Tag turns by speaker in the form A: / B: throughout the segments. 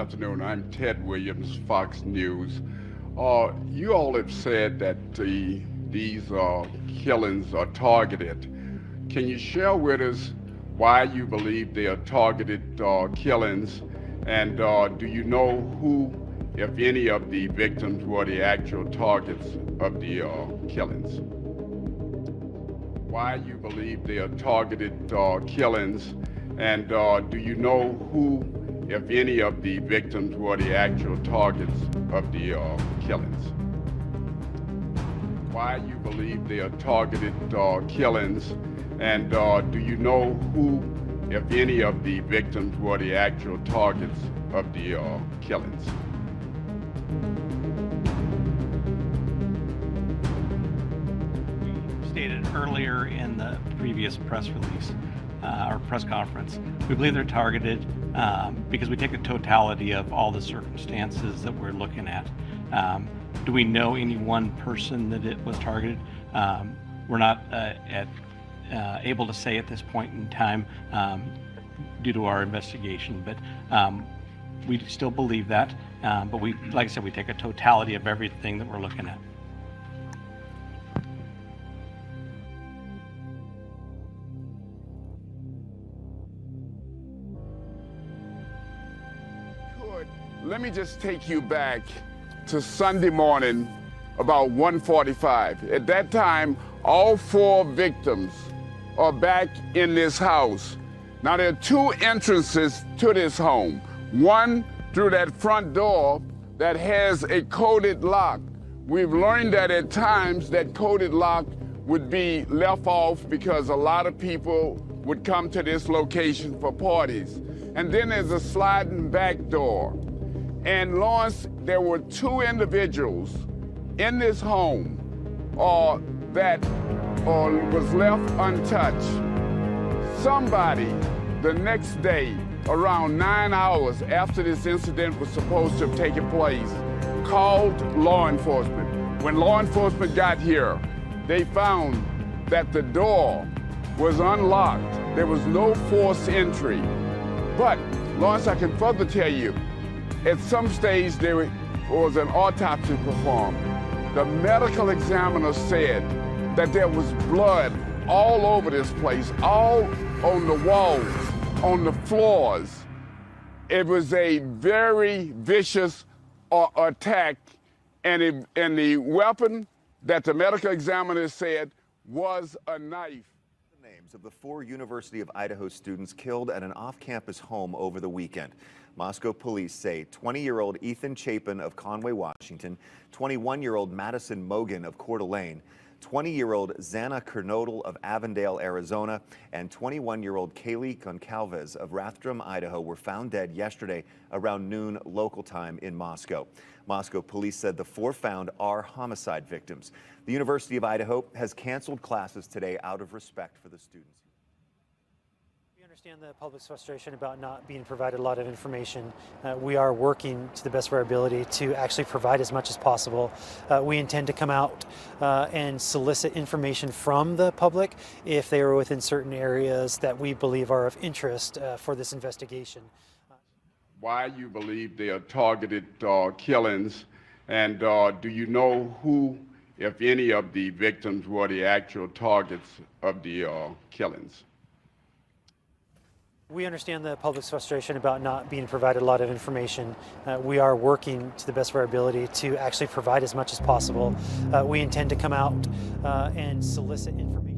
A: afternoon. I'm Ted Williams, Fox News. You all have said that these killings are targeted. Can you share with us why you believe they are targeted killings? And do you know who, if any, of the victims were the actual targets of the killings? Why you believe they are targeted killings? And do you know who, if any, of the victims were the actual targets of the killings? Why you believe they are targeted killings? And do you know who, if any, of the victims were the actual targets of the killings?
B: We stated earlier in the previous press release, our press conference, we believe they're targeted because we take a totality of all the circumstances that we're looking at. Do we know any one person that it was targeted? We're not able to say at this point in time due to our investigation, but we still believe that. But we, like I said, we take a totality of everything that we're looking at.
A: Let me just take you back to Sunday morning about 1:45. At that time, all 4 victims are back in this house. Now, there are 2 entrances to this home. One through that front door that has a coded lock. We've learned that at times that coded lock would be left off because a lot of people would come to this location for parties. And then there's a sliding back door. And Lawrence, there were 2 individuals in this home that was left untouched. Somebody the next day, around 9 hours after this incident was supposed to have taken place, called law enforcement. When law enforcement got here, they found that the door was unlocked. There was no forced entry. But, Lawrence, I can further tell you, at some stage, there was an autopsy performed. The medical examiner said that there was blood all over this place, all on the walls, on the floors. It was a very vicious attack, and the weapon that the medical examiner said was a knife.
C: The names of the 4 University of Idaho students killed at an off-campus home over the weekend. Moscow police say 20-year-old Ethan Chapin of Conway, Washington, 21-year-old Madison Mogan of Coeur d'Alene, 20-year-old Xana Kernodle of Avondale, Arizona, and 21-year-old Kaylee Goncalves of Rathdrum, Idaho, were found dead yesterday around noon local time in Moscow. Moscow police said the 4 found are homicide victims. The University of Idaho has canceled classes today out of respect for the students.
D: We understand the public's frustration about not being provided a lot of information. We are working to the best of our ability to actually provide as much as possible. We intend to come out and solicit information from the public if they are within certain areas that we believe are of interest for this investigation.
A: Why you believe they are targeted killings, and do you know who, if any, of the victims were the actual targets of the killings?
D: We understand the public's frustration about not being provided a lot of information. We are working to the best of our ability to actually provide as much as possible. We intend to come out and solicit information.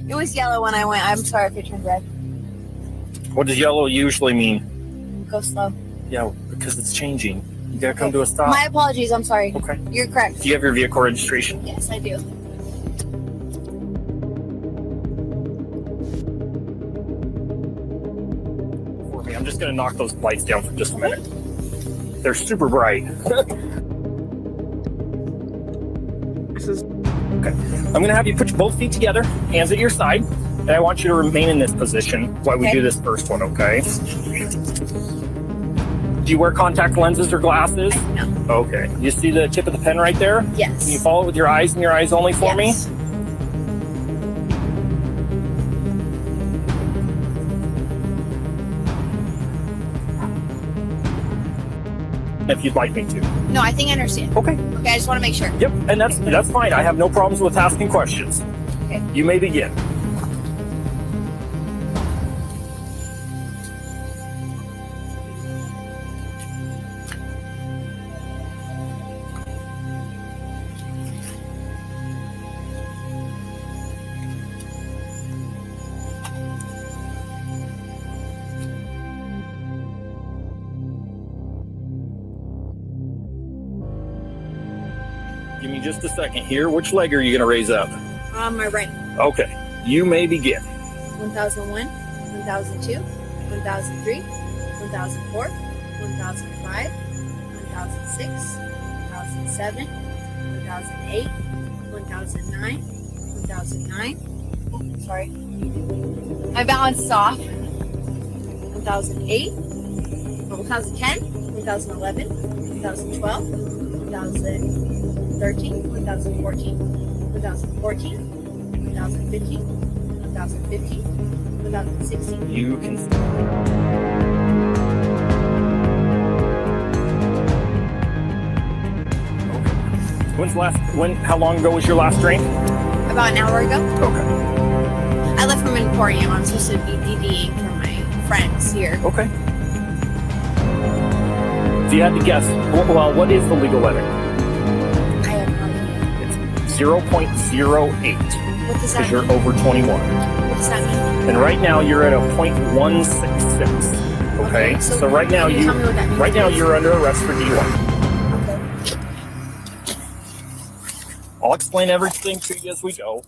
E: It was yellow when I went. I'm sorry if it turned red.
F: What does yellow usually mean?
E: Go slow.
F: Yeah, because it's changing. You gotta come to a stop.
E: My apologies. I'm sorry.
F: Okay.
E: You're correct.
F: Do you have your vehicle registration?
E: Yes, I do.
F: For me, I'm just going to knock those lights down for just a minute. They're super bright. Okay. I'm going to have you put both feet together, hands at your side, and I want you to remain in this position while we do this first one, okay? Do you wear contact lenses or glasses?
E: No.
F: Okay. You see the tip of the pen right there?
E: Yes.
F: Can you follow it with your eyes and your eyes only for me? If you'd like me to.
E: No, I think I understand.
F: Okay.
E: Okay, I just want to make sure.
F: Yep, and that's fine. I have no problems with asking questions.
E: Okay.
F: You may begin. Give me just a second here. Which leg are you going to raise up?
E: My right.
F: Okay. You may begin.
E: 1001, 1002, 1003, 1004, 1005, 1006, 1007, 1008, 1009, 1009. Oh, sorry. My balance is off. 1008, 1010, 2011, 2012, 2013, 2014, 2014, 2015, 2015, 2016.
F: You can. How long ago was your last drink?
E: About an hour ago.
F: Okay.
E: I left from an Emporium. I'm supposed to be DDing for my friends here.
F: Okay. If you had to guess, well, what is the legal limit?
E: I have no idea.
F: It's 0.08
E: What does that
F: because you're
E: mean?
F: over 21.
E: What does that mean?
F: And right now you're at a 0.166. Okay. So right now
E: can you tell me what that means,
F: right now
E: please?
F: you're under arrest for DUI.
E: Okay.
F: I'll explain everything to you as we go.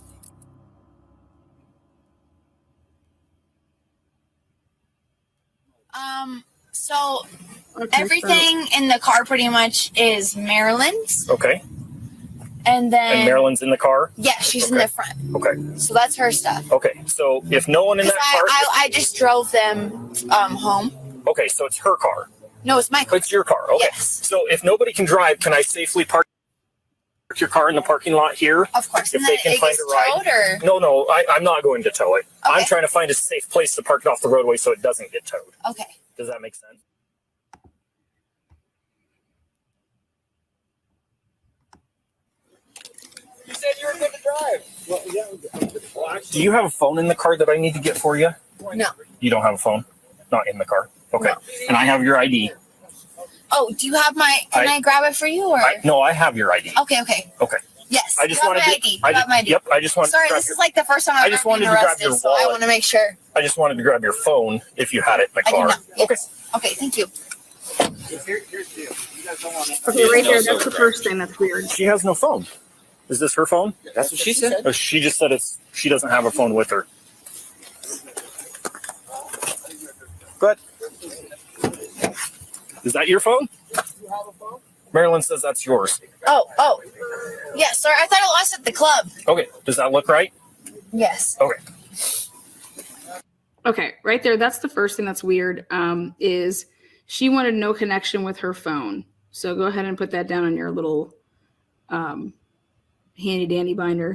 E: So everything in the car pretty much is Marilyn's,
F: Okay.
E: and then
F: And Marilyn's in the car.
E: yeah, she's in
F: Okay.
E: the front.
F: Okay.
E: So that's her stuff.
F: Okay. So if no one in that car.
E: I just drove them home.
F: Okay. So it's her car.
E: No, it's my car.
F: It's your car. Okay.
E: Yes.
F: So if nobody can drive, can I safely park your car in the parking lot here?
E: Of course.
F: If
E: And
F: they
E: then
F: can
E: it
F: find
E: gets
F: a ride.
E: towed, or
F: No, I'm not going to tow it. I'm
E: Okay.
F: trying to find a safe place to park it off the roadway so it doesn't get towed.
E: okay.
F: Does that make sense? You said you were going to drive. Well, yeah. Do you have a phone in the car that I need to get for you?
E: No.
F: You don't have a phone? Not in the car. Okay.
E: No.
F: And I have your ID.
E: Oh, do you have my? Can I grab it for you, or?
F: No, I have your ID.
E: Okay. Okay.
F: Okay.
E: Yes.
F: I just
E: you
F: wanted
E: have my
F: to.
E: ID. You have my ID.
F: Yep. I just wanted.
E: Sorry,
F: to grab
E: this
F: your,
E: is like the first time
F: I
E: I've
F: just
E: ever been
F: wanted to grab
E: arrested,
F: your
E: so I
F: wallet.
E: want to make sure.
F: I just wanted to grab your phone if you had it in the
E: I do
F: car.
E: not. Yes.
F: Okay.
E: Okay. Thank you.
G: Okay, right there. That's the first thing that's weird.
F: She has no phone. Is this her phone?
G: That's what she said.
F: Oh, she just said she doesn't have a phone with her. Good. Is that your phone? Marilyn says that's yours.
E: Oh. Yeah. Sorry, I thought I lost it at the club.
F: Okay. Does that look right?
E: Yes.
F: Okay.
G: Okay, right there. That's the first thing that's weird. Is she wanted no connection with her phone. So go ahead and put that down on your little handy dandy binder.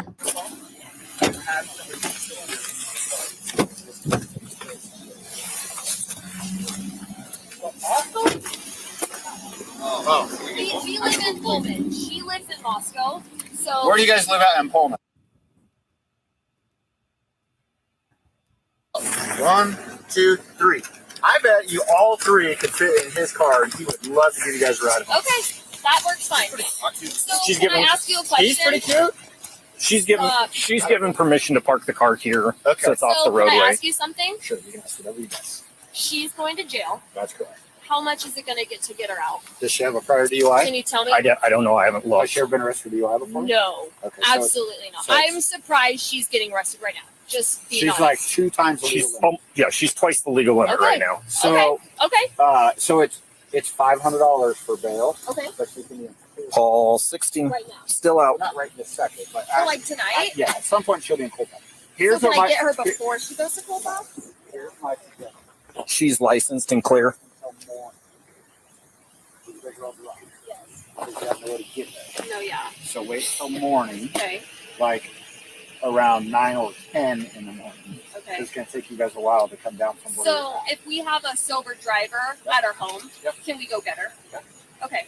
H: We live in Pullman. She lives in Moscow. So
G: Where do you guys live at in Pullman? 1, 2, 3. I bet you all three could fit in his car, and he would love to give you guys a ride.
H: okay, that works fine. So
F: She's
H: can
F: giving-
H: I ask you a question?
G: He's pretty cute.
F: She's given permission to park the car here,
G: Okay.
F: so it's off the
H: So can
F: roadway.
H: I ask you something?
G: Sure, you can ask whatever you guys.
H: She's going to jail.
G: That's correct.
H: How much is it going to get her out?
G: Does she have a prior DUI?
H: Can you tell me?
F: I don't know. I haven't
G: Has
F: looked.
G: she ever been arrested for DUI before?
H: No,
G: Okay, so
H: absolutely not.
G: so it's-
H: I'm surprised she's getting arrested right now. Just being
I: She's
H: honest.
I: like 2 times the legal limit.
F: She's twice the legal limit
H: Okay.
F: right now.
I: So,
H: okay.
I: so it's $500 for bail.
H: Okay.
I: But she can be in court.
F: Paul 16,
H: Right now.
F: still out.
I: Not right this second, but
H: So like tonight.
I: yeah, at some point she'll be in court.
H: So can I get her before she goes to cold bath?
I: Here's my suggestion.
F: She's licensed and clear.
I: Till morning. You figure out the rock.
H: Yes.
I: Because you have no way to get there.
H: No, yeah.
I: So wait till morning,
H: Okay.
I: like around 9 or 10 in the morning.
H: Okay.
I: It's going to take you guys a while to come down from where
H: So if we have a sober driver at our home,
I: Yep.
H: can we go get her?
I: Yep.
H: Okay.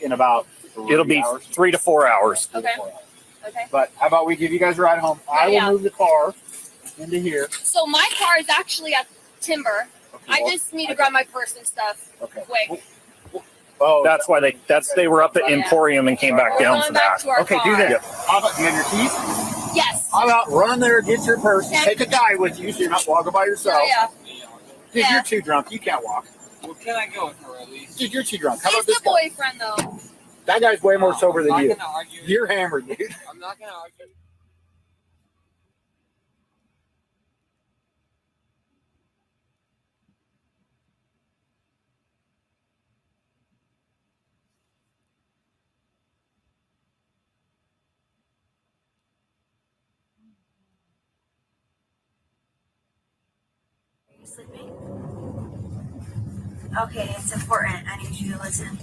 I: in about 3
F: It'll be
I: hours.
F: 3 to 4 hours.
H: Okay. Okay.
I: But how about we give you guys a ride home? I will
H: Yeah.
I: move the car into here.
H: So my car is actually at Timber.
I: Okay,
H: I
I: well,
H: just need to grab my purse and stuff
I: Okay.
H: quick.
I: Oh,
F: That's why they were up at
H: Yeah.
F: Emporium and came back
H: We're
F: down
H: going
F: for
H: back
F: that.
H: to our
I: okay.
H: car.
I: Do that. How about you have your keys?
H: Yes.
I: How about run there, get your purse,
H: Okay.
I: take a guy with you, so you're not walking by yourself.
H: Oh, yeah.
I: Dude,
H: Yeah.
I: you're too drunk. You can't walk.
J: Well, can I go with her at least?
I: Dude, you're too drunk. How
H: He's
I: about this
H: the
I: guy?
H: boyfriend though.
I: That guy's way more sober than
J: I'm
I: you.
J: not gonna argue.
I: You're hammered, dude.
J: I'm not gonna argue.
K: Are you sleeping? Okay, it's important. I need you to listen.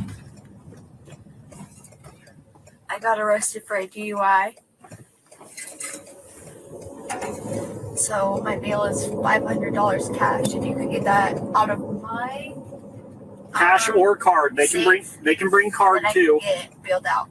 K: I got arrested for a DUI. So my bail is $500 cash. If you could get that out of my
F: Cash or card. They can bring card
K: then I
F: too.
K: can get it bailed out.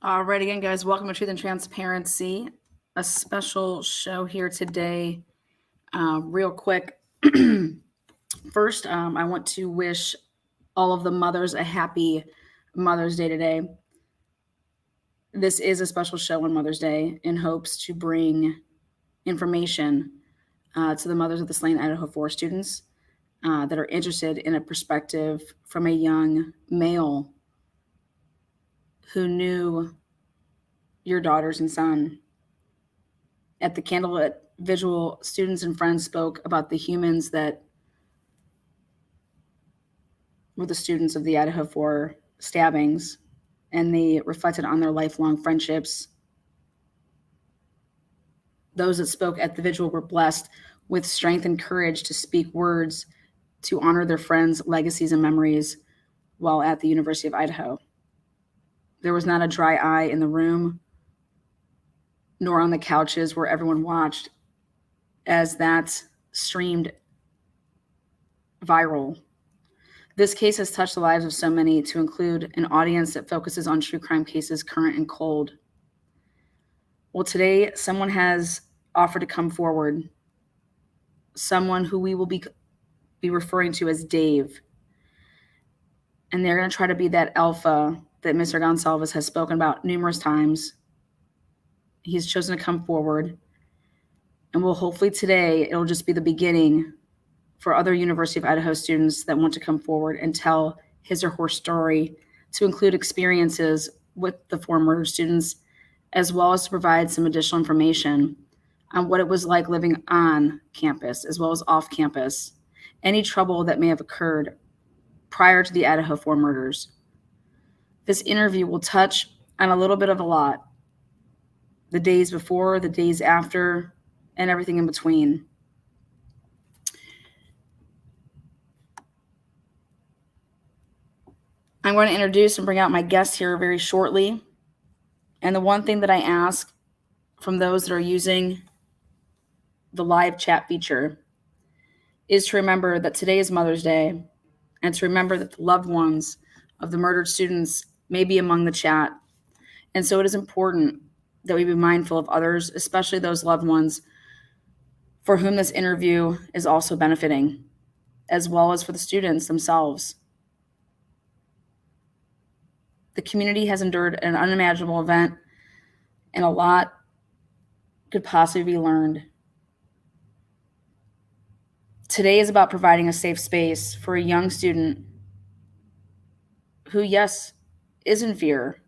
G: All right, again, guys, welcome to Truth and Transparency, a special show here today. Real quick, First, I want to wish all of the mothers a happy Mother's Day today. This is a special show on Mother's Day in hopes to bring information to the mothers of the slain Idaho4 students that are interested in a perspective from a young male who knew your daughters and son. At the candlelit vigil, students and friends spoke about the humans that were the students of the Idaho4 stabbings, and they reflected on their lifelong friendships. Those that spoke at the vigil were blessed with strength and courage to speak words to honor their friends' legacies and memories while at the University of Idaho. There was not a dry eye in the room, nor on the couches where everyone watched as that streamed viral. This case has touched the lives of so many, to include an audience that focuses on true crime cases current and cold. Well, today, someone has offered to come forward, someone who we will be referring to as Dave. And they're going to try to be that alpha that Mr. Gonsalves has spoken about numerous times. He's chosen to come forward. And will hopefully today, it'll just be the beginning for other University of Idaho students that want to come forward and tell his or her story, to include experiences with the 4 murdered students, as well as to provide some additional information on what it was like living on campus as well as off campus, any trouble that may have occurred prior to the Idaho4 murders. This interview will touch on a little bit of a lot: the days before, the days after, and everything in between. I'm going to introduce and bring out my guests here very shortly. And the one thing that I ask from those that are using the live chat feature is to remember that today is Mother's Day, and to remember that the loved ones of the murdered students may be among the chat. And so it is important that we be mindful of others, especially those loved ones for whom this interview is also benefiting, as well as for the students themselves. The community has endured an unimaginable event, and a lot could possibly be learned. Today is about providing a safe space for a young student who, yes, is in fear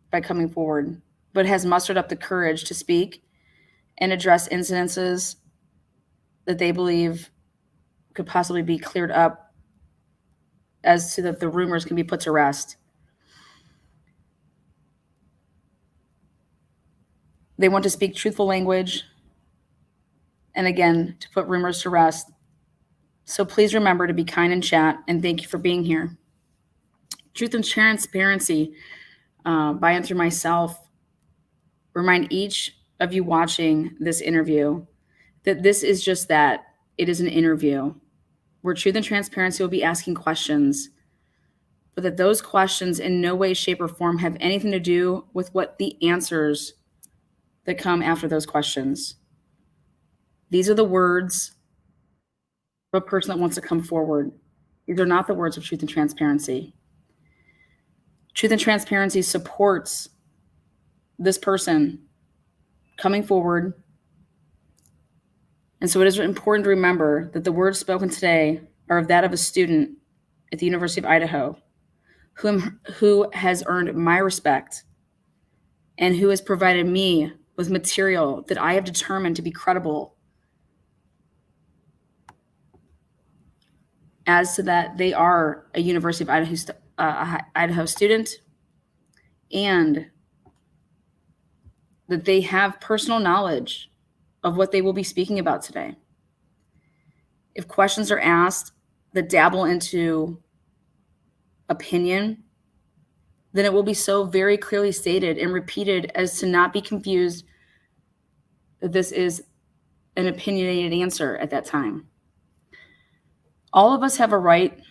G: by coming forward, but has mustered up the courage to speak and address incidences that they believe could possibly be cleared up, as to that the rumors can be put to rest. They want to speak truthful language, and again, to put rumors to rest. So please remember to be kind in chat, and thank you for being here. Truth and transparency, by and through myself, remind each of you watching this interview that this is just that. It is an interview where truth and transparency will be asking questions, but that those questions in no way, shape, or form have anything to do with what the answers that come after those questions. These are the words of a person that wants to come forward. These are not the words of truth and transparency. Truth and transparency supports this person coming forward. And so it is important to remember that the words spoken today are of that of a student at the University of Idaho who has earned my respect and who has provided me with material that I have determined to be credible. As to that, they are a University of Idaho student, and that they have personal knowledge of what they will be speaking about today. If questions are asked that dabble into opinion, then it will be so very clearly stated and repeated as to not be confused that this is an opinionated answer at that time. All of us have a right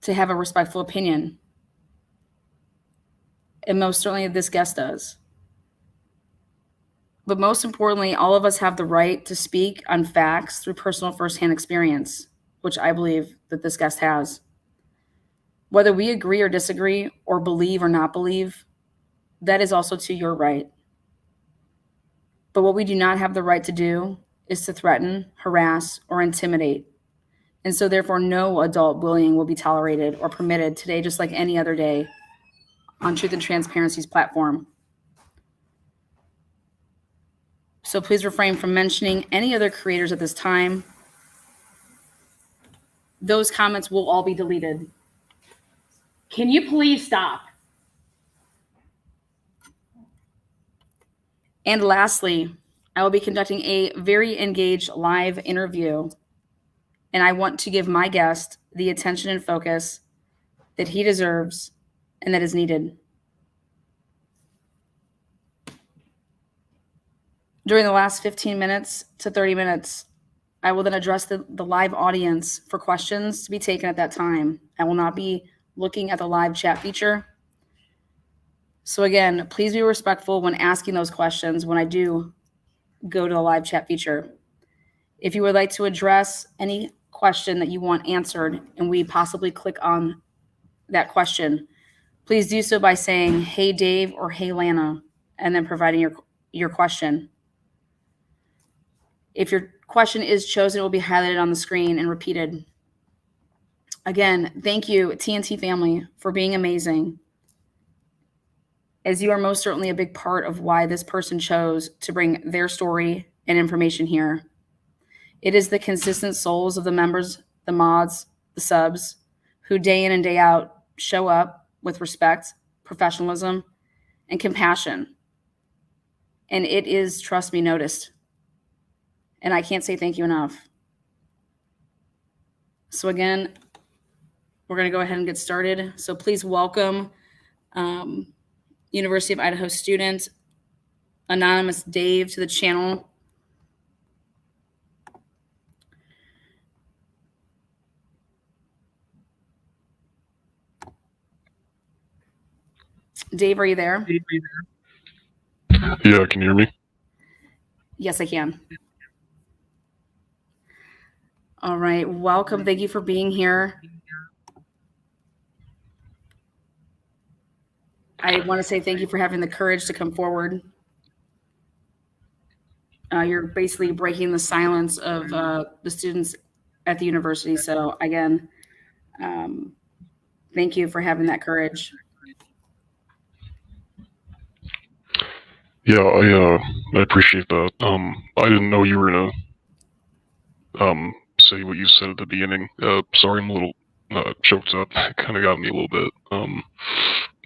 G: to have a respectful opinion, and most certainly this guest does. But most importantly, all of us have the right to speak on facts through personal firsthand experience, which I believe that this guest has. Whether we agree or disagree, or believe or not believe, that is also to your right. But what we do not have the right to do is to threaten, harass, or intimidate. And so therefore, no adult bullying will be tolerated or permitted today, just like any other day on Truth and Transparency's platform. So please refrain from mentioning any other creators at this time. Those comments will all be deleted. Can you please stop? And lastly, I will be conducting a very engaged live interview, and I want to give my guest the attention and focus that he deserves and that is needed. During the last 15 minutes to 30 minutes, I will then address the live audience for questions to be taken at that time. I will not be looking at the live chat feature. So again, please be respectful when asking those questions when I do go to the live chat feature. If you would like to address any question that you want answered and we possibly click on that question, please do so by saying, "Hey Dave" or "Hey Lana," and then providing your question. If your question is chosen, it will be highlighted on the screen and repeated. Again, thank you, TNT family, for being amazing, as you are most certainly a big part of why this person chose to bring their story and information here. It is the consistent souls of the members, the mods, the subs, who day in and day out show up with respect, professionalism, and compassion. And it is, trust me, noticed. And I can't say thank you enough. So again, we're going to go ahead and get started. So please welcome University of Idaho student, Anonymous Dave, to the channel. Dave, are you there?
L: Yeah, can you hear me?
G: Yes, I can. All right, welcome. Thank you for being here. I want to say thank you for having the courage to come forward. You're basically breaking the silence of the students at the university. So again, thank you for having that courage.
L: Yeah, I appreciate that. I didn't know you were gonna say what you said at the beginning. Sorry, I'm a little choked up. It kind of got me a little bit.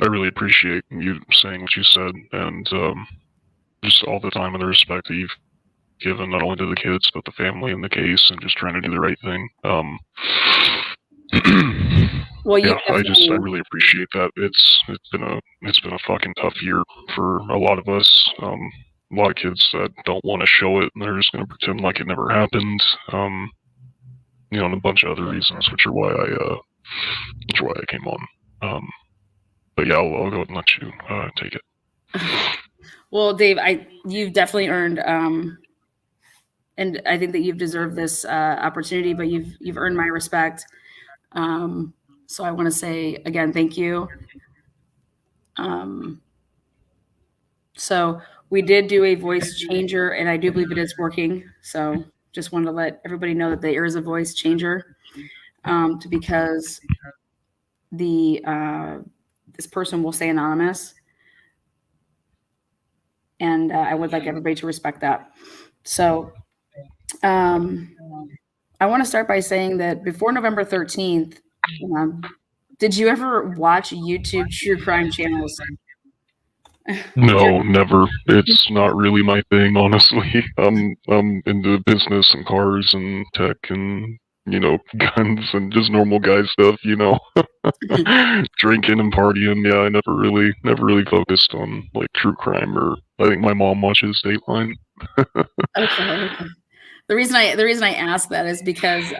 L: I really appreciate you saying what you said, and just all the time and the respect that you've given not only to the kids but the family and the case, and just trying to do the right thing.
G: Well,
L: yeah, I really appreciate that. It's been a fucking tough year for a lot of us. A lot of kids that don't want to show it, and they're just gonna pretend like it never happened. And a bunch of other reasons, which are why I came on. But yeah, I'll go ahead and let you take it.
G: Well, Dave, you've definitely earned, and I think that you've deserved this opportunity, but you've earned my respect. So I want to say again, thank you. So we did do a voice changer, and I do believe it is working. So just wanted to let everybody know that there is a voice changer, because this person will stay anonymous, and I would like everybody to respect that. So I want to start by saying that before November 13th, did you ever watch YouTube true crime channels?
L: No, never. It's not really my thing, honestly. I'm into business and cars and tech and guns and just normal guy stuff, drinking and partying. Yeah, I never really focused on like true crime, or I think my mom watches Dateline.
G: Okay. The reason I ask that is because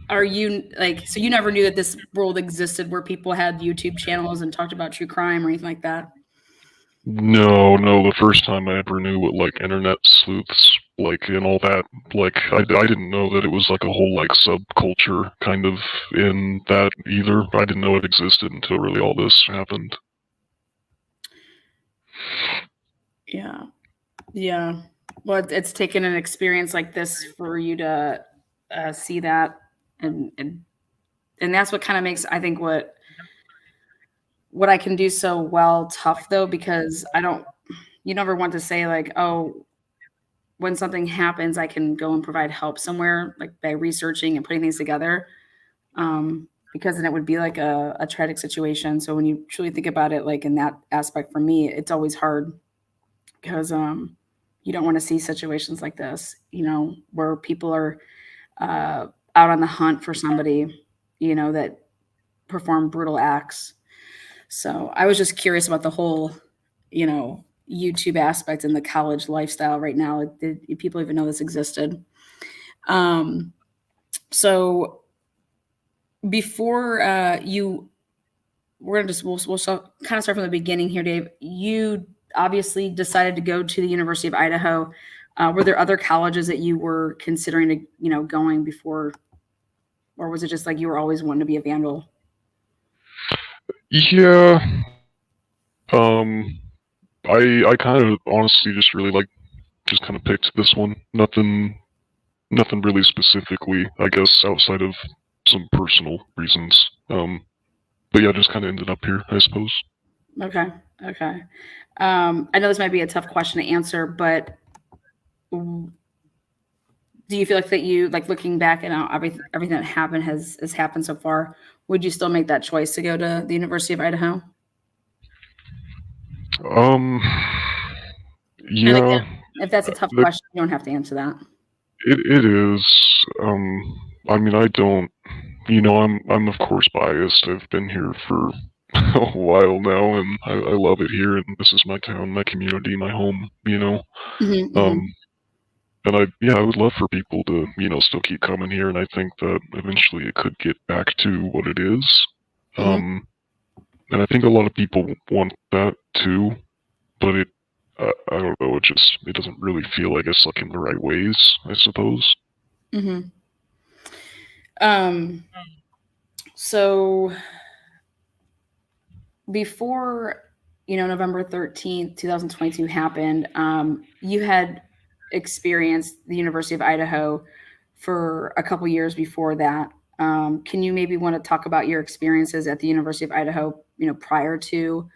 G: are you so you never knew that this world existed where people had YouTube channels and talked about true crime or anything like that?
L: No, the first time I ever knew what like internet sleuths like and all that, like I didn't know that it was like a whole like subculture kind of in that either. I didn't know it existed until really all this happened.
G: Yeah. Well, taken an experience like this for you to see that, and that's what kind of makes, I think, what I can do so well tough, though, because you never want to say like, oh, when something happens, I can go and provide help somewhere, like by researching and putting things together, because then it would be like a tragic situation. So when you truly think about it, like in that aspect, for me, it's always hard because you don't want to see situations like this, where people are out on the hunt for somebody, that perform brutal acts. So I was just curious about the whole, YouTube aspect and the college lifestyle right now. Did people even know this existed? So before we're gonna we'll kind of start from the beginning here, Dave. You obviously decided to go to the University of Idaho. Were there other colleges that you were considering to, going before, or was it just like you were always wanting to be a Vandal?
L: Yeah. I kind of honestly just really just kind of picked this one. Nothing really specifically, I guess, outside of some personal reasons. But yeah, just kind of ended up here, I suppose.
G: Okay. I know this might be a tough question to answer, but do you feel like that you, like, looking back and everything that happened has happened so far, would you still make that choice to go to the University of Idaho? And
L: Yeah.
G: again, if that's a tough
L: The,
G: question, you don't have to answer that.
L: it is. I mean, I don't. I'm of course biased. I've been here for a while now, and I love it here. And this is my town, my community, my home.
G: Mm-hmm.
L: And I would love for people to, still keep coming here. And I think that eventually it could get back to what it is.
G: Mm-hmm.
L: And I think a lot of people want that too, but I don't know. It doesn't really feel, I guess, like in the right ways, I suppose.
G: Mm-hmm. So before, November 13th, 2022 happened, you had experienced the University of Idaho for a couple years before that. Can you maybe want to talk about your experiences at the University of Idaho, prior to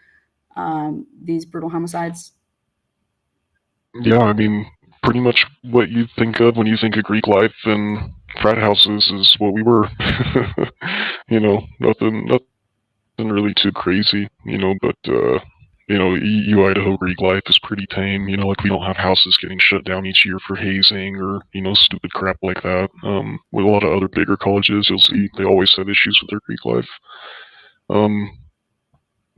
G: these brutal homicides?
L: Yeah, I mean, pretty much what you think of when you think of Greek life and frat houses is what we were. Nothing really too crazy, but Idaho Greek life is pretty tame. Like we don't have houses getting shut down each year for hazing or stupid crap like that. With a lot of other bigger colleges, you'll see they always have issues with their Greek life.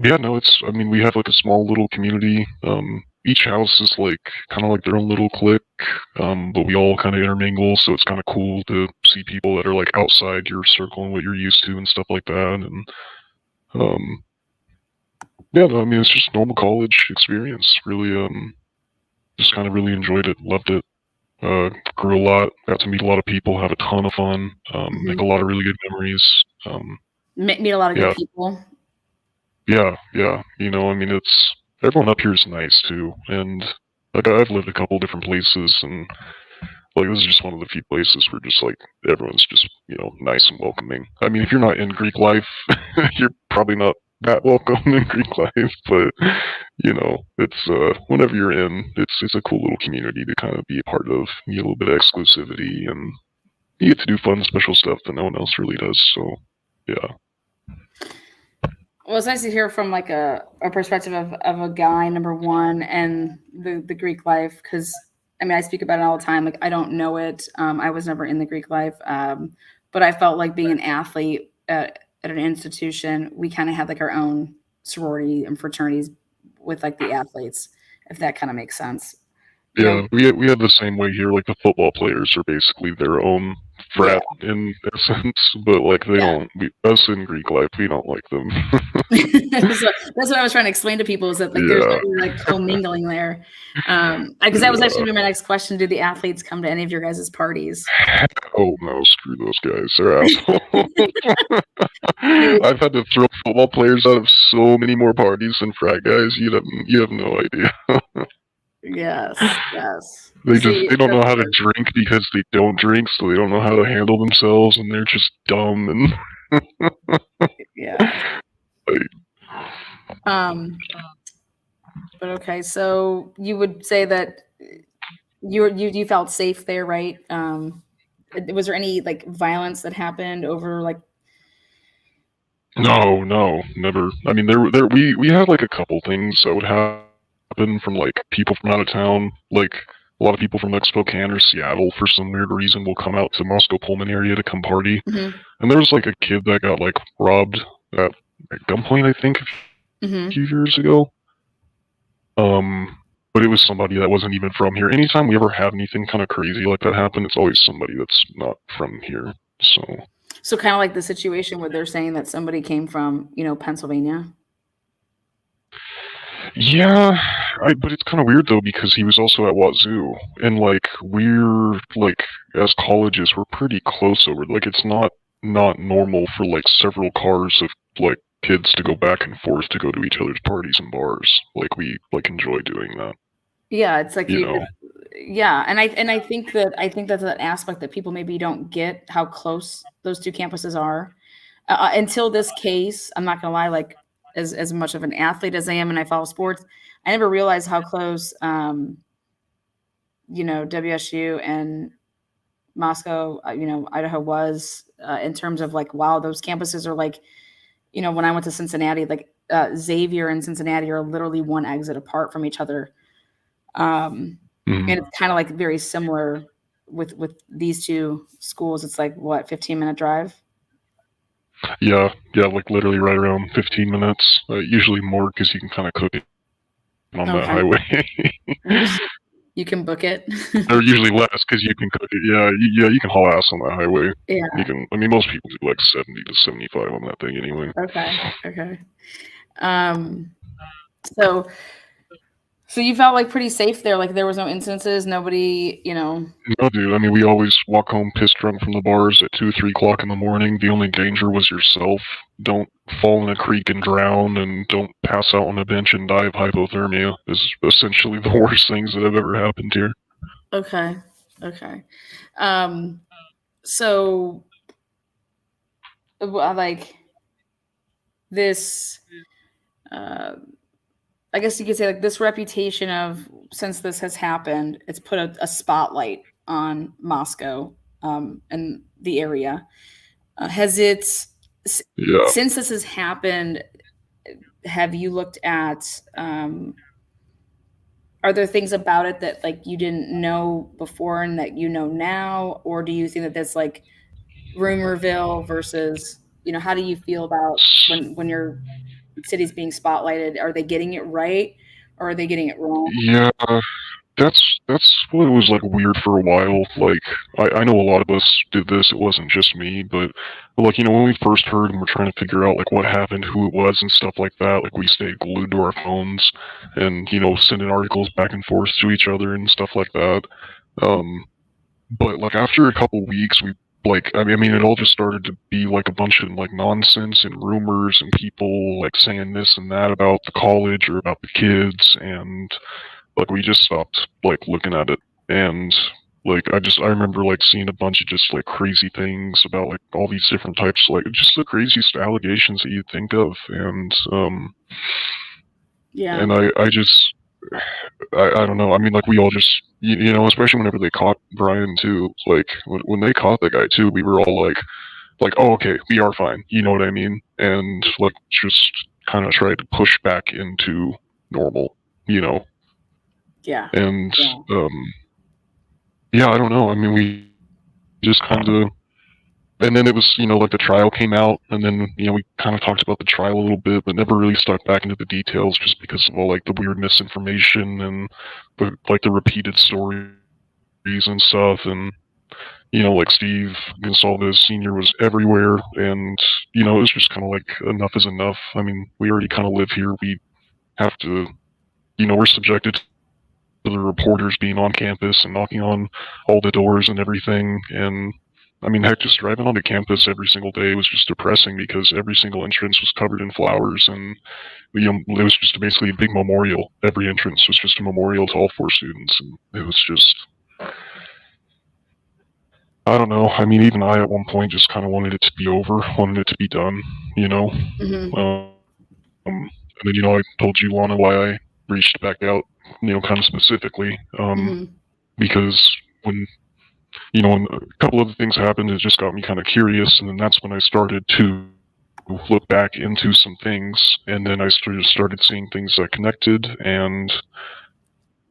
L: Yeah, no, I mean, we have like a small little community. Each house is like kind of like their own little clique, but we all kind of intermingle, so it's kind of cool to see people that are like outside your circle and what you're used to and stuff like that. And yeah, no, I mean, it's just normal college experience. Really, just kind of really enjoyed it, loved it. Grew a lot, got to meet a lot of people, have a ton of fun, make a lot of really good memories.
G: Meet a lot of good
L: Yeah,
G: people.
L: yeah. I mean, everyone up here is nice too, and like I've lived a couple different places, and like this is just one of the few places where just like everyone's just nice and welcoming. I mean, if you're not in Greek life, you're probably not that welcome in Greek life, but it's whenever you're in, it's a cool little community to kind of be a part of. You get a little bit of exclusivity, and you get to do fun, special stuff that no one else really does. So, yeah.
G: Well, it's nice to hear from like a perspective of a guy, number one, and the Greek life, because I mean I speak about it all the time. Like I don't know it. I was never in the Greek life, but I felt like being an athlete at an institution, we kind of had like our own sorority and fraternities with like the athletes, if that kind of makes sense.
L: Yeah, we have the same way here. Like the football players are basically their own frat in essence, but like they don't. Us in Greek life, we don't like them.
G: So that's what I was trying to explain to people is that like there's no like commingling there. Because that was actually gonna be my next question: do the athletes come to any of your guys' parties?
L: Oh no, screw those guys. They're assholes. I've had to throw football players out of so many more parties than frat guys. You have no idea.
G: Yes.
L: They don't know how to drink because they don't drink, so they don't know how to handle themselves, and they're just dumb and
G: yeah. But okay, so you would say that you felt safe there, right? Was there any like violence that happened over like?
L: No, never. I mean, we had like a couple things that would happen from like people from out of town, like a lot of people from like Spokane or Seattle for some weird reason will come out to Moscow Pullman area to come party. And there was like a kid that got like robbed at gunpoint, I think, a few years ago. But it was somebody that wasn't even from here. Anytime we ever have anything kind of crazy like that happen, it's always somebody that's not from here.
G: So kind of like the situation where they're saying that somebody came from, Pennsylvania.
L: Yeah, but it's kind of weird though because he was also at Wazoo, and like we're like as colleges we're pretty close over. Like it's not normal for like several cars of like kids to go back and forth to go to each other's parties and bars. Like we like enjoy doing that.
G: Yeah, it's like
L: you know.
G: Yeah, and I think that's an aspect that people maybe don't get how close those two campuses are. Until this case, I'm not gonna lie, like as much of an athlete as I am and I follow sports, I never realized how close WSU and Moscow, Idaho was in terms of like, wow, those campuses are like, when I went to Cincinnati, like Xavier and Cincinnati are literally one exit apart from each other. And it's kind of like very similar with these two schools. It's like what, 15-minute drive?
L: Yeah, like literally right around 15 minutes. Usually more because you can kind of cook it on that highway.
G: You can book it.
L: Or usually less because you can cook it. Yeah, you can haul ass on that highway.
G: Yeah.
L: You can. I mean, most people do like 70 to 75 on that thing anyway.
G: Okay. So you felt like pretty safe there. Like there was no instances. Nobody,
L: No, dude. I mean, we always walk home pissed drunk from the bars at 2, 3 o'clock in the morning. The only danger was yourself. Don't fall in a creek and drown, and don't pass out on a bench and die of hypothermia. Is essentially the worst things that have ever happened here.
G: Okay. So, like this, I guess you could say like this reputation of, since this has happened, it's put a spotlight on Moscow and the area. Has it, since this has happened, have you looked at, are there things about it that like you didn't know before and that you know now? Or do you think that that's like rumorville versus, how do you feel about when your city's being spotlighted? Are they getting it right or are they getting it wrong?
L: Yeah, that's what was like weird for a while. Like I know a lot of us did this. It wasn't just me, but like when we first heard and we're trying to figure out like what happened, who it was, and stuff like that. Like we stayed glued to our phones and sending articles back and forth to each other and stuff like that. But like after a couple weeks, we I mean, it all just started to be like a bunch of like nonsense and rumors and people like saying this and that about the college or about the kids, and like we just stopped like looking at it. And like I remember like seeing a bunch of just like crazy things about like all these different types, like just the craziest allegations that you'd think of. And and I don't know. I mean, like we all just, especially whenever they caught Brian too. Like when they caught the guy too, we were all like, oh, okay, we are fine. You know what I mean? And like just kind of tried to push back into normal.
G: Yeah.
L: And yeah, I don't know. I mean, we just kind of and then it was, like the trial came out, and then, we kind of talked about the trial a little bit, but never really stuck back into the details just because of all, like, the weird misinformation and, the repeated stories and stuff, and, like Steve Gonsalves Sr. was everywhere, and, it was just kind of like, enough is enough. I mean, we already kind of live here. We have to, we're subjected to the reporters being on campus and knocking on all the doors and everything, and I mean, heck, just driving onto campus every single day was just depressing because every single entrance was covered in flowers, and it was just basically a big memorial. Every entrance was just a memorial to all 4 students, and it was just, I don't know. I mean, even I at one point just kind of wanted it to be over, wanted it to be done,
G: Mm-hmm.
L: And then, I told you, Lana, why I reached back out, kind of specifically,
G: Mm-hmm.
L: because when when a couple other things happened, it just got me kind of curious, and then that's when I started to look back into some things, and then I started seeing things that connected, and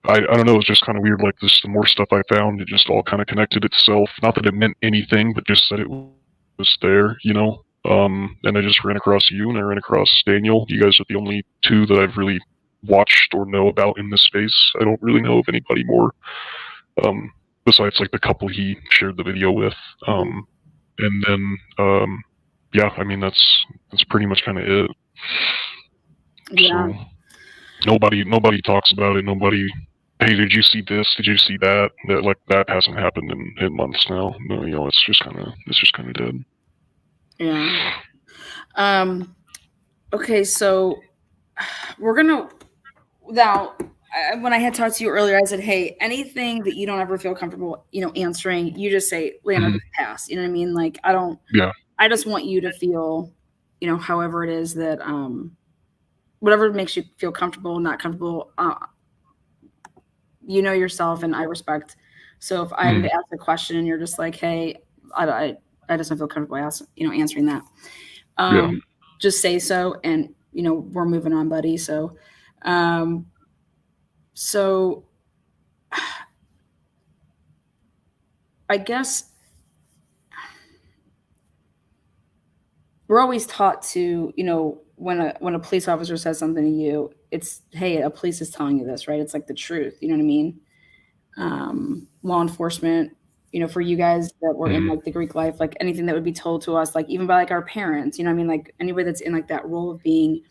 L: I don't know, it was just kind of weird, like, this, the more stuff I found, it just all kind of connected itself, not that it meant anything, but just that it was there, and I just ran across you, and I ran across Daniel. You guys are the only 2 that I've really watched or know about in this space. I don't really know of anybody more, besides, like, the couple he shared the video with, and then, yeah, I mean, that's pretty much kind of it.
G: Yeah.
L: So nobody talks about it. Nobody, hey, did you see this? Did you see that? That hasn't happened in months now. No, it's just kind of dead.
G: Yeah. Okay, so we're gonna now. When I had talked to you earlier, I said, "Hey, anything that you don't ever feel comfortable, answering, you just say, Lana, just pass." You know what I mean? Like, I don't.
L: Yeah.
G: I just want you to feel, however it is that, whatever makes you feel comfortable, not comfortable. You know yourself, and I respect. So if I ask a question and you're just like, "Hey, I just don't feel comfortable answering that," just say so, and we're moving on, buddy. So, so I guess we're always taught to, when a police officer says something to you, it's, hey, a police is telling you this, right? It's like the truth. You know what I mean? Law enforcement, for you guys that were in like the Greek life, like anything that would be told to us, like even by like our parents, you know what I mean? Like anybody that's in like that role of being,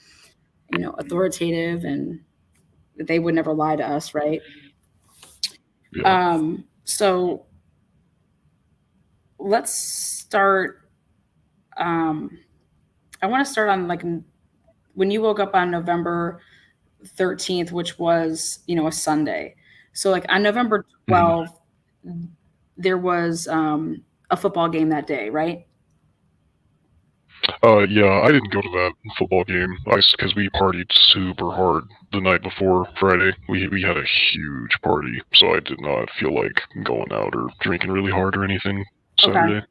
G: authoritative, and they would never lie to us, right?
L: Yeah.
G: So let's start. I want to start on like when you woke up on November 13th, which was, a Sunday. So like on November 12th, there was a football game that day, right?
L: Yeah, I didn't go to that football game because we partied super hard the night before Friday. We had a huge party, so I did not feel like going out or drinking really hard or anything Saturday.
G: Okay.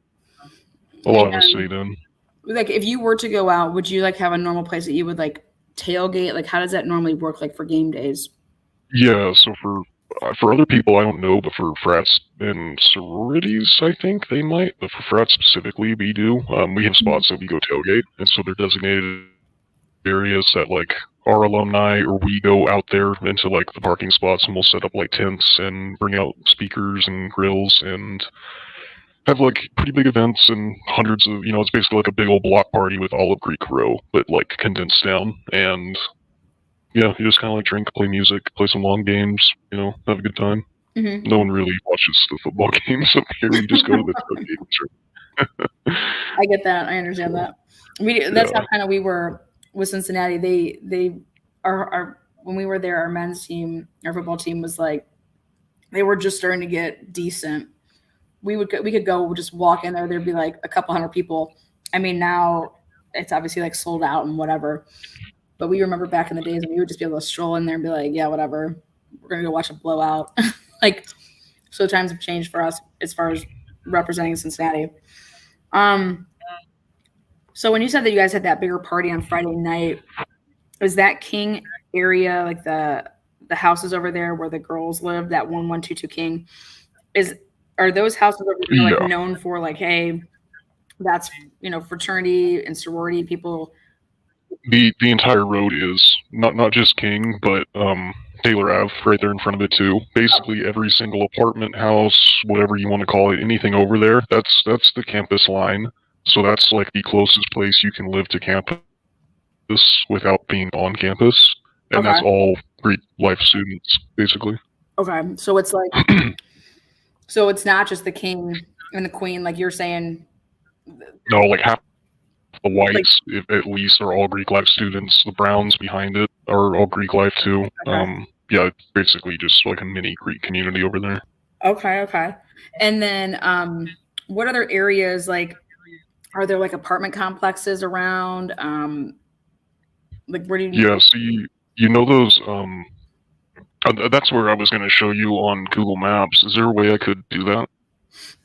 L: A lot of us stayed in.
G: Like if you were to go out, would you like have a normal place that you would like tailgate? Like how does that normally work, like for game days?
L: Yeah, so for other people, I don't know, but for frats and sororities, I think they might. But for frats specifically, we do. We have spots that we go tailgate, and so they're designated areas that like our alumni or we go out there into like the parking spots, and we'll set up like tents and bring out speakers and grills and have like pretty big events and hundreds of, it's basically like a big old block party with all of Greek Row, but like condensed down. And yeah, you just kind of like drink, play music, play some long games, have a good time. No one really watches the football games up here. We just go to the games.
G: I get that. I understand that. That's how kind of we were with Cincinnati. They are when we were there, our men's team, our football team was like, they were just starting to get decent. We could go just walk in there. There'd be like a couple hundred people. I mean, now it's obviously like sold out and whatever. But we remember back in the days when we would just be able to stroll in there and be like, yeah, whatever. We're going to go watch a blowout. Like, so times have changed for us as far as representing Cincinnati. So when you said that you guys had that bigger party on Friday night, was that King area, like the houses over there where the girls live, that 1122 King, are those houses over there like known for like, hey, That's, fraternity and sorority people.
L: The entire road is not just King, but Taylor Ave right there in front of it too. Basically every single apartment, house, whatever you want to call it, anything over there, that's the campus line. So that's like the closest place you can live to campus without being on campus, and that's all Greek life students basically.
G: Okay, so it's like, so it's not just the king and the queen, like you're saying.
L: No, like half the whites, if at least, are all Greek life students. The browns behind it are all Greek life too. Yeah, it's basically just like a mini Greek community over there.
G: Okay. And then what other areas, like, are there like apartment complexes around? Like, where do you?
L: Yeah, so you know those that's where I was going to show you on Google Maps. Is there a way I could do that?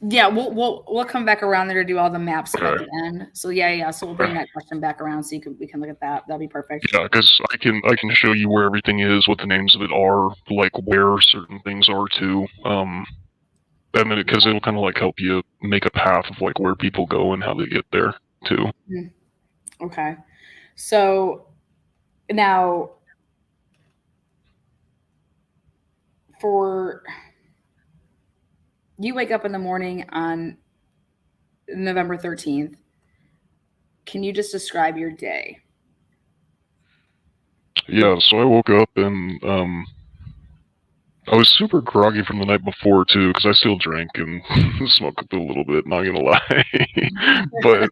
G: Yeah, we'll come back around there to do all the maps at the end. So yeah. So we'll bring that question back around so we can look at that. That'd be perfect.
L: Yeah, because I can show you where everything is, what the names of it are, like where certain things are too. And then because it'll kind of like help you make a path of like where people go and how they get there too.
G: Okay, so now for you wake up in the morning on November 13th. Can you just describe your day?
L: Yeah, so I woke up and I was super groggy from the night before too, because I still drank and smoked a little bit, not gonna lie. But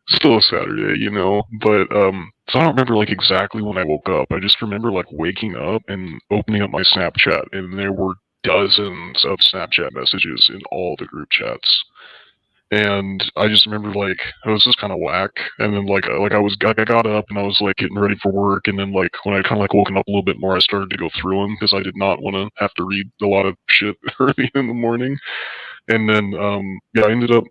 L: still a Saturday, you know. But so I don't remember like exactly when I woke up. I just remember like waking up and opening up my Snapchat, and there were dozens of Snapchat messages in all the group chats. And I just remember like it was just kind of whack, and then like I got up and I was like getting ready for work, and then like when I kind of like woken up a little bit more, I started to go through them because I did not want to have to read a lot of shit early in the morning. And then yeah, I ended up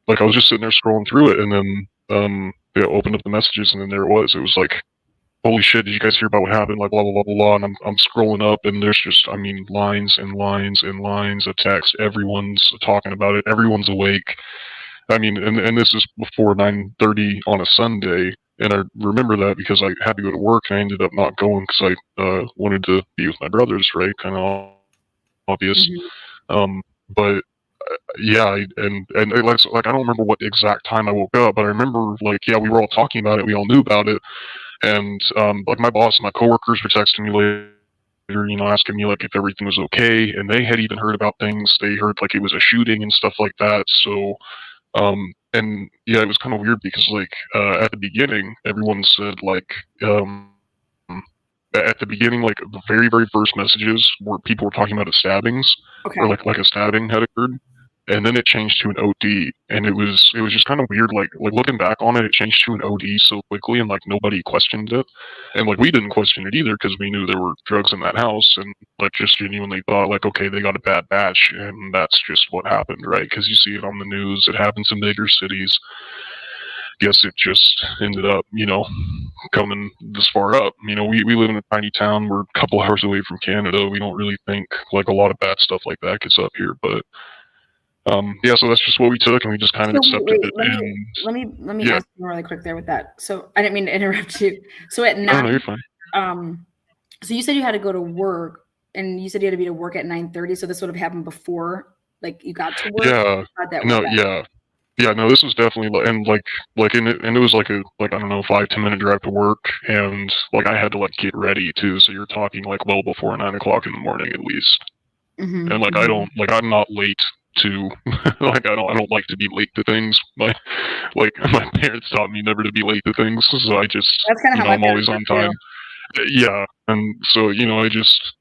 L: like I was just sitting there scrolling through it, and then yeah, opened up the messages, and then there it was. It was like, holy shit, did you guys hear about what happened? Like, blah, blah, blah, blah, blah. And I'm scrolling up, and there's just, I mean, lines and lines and lines of text. Everyone's talking about it. Everyone's awake. I mean, and this is before 9:30 on a Sunday. And I remember that because I had to go to work, and I ended up not going because I wanted to be with my brothers, right? Kind of obvious. But yeah, and like I don't remember what exact time I woke up, but I remember like, yeah, we were all talking about it. We all knew about it. And like my boss and my coworkers were texting me later, you know, asking me like if everything was okay, and they had even heard about things. They heard like it was a shooting and stuff like that. So and yeah, it was kind of weird because like at the beginning everyone said like at the beginning, like the very first messages where people were talking about stabbings, or like a stabbing had occurred. And then it changed to an OD, and it was just kind of weird. Like looking back on it, it changed to an OD so quickly, and like nobody questioned it, and like we didn't question it either because we knew there were drugs in that house, and like just genuinely thought like, okay, they got a bad batch, and that's just what happened, right? Because you see it on the news, it happens in bigger cities. Guess it just ended up, you know, coming this far up. You know, we live in a tiny town. We're a couple hours away from Canada. We don't really think like a lot of bad stuff like that gets up here, but. Yeah, so that's just what we took, and we just kind of accepted it.
G: Let me ask you really quick there with that. So I didn't mean to interrupt you. So at 9,
L: no, you're fine.
G: So you said you had to go to work, and you said you had to be to work at 9:30. So this would have happened before, like you got to work.
L: Yeah. Yeah, no, this was definitely and it was like I don't know, 5-10 minute drive to work, and like I had to like get ready too. So you're talking like well before 9 o'clock in the morning at least. And like I'm not late to like I don't like to be late to things. My parents taught me never to be late to things, so I just
G: that's kind of how
L: I'm always on time. Yeah, and so you know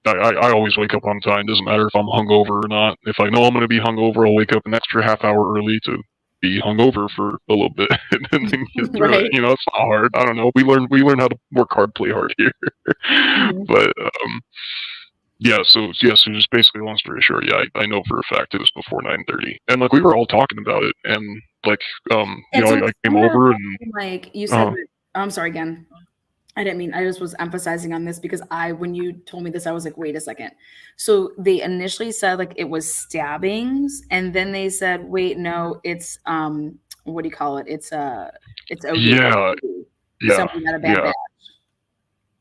L: I always wake up on time. Doesn't matter if I'm hungover or not. If I know I'm going to be hungover, I'll wake up an extra half hour early to be hungover for a little bit and then get through it. You know, it's not hard. I don't know. We learn how to work hard, play hard here. But yeah, so just basically, long story short, yeah, I know for a fact it was before 9:30, and like we were all talking about it, and like you know, I came over and
G: like you said, I'm sorry again. I didn't mean, I just was emphasizing on this because when you told me this, I was like, wait a second. So they initially said like it was stabbings, and then they said, wait, no, it's what do you call it? It's OD.
L: Yeah, yeah,
G: Somebody got a bad
L: yeah.
G: batch.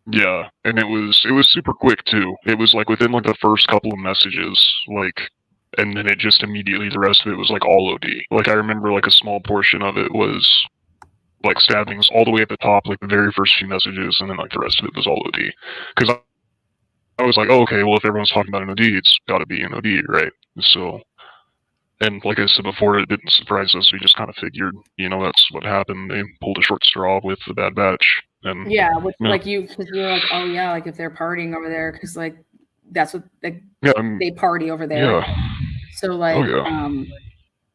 L: Yeah, and it was super quick too. It was like within like the first couple of messages, like, and then it just immediately the rest of it was like all OD. Like I remember like a small portion of it was like stabbings all the way at the top, like the very first few messages, and then like the rest of it was all OD. Because I was like, oh, okay, well if everyone's talking about an OD, it's got to be an OD, right? So, and like I said before, it didn't surprise us. We just kind of figured, that's what happened. They pulled a short straw with the bad batch. And,
G: yeah, like because you're like, oh yeah, like if they're partying over there, because like that's what they party over there.
L: Yeah.
G: So like,
L: Oh, yeah.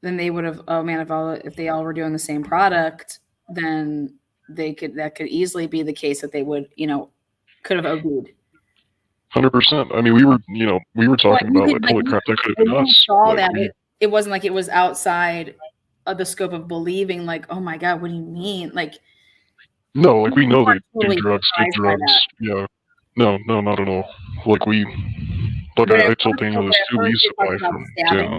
G: then they would have. Oh man, if they all were doing the same product, then that could easily be the case that they would, could have OD'd.
L: 100%. I mean, we were talking about like, holy crap, that could have been us.
G: Saw that it wasn't like it was outside of the scope of believing. Like, oh my god, what do you mean? Like.
L: No, like we know they do drugs, did drugs. Yeah. No, not at all. Like I told Daniel this too. We used to buy from. Yeah.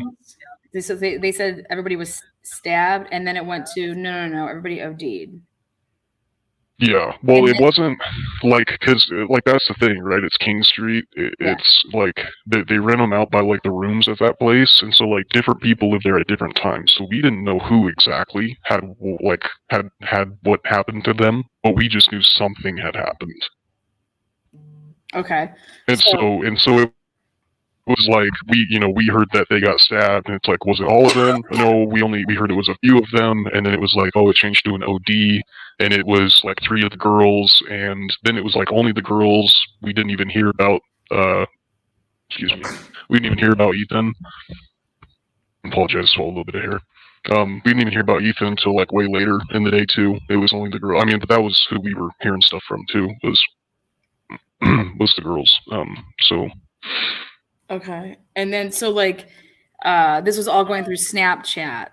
G: They said everybody was stabbed, and then it went to no, everybody OD'd.
L: Yeah. Well, it wasn't like because like that's the thing, right? It's King Street. It's like they rent them out by like the rooms at that place, and so like different people live there at different times. So we didn't know who exactly had what happened to them, but we just knew something had happened.
G: Okay.
L: And so it was like we heard that they got stabbed, and it's like, was it all of them? No, we heard it was a few of them, and then it was like, oh, it changed to an OD, and it was like 3 of the girls, and then it was like only the girls. We didn't even hear about we didn't even hear about Ethan. I apologize, swallowed a little bit of hair. We didn't even hear about Ethan until like way later in the day too. It was only the girl. I mean, but that was who we were hearing stuff from too. Was the girls. So.
G: Okay. And then so like this was all going through Snapchat.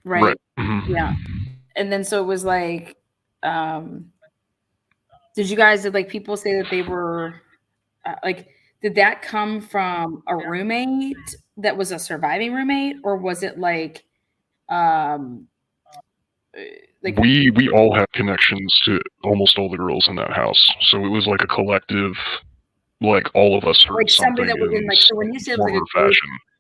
G: Right?
L: Mm-hmm.
G: Yeah. And then so it was like did like people say that they were like did that come from a roommate that was a surviving roommate, or was it like
L: we all had connections to almost all the girls in that house, so it was like a collective. Like all of us heard
G: like
L: something
G: that was in like so when you said it was like a group,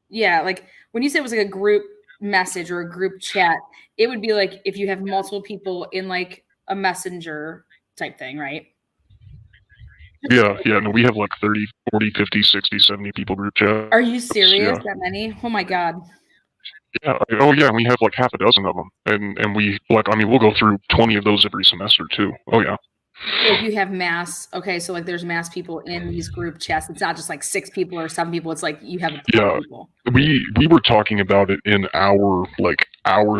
G: yeah, like when you said it was like a group message or a group chat, it would be like if you have multiple people in like a messenger type thing, right?
L: Yeah, no, we have like 30, 40, 50, 60, 70 people group chat.
G: Are you serious? Yeah. That many? Oh my god.
L: Yeah. Oh yeah, we have like half a dozen of them, and we like we'll go through 20 of those every semester too. Oh yeah.
G: So you have mass, okay, so like there's mass people in these group chats. It's not just like 6 people or 7 people. It's like you have a ton of people.
L: We were talking about it in our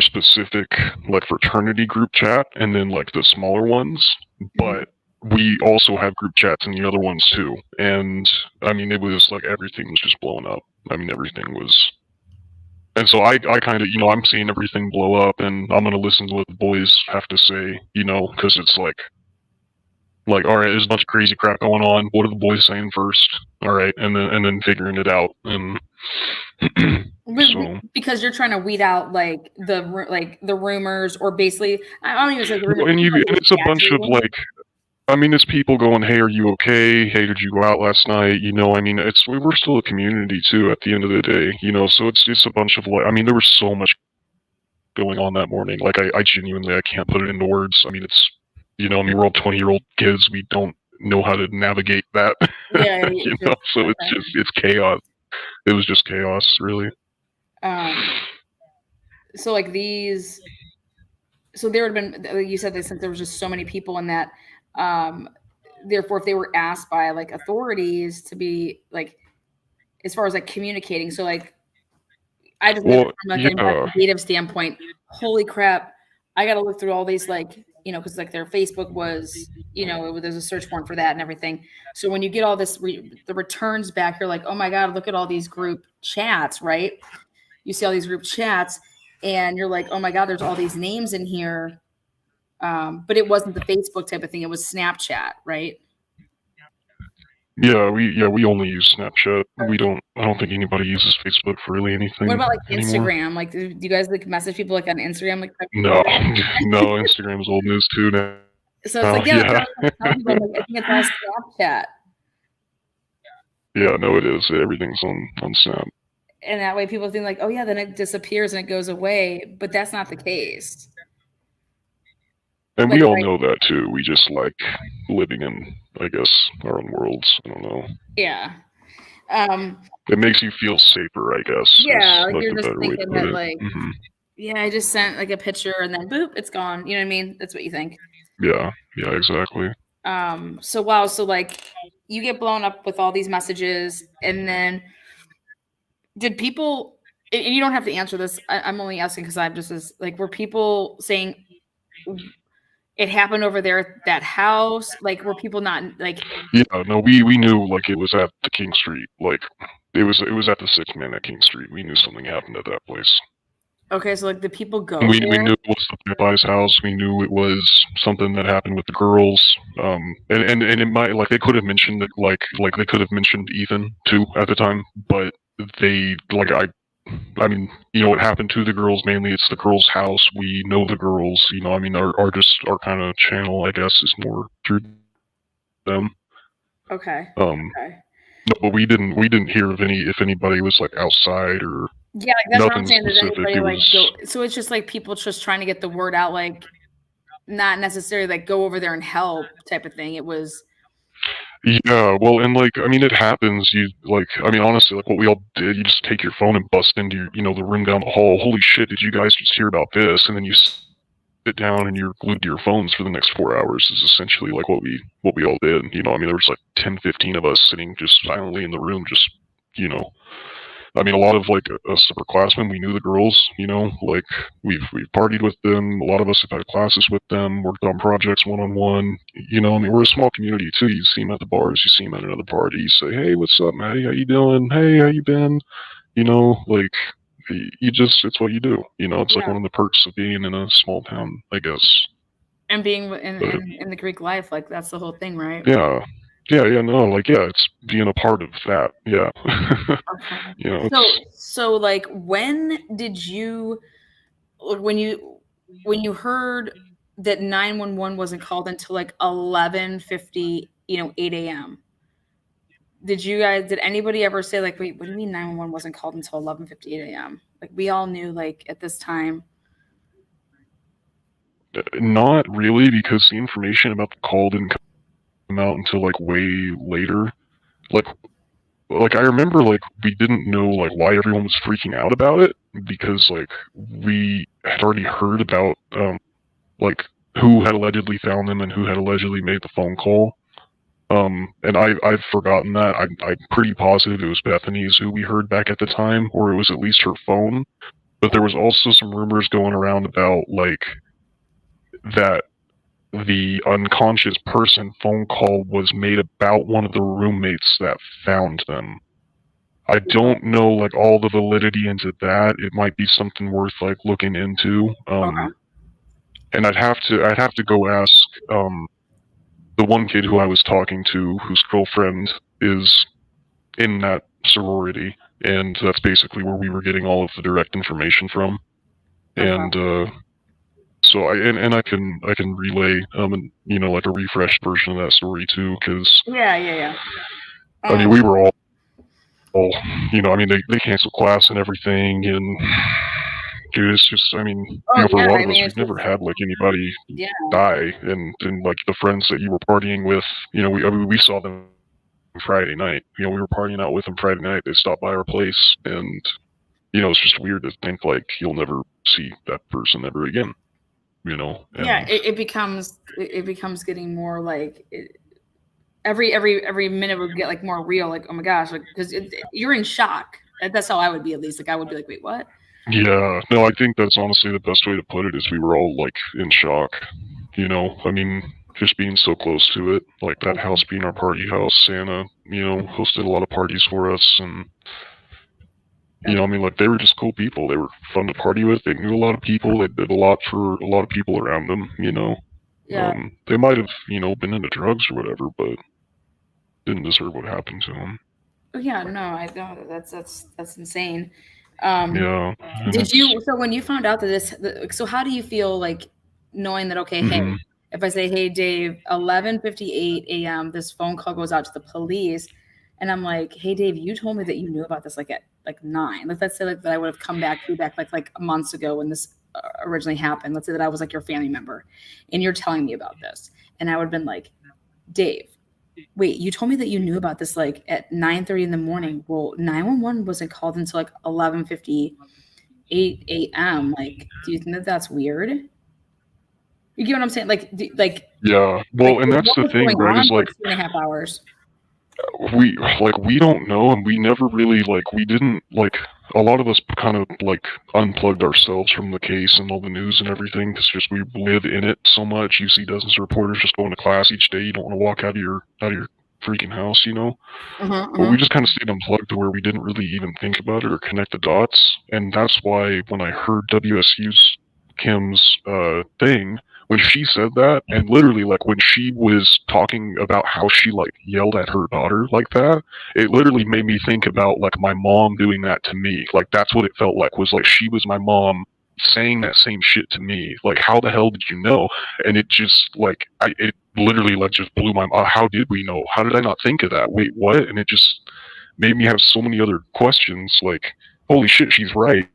L: specific like fraternity group chat, and then like the smaller ones. But we also have group chats in the other ones too. And I mean, it was like everything was just blowing up. I mean, everything was. And so I kind of, I'm seeing everything blow up, and I'm gonna listen to what the boys have to say, because it's like, all right, there's a bunch of crazy crap going on. What are the boys saying first? All right, and then figuring it out. And
G: so, because you're trying to weed out like the rumors, or basically, I don't even say the rumors.
L: And it's a bunch of like, I mean, it's people going, hey, are you okay? Hey, did you go out last night? I mean, we're still a community too at the end of the day, so it's a bunch of like, I mean, there was so much going on that morning. Like I genuinely, I can't put it into words. I mean, it's, I mean, we're all 20-year-old kids. We don't know how to navigate that.
G: Yeah.
L: So it's chaos. It was just chaos, really.
G: So like these, so there had been, you said that since there was just so many people in that, therefore, if they were asked by like authorities to be like, as far as like communicating, so like, I just from like an investigative standpoint, holy crap, I got to look through all these like, because like their Facebook was, there's a search warrant for that and everything. So when you get all this, the returns back, you're like, oh my God, look at all these group chats, right? You see all these group chats and you're like, oh my God, there's all these names in here. But it wasn't the Facebook type of thing. It was Snapchat, right?
L: we only use Snapchat. I don't think anybody uses Facebook for really anything.
G: What about like
L: anymore.
G: Instagram? Like, do you guys like message people like on Instagram? Like,
L: no, no, Instagram's old news too now.
G: So it's like, yeah, that's what I'm telling people. Like, I think it's all Snapchat.
L: Yeah, no, it is. Everything's on Snap.
G: And that way people think like, oh yeah, then it disappears and it goes away. But that's not the case.
L: And we all know that too. We just like living in, I guess, our own worlds. I don't know.
G: Yeah.
L: It makes you feel safer, I guess.
G: Yeah, like
L: like
G: you're
L: a
G: just
L: better way to
G: thinking
L: put
G: that
L: it.
G: like, yeah, I just sent like a picture and then boop, it's gone. You know what I mean? That's what you think.
L: Yeah, exactly.
G: So wow, so like you get blown up with all these messages, and then did people? And you don't have to answer this. I'm only asking because I'm just as like, were people saying it happened over there at that house? Like, were people not like?
L: Yeah, no, we knew like it was at the King Street. Like it was at the 6 Man at King Street. We knew something happened at that place.
G: Okay, so like the people go.
L: We knew it was the Popeye's house. We knew it was something that happened with the girls. And it might like they could have mentioned it like they could have mentioned Ethan too at the time, but they like I mean, you know what happened to the girls mainly, it's the girls' house. We know the girls, you know, I mean our kind of channel, I guess, is more through them.
G: Okay.
L: Okay. No, but we didn't hear of if anybody was like outside or
G: yeah, like that's what I'm saying. Does
L: specific.
G: anybody like go? So it's just like people just trying to get the word out, like not necessarily like go over there and help type of thing. It was.
L: Yeah, well, and like I mean, it happens. You like, I mean, honestly, like what we all did, you just take your phone and bust into your, you know, the room down the hall. Holy shit, did you guys just hear about this? And then you sit down and you're glued to your phones for the next 4 hours. Is essentially like what we all did. You know, I mean, there was like 10, 15 of us sitting just silently in the room, just you know. I mean, a lot of like us upperclassmen, we knew the girls, you know, like we've partied with them. A lot of us have had classes with them, worked on projects one-on-one. You know, I mean, we're a small community too. You see them at the bars, you see them at another party. You say, hey, what's up, Maddie? How you doing? Hey, how you been? You know, like you just, it's what you do. You know, it's like one of the perks of being in a small town, I guess.
G: And being in the Greek life, like that's the whole thing, right?
L: Yeah. No, like, yeah, it's being a part of that. Yeah.
G: Okay.
L: You know,
G: so like, when did you, when you heard that 911 wasn't called until like 11:50, 8 a.m. Did anybody ever say like, wait, what do you mean 911 wasn't called until 11:58 a.m.? Like we all knew like at this time.
L: Not really, because the information about the call didn't come out until like way later. Like I remember like we didn't know like why everyone was freaking out about it, because like we had already heard about like who had allegedly found them and who had allegedly made the phone call. And I've forgotten that. I'm pretty positive it was Bethany's who we heard back at the time, or it was at least her phone. But there was also some rumors going around about like that the unconscious person phone call was made about one of the roommates that found them. I don't know like all the validity into that. It might be something worth like looking into. And I'd have to go ask the one kid who I was talking to, whose girlfriend is in that sorority, and that's basically where we were getting all of the direct information from. And so I can relay you know, like a refreshed version of that story too, because
G: yeah.
L: I mean, we were all you know, I mean they canceled class and everything, and dude, it's just, I mean, you know, for a lot of us, we've never had like anybody die, and like the friends that you were partying with, you know, we saw them Friday night. You know, we were partying out with them Friday night. They stopped by our place, and you know, it's just weird to think like you'll never see that person ever again. You know. And
G: yeah, it becomes getting more like every minute would get like more real. Like, oh my gosh, like because you're in shock. That's how I would be, at least. Like I would be like, wait, what?
L: Yeah, no, I think that's honestly the best way to put it, is we were all like in shock. You know, I mean, just being so close to it, like that house being our party house. Santa, you know, hosted a lot of parties for us, and you know, I mean, like they were just cool people. They were fun to party with. They knew a lot of people. They did a lot for a lot of people around them. You know,
G: yeah.
L: They might have, you know, been into drugs or whatever, but didn't deserve what happened to him.
G: Oh, yeah, no, I don't. That's insane.
L: Yeah.
G: Did you? So when you found out that so how do you feel like knowing that? Okay, hey,
L: Mhm.
G: if I say, hey, Dave, 11:58 a.m., this phone call goes out to the police, and I'm like, hey, Dave, you told me that you knew about this like at like 9. Like let's say like that I would have come back like months ago when this originally happened. Let's say that I was like your family member, and you're telling me about this, and I would have been like, Dave, wait, you told me that you knew about this like at 9:30 in the morning. Well, 911 wasn't called until like 11:58 a.m. Like, do you think that that's weird? You get what I'm saying? Like,
L: Yeah.
G: like
L: Well, and that's
G: what
L: the
G: was
L: thing,
G: going
L: right?
G: on
L: Is
G: for
L: like
G: 2.5 hours?
L: we don't know, and we never really we didn't a lot of us kind of unplugged ourselves from the case and all the news and everything because just we live in it so much. You see dozens of reporters just going to class each day. You don't want to walk out of your freaking house, you know. But we just kind of stayed unplugged to where we didn't really even think about it or connect the dots, and that's why when I heard WSU's Kim's thing, when she said that, and literally when she was talking about how she yelled at her daughter like that, it literally made me think about my mom doing that to me. That's what it felt like, was she was my mom saying that same shit to me. How the hell did you know? And it just it literally just blew my mind. How did we know? How did I not think of that? Wait, what? And it just made me have so many other questions, holy shit, she's right.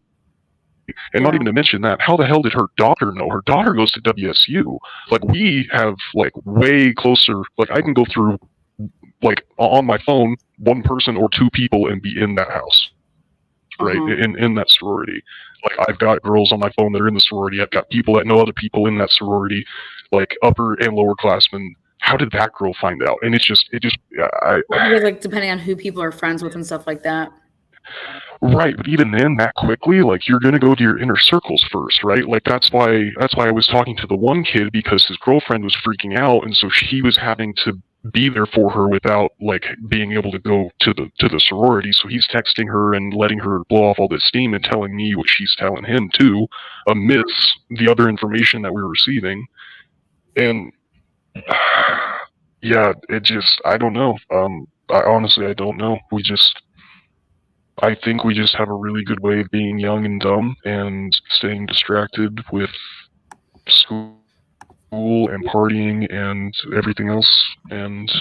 L: And not even to mention that, how the hell did her daughter know? Her daughter goes to WSU. We have way closer. I can go through on my phone, one person or two people and be in that house, right? In that sorority. I've got girls on my phone that are in the sorority. I've got people that know other people in that sorority, upper and lower classmen. How did that girl find out? And because
G: depending on who people are friends with and stuff like that.
L: Right, but even then, that quickly, you're gonna go to your inner circles first, right? That's why I was talking to the one kid, because his girlfriend was freaking out, and so he was having to be there for her without being able to go to the sorority. So he's texting her and letting her blow off all this steam and telling me what she's telling him too, amidst the other information that we're receiving. And yeah, it just, I don't know. I honestly don't know. I think we just have a really good way of being young and dumb and staying distracted with school and partying and everything else, and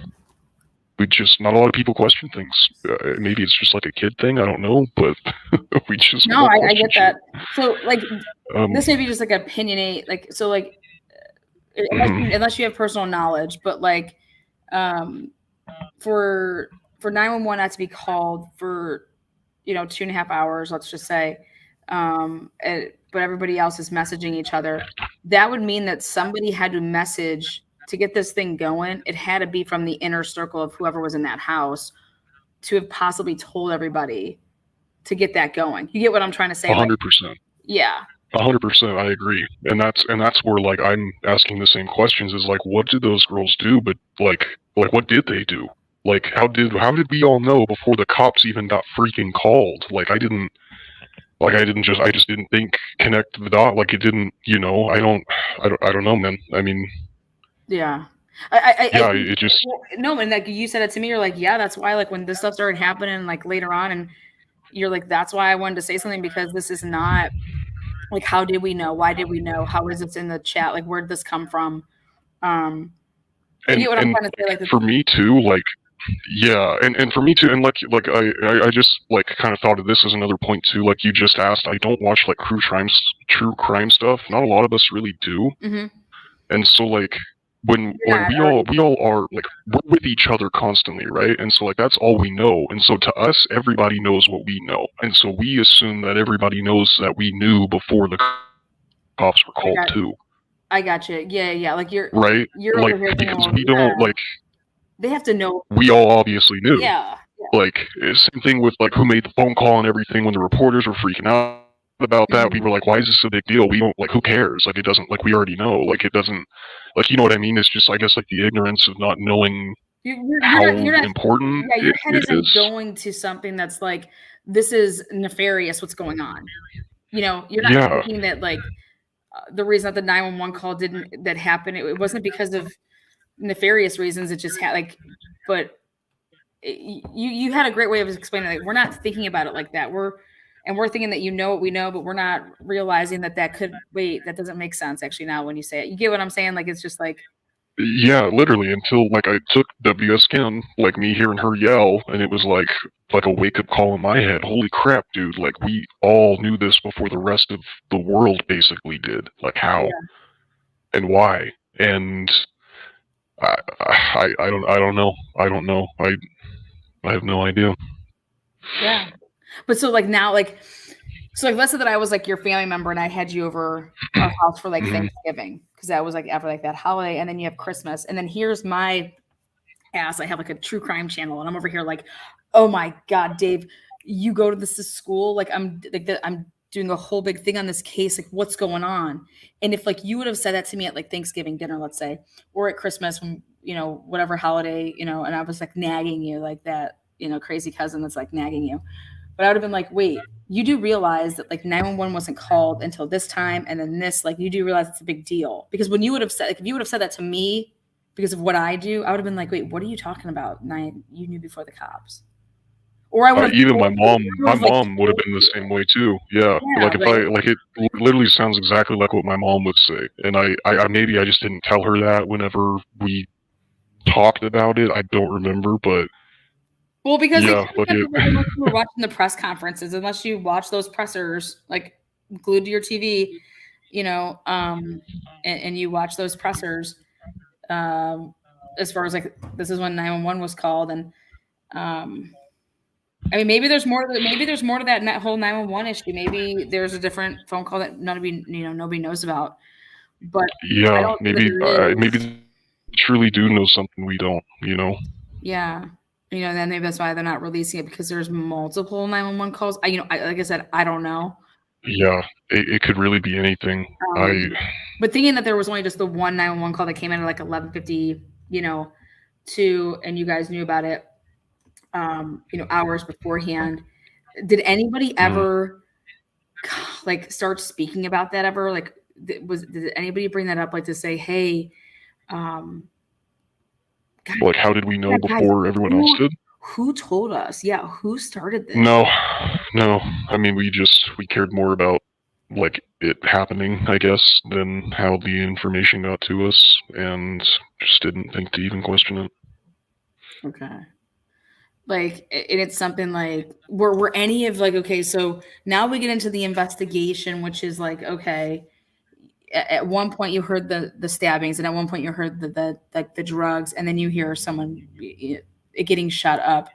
L: not a lot of people question things. Maybe it's just a kid thing, I don't know, but we just
G: No, I get that. So this may be just opinionate, unless you have personal knowledge, but for 911 not to be called for 2.5 hours, let's just say, but everybody else is messaging each other, that would mean that somebody had to message to get this thing going. It had to be from the inner circle of whoever was in that house to have possibly told everybody to get that going. You get what I'm trying to say?
L: 100%.
G: Yeah.
L: 100%, I agree, and that's where I'm asking the same questions. Is what did those girls do? But what did they do? How did we all know before the cops even got freaking called? I just didn't connect the dot. It didn't, I don't know, man. I mean,
G: yeah.
L: It just,
G: no, and you said it to me, you're yeah, that's why when this stuff started happening later on, and you're that's why I wanted to say something, because this is not how did we know? Why did we know? How is this in the chat? Where did this come from? You get what I'm trying to say?
L: For me too, yeah, and for me too, and I just kind of thought of this as another point too. You just asked, I don't watch true crime stuff. Not a lot of us really do.
G: Mm-hmm.
L: And so when we all are we're with each other constantly, right? And so that's all we know. And so to us, everybody knows what we know. And so we assume that everybody knows that we knew before the cops were called too.
G: I got you. Yeah. You're
L: right.
G: You're
L: because we don't
G: they have to know.
L: We all obviously knew.
G: Yeah.
L: Same thing with who made the phone call and everything. When the reporters were freaking out about that, we were why is this a big deal? We don't who cares? It doesn't we already know. It doesn't you know what I mean? It's just I guess the ignorance of not knowing how important.
G: Yeah, your head isn't going to something that's this is nefarious. What's going on? You're not thinking that the reason that the 911 call didn't happen. It wasn't because of nefarious reasons. It just had but you had a great way of explaining it. Like, we're not thinking about it like that. We're thinking that what we know, but we're not realizing that that doesn't make sense actually now when you say it. You get what I'm saying? Like, it's just like,
L: yeah, literally until like I took WS scan, like me hearing her yell, and it was like a wake up call in my head. Holy crap, dude! Like we all knew this before the rest of the world basically did. Like how and why? And I don't know. I don't know. I have no idea.
G: Yeah. But so like now, like, so like let's say that I was like your family member and I had you over our house for like Thanksgiving, because that was like after like that holiday, and then you have Christmas, and then here's my ass. I have like a true crime channel, and I'm over here like, oh my God, Dave, you go to this school, like I'm doing a whole big thing on this case, like what's going on? And if like you would have said that to me at like Thanksgiving dinner, let's say, or at Christmas, when whatever holiday, and I was like nagging you like that, crazy cousin that's like nagging you. But I would have been like, wait, you do realize that like 911 wasn't called until this time, and then this, like, you do realize it's a big deal. Because when you would have said, like, if you would have said that to me because of what I do, I would have been like, wait, what are you talking about? You knew before the cops. Or I would have
L: even my mom would have been the same way too. Yeah, like if it literally sounds exactly like what my mom would say, and I maybe I just didn't tell her that whenever we talked about it. I don't remember, but
G: well, because
L: yeah,
G: unless you were watching the press conferences, unless you watch those pressers like glued to your TV, and you watch those pressers, as far as like this is when 911 was called, and I mean, maybe there's more to that whole 911 issue. Maybe there's a different phone call that nobody knows about. But
L: yeah, maybe they truly do know something we don't.
G: Yeah, then maybe that's why they're not releasing it, because there's multiple 911 calls. Like I said, I don't know.
L: Yeah, it could really be anything.
G: But thinking that there was only just the one 911 call that came in at like 11:50, and you guys knew about it, hours beforehand. Did anybody ever like start speaking about that ever? Like, did anybody bring that up, like to say, hey,
L: like how did we know before everyone else did?
G: Who told us? Yeah, who started this?
L: No. I mean, we cared more about like it happening, I guess, than how the information got to us, and just didn't think to even question it.
G: Okay. Like, and it's something like, were any of like, okay, so now we get into the investigation, which is like, okay, at one point you heard the stabbings, and at one point you heard the drugs, and then you hear someone getting shot up.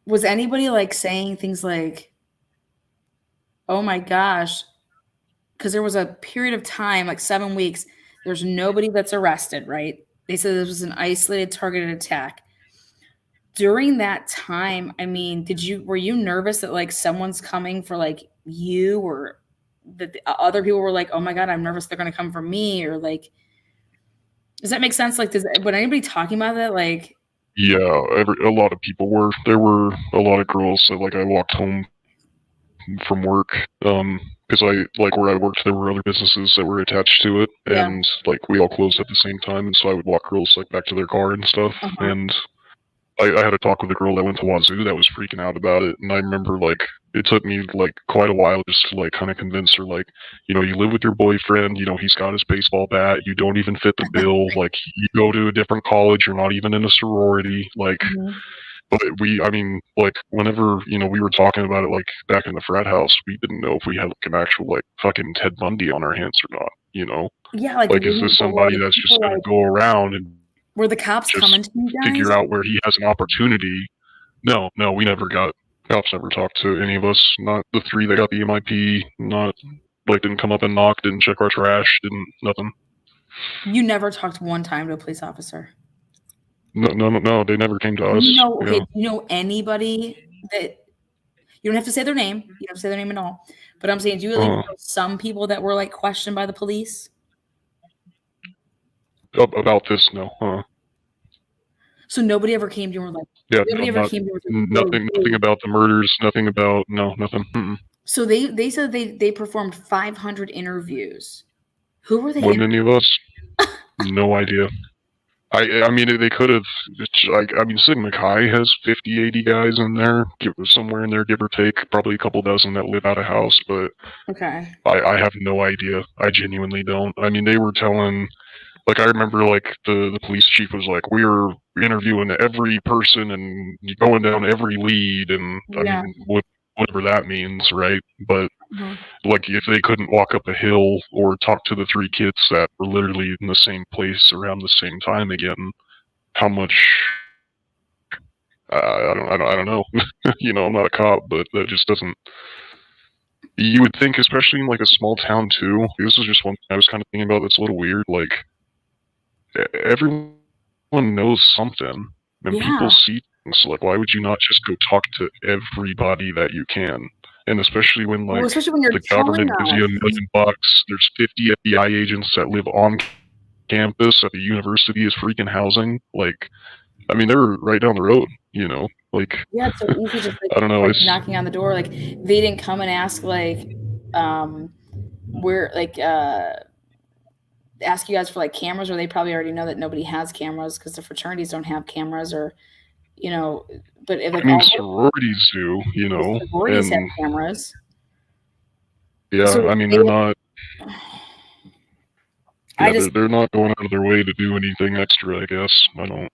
G: Was anybody like saying things like, oh my gosh, because there was a period of time, like 7 weeks, there's nobody that's arrested, right? They said this was an isolated, targeted attack. During that time, I mean, were you nervous that like someone's coming for like you, or that the other people were like, oh my God, I'm nervous they're going to come for me? Or like, does that make sense? Like, was anybody talking about that? Like,
L: yeah, a lot of people were. There were a lot of girls that like I walked home from work, because like where I worked, there were other businesses that were attached to it, and like we all closed at the same time, and so I would walk girls like back to their car and stuff, and I had a talk with a girl that went to Wazoo that was freaking out about it, and I remember like it took me like quite a while just to like kind of convince her, like, you live with your boyfriend, he's got his baseball bat, you don't even fit the bill, like you go to a different college, you're not even in a sorority, like. But I mean, like, whenever, we were talking about it, like, back in the frat house, we didn't know if we had, like, an actual, like, fucking Ted Bundy on our hands or not,
G: Yeah, like,
L: is this somebody that's just going to go around and
G: were the cops coming to you guys?
L: Figure out where he has an opportunity? No, we never cops never talked to any of us, not the 3 that got the MIP, not, like, didn't come up and knock, didn't check our trash, nothing.
G: You never talked one time to a police officer?
L: No, they never came to us.
G: Do you know anybody that, you don't have to say their name, you don't have to say their name at all, but I'm saying, do you know some people that were like questioned by the police?
L: About this, no.
G: So nobody ever came to you and were like,
L: nothing about the murders, nothing. Mm-mm.
G: So they said they performed 500 interviews. Who were they?
L: Wasn't any of us. No idea. I mean, they could have, like, I mean, Sigma Chi has 50, 80 guys in there, somewhere in there, give or take, probably a couple dozen that live out of house, but
G: Okay.
L: I have no idea. I genuinely don't. I mean, they were telling, like, I remember, like, the police chief was like, we were interviewing every person and going down every lead, and, I
G: Yeah.
L: mean, whatever that means, right? But,
G: Mhm.
L: like, if they couldn't walk up a hill or talk to the 3 kids that were literally in the same place around the same time again, how much I don't know. You know, I'm not a cop, but that just doesn't. You would think, especially in like a small town too. This is just one thing I was kind of thinking about. That's a little weird. Like everyone knows something, and people
G: Yeah.
L: see things. Like, why would you not just go talk to everybody that you can? And especially when
G: Well,
L: like
G: especially when you're
L: the
G: telling
L: government gives you
G: us.
L: $1 million, there's 50 FBI agents that live on campus at the university as freaking housing. Like, I mean, they're right down the road. You know, like.
G: Yeah, it's so easy just
L: I don't know.
G: like
L: It's
G: knocking on the door. Like they didn't come and ask like where like ask you guys for like cameras, or they probably already know that nobody has cameras because the fraternities don't have cameras, or you know, but if,
L: I
G: like
L: mean,
G: all
L: sororities do, you
G: the
L: know,
G: sororities have
L: and
G: cameras.
L: yeah,
G: So
L: I mean,
G: they
L: they're
G: would,
L: not.
G: I
L: Yeah,
G: just
L: they're not going out of their way to do anything extra. I guess I don't.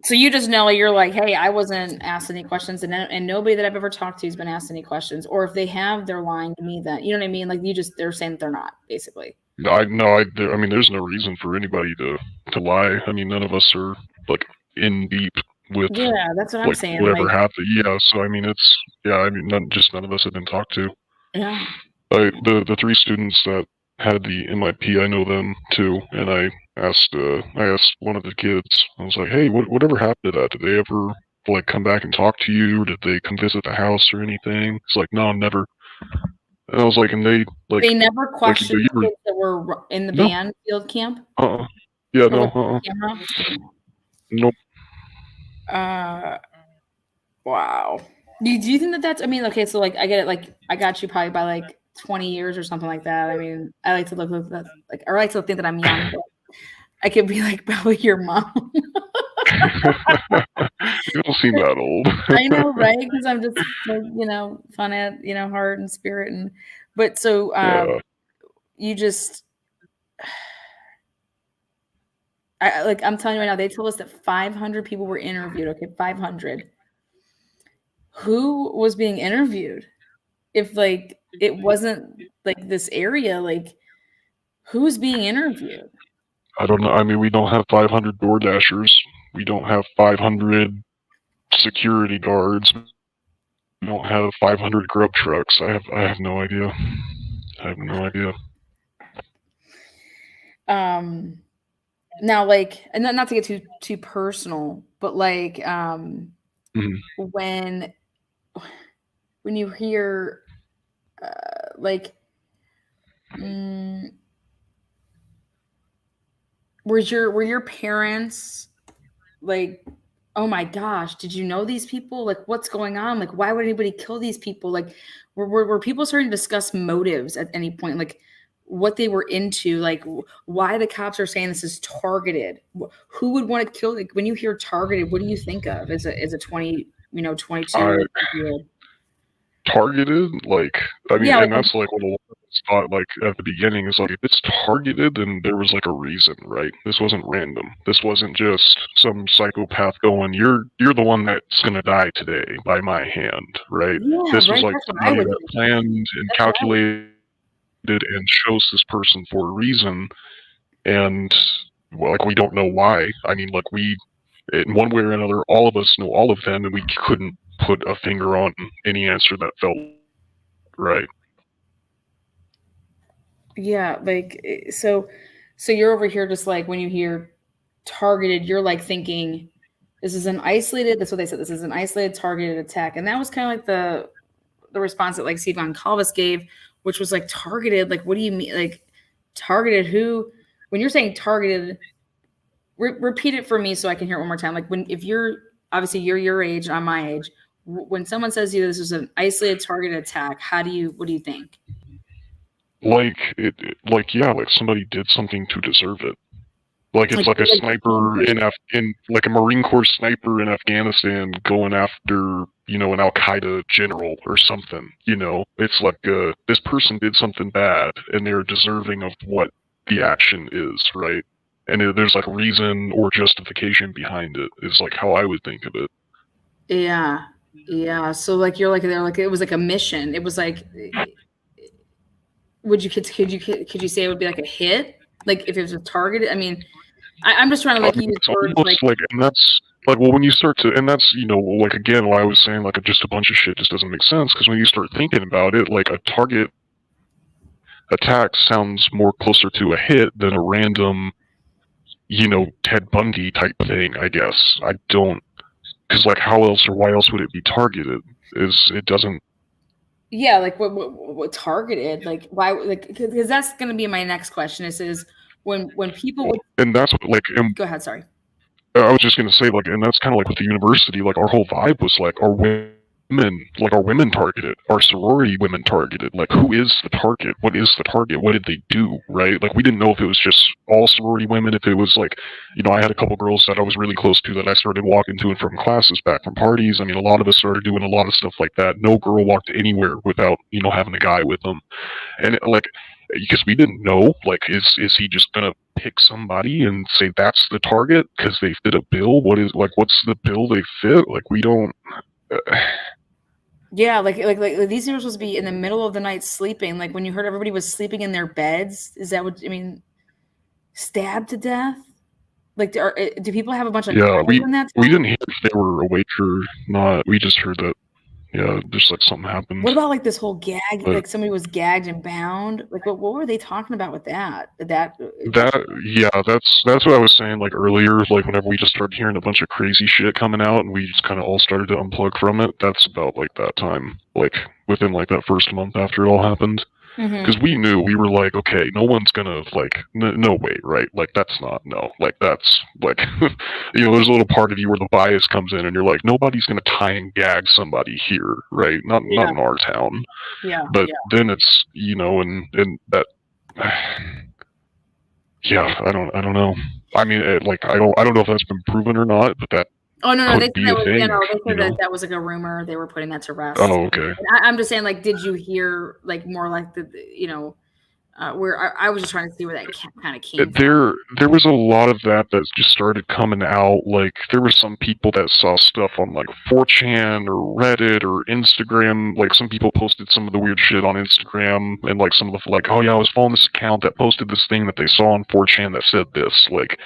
G: so you just know you're like, hey, I wasn't asked any questions, and nobody that I've ever talked to has been asked any questions, or if they have, they're lying to me. That you know what I mean? Like they're saying that they're not basically.
L: I no, I mean, there's no reason for anybody to lie. I mean, none of us are like in deep with
G: Yeah, that's what I'm
L: like
G: saying.
L: whatever
G: Like,
L: happened. Yeah, so I mean, it's yeah. I mean, none of us have been talked to.
G: yeah.
L: The 3 students that had the MIP, I know them too, and I asked one of the kids. I was like, "Hey, whatever happened to that? Did they ever like come back and talk to you? Did they come visit the house or anything?" It's like, "No, never." And I was like, "And they
G: They never
L: like
G: questioned
L: you
G: the
L: were
G: kids that were in the
L: no,
G: band field camp
L: yeah,
G: or
L: no,
G: with the camera.
L: nope."
G: Wow. Do you think that that's? I mean, okay, so like I get it. Like I got you probably by like 20 years or something like that. I mean, I like to look like, or I like to think that I'm young, but I could be like probably your mom.
L: You don't seem that old.
G: I know, right? Because I'm just like, fun at, heart and spirit. But so
L: Yeah,
G: you just, I'm telling you right now, they told us that 500 people were interviewed. Okay, 500. Who was being interviewed? If like it wasn't like this area, like who's being interviewed?
L: I don't know. I mean, we don't have 500 door dashers. We don't have 500 security guards. We don't have 500 grub trucks. I have no idea. I have no idea.
G: Now like, and not to get too personal, but like
L: Mhm.
G: when you hear like were your parents like, oh my gosh, did you know these people? Like, what's going on? Like, why would anybody kill these people? Like, were people starting to discuss motives at any point? Like, what they were into? Like, why the cops are saying this is targeted? Who would want to kill? Like, when you hear targeted, what do you think of? Is a 22 year old?
L: Targeted, like, I mean,
G: Yeah, like,
L: and that's like what a lot of us thought, like, at the beginning, is like, if it's targeted, then there was like a reason, right? This wasn't random. This wasn't just some psychopath going, you're the one that's gonna die today by my hand, right?
G: yeah,
L: This was
G: right.
L: like
G: That's what I
L: somebody
G: would
L: that
G: think.
L: planned and
G: That's right.
L: calculated and chose this person for a reason, and well, like, we don't know why. I mean, like, in one way or another, all of us know all of them, and we couldn't put a finger on any answer that felt right.
G: Yeah, like so you're over here just like when you hear targeted, you're like thinking this is an isolated, that's what they said, this is an isolated targeted attack. And that was kind of like the response that like Steve Goncalves gave, which was like targeted, like what do you mean? Like targeted who? When you're saying targeted, repeat it for me so I can hear it one more time. Like if you're obviously you're your age, I'm my age. When someone says to you this is an isolated targeted attack, what do you think?
L: yeah, like somebody did something to deserve it. Like it's like a sniper in like a Marine Corps sniper in Afghanistan going after, you know, an Al Qaeda general or something. You know, it's like this person did something bad and they're deserving of what the action is, right? And there's like reason or justification behind it. Is like how I would think of it.
G: Yeah, yeah. So like they're like it was like a mission. It was like, could you say it would be like a hit? Like if it was a targeted? I mean, I'm just trying to like use words like,
L: and that's like, well, when you start to, and that's, you know, like again, what I was saying, like just a bunch of shit just doesn't make sense, because when you start thinking about it, like a target attack sounds more closer to a hit than a random, you know, Ted Bundy type thing, I guess. I don't, because like how else or why else would it be targeted? It doesn't.
G: Yeah, like what targeted? Like why? Like because that's going to be my next question. Is when people would,
L: and that's what, like,
G: go ahead. Sorry.
L: I was just gonna say, like, and that's kind of like with the university, like our whole vibe was like, are women targeted? Are sorority women targeted? Like, who is the target? What is the target? What did they do? Right? Like, we didn't know if it was just all sorority women, if it was like, you know, I had a couple girls that I was really close to that I started walking to and from classes, back from parties. I mean, a lot of us started doing a lot of stuff like that. No girl walked anywhere without, you know, having a guy with them. And like, because we didn't know, like, is he just gonna pick somebody and say that's the target because they fit a bill? What's the bill they fit? Like, we don't.
G: Yeah, like these are supposed to be in the middle of the night sleeping. Like when you heard everybody was sleeping in their beds, is that what I mean? Stabbed to death? Like, do people have a bunch of
L: we
G: in that
L: we didn't hear if they were awake or not. We just heard that, yeah, just like something happened.
G: What about like this whole gag? Like somebody was gagged and bound. Like what were they talking about with that? That's
L: what I was saying like earlier. Like whenever we just started hearing a bunch of crazy shit coming out, and we just kind of all started to unplug from it. That's about like that time, like within like that first month after it all happened. Because we knew, we were like, okay, no one's gonna like, no way, right? Like that's not, no, like that's like, you know, there's a little part of you where the bias comes in, and you're like, nobody's gonna tie and gag somebody here, right? Not in our town.
G: Yeah.
L: But then it's, you know, and that, yeah, I don't know. I mean, I don't know if that's been proven or not, but that.
G: Oh no, they said
L: that was,
G: they said that was like a rumor. They were putting that to rest.
L: Oh, okay.
G: I'm just saying, like, did you hear like more like the you know, where I was just trying to see where that kind of came from.
L: There was a lot of that just started coming out. Like there were some people that saw stuff on like 4chan or Reddit or Instagram. Like some people posted some of the weird shit on Instagram, and like some of the like, oh yeah, I was following this account that posted this thing that they saw on 4chan that said this. Like,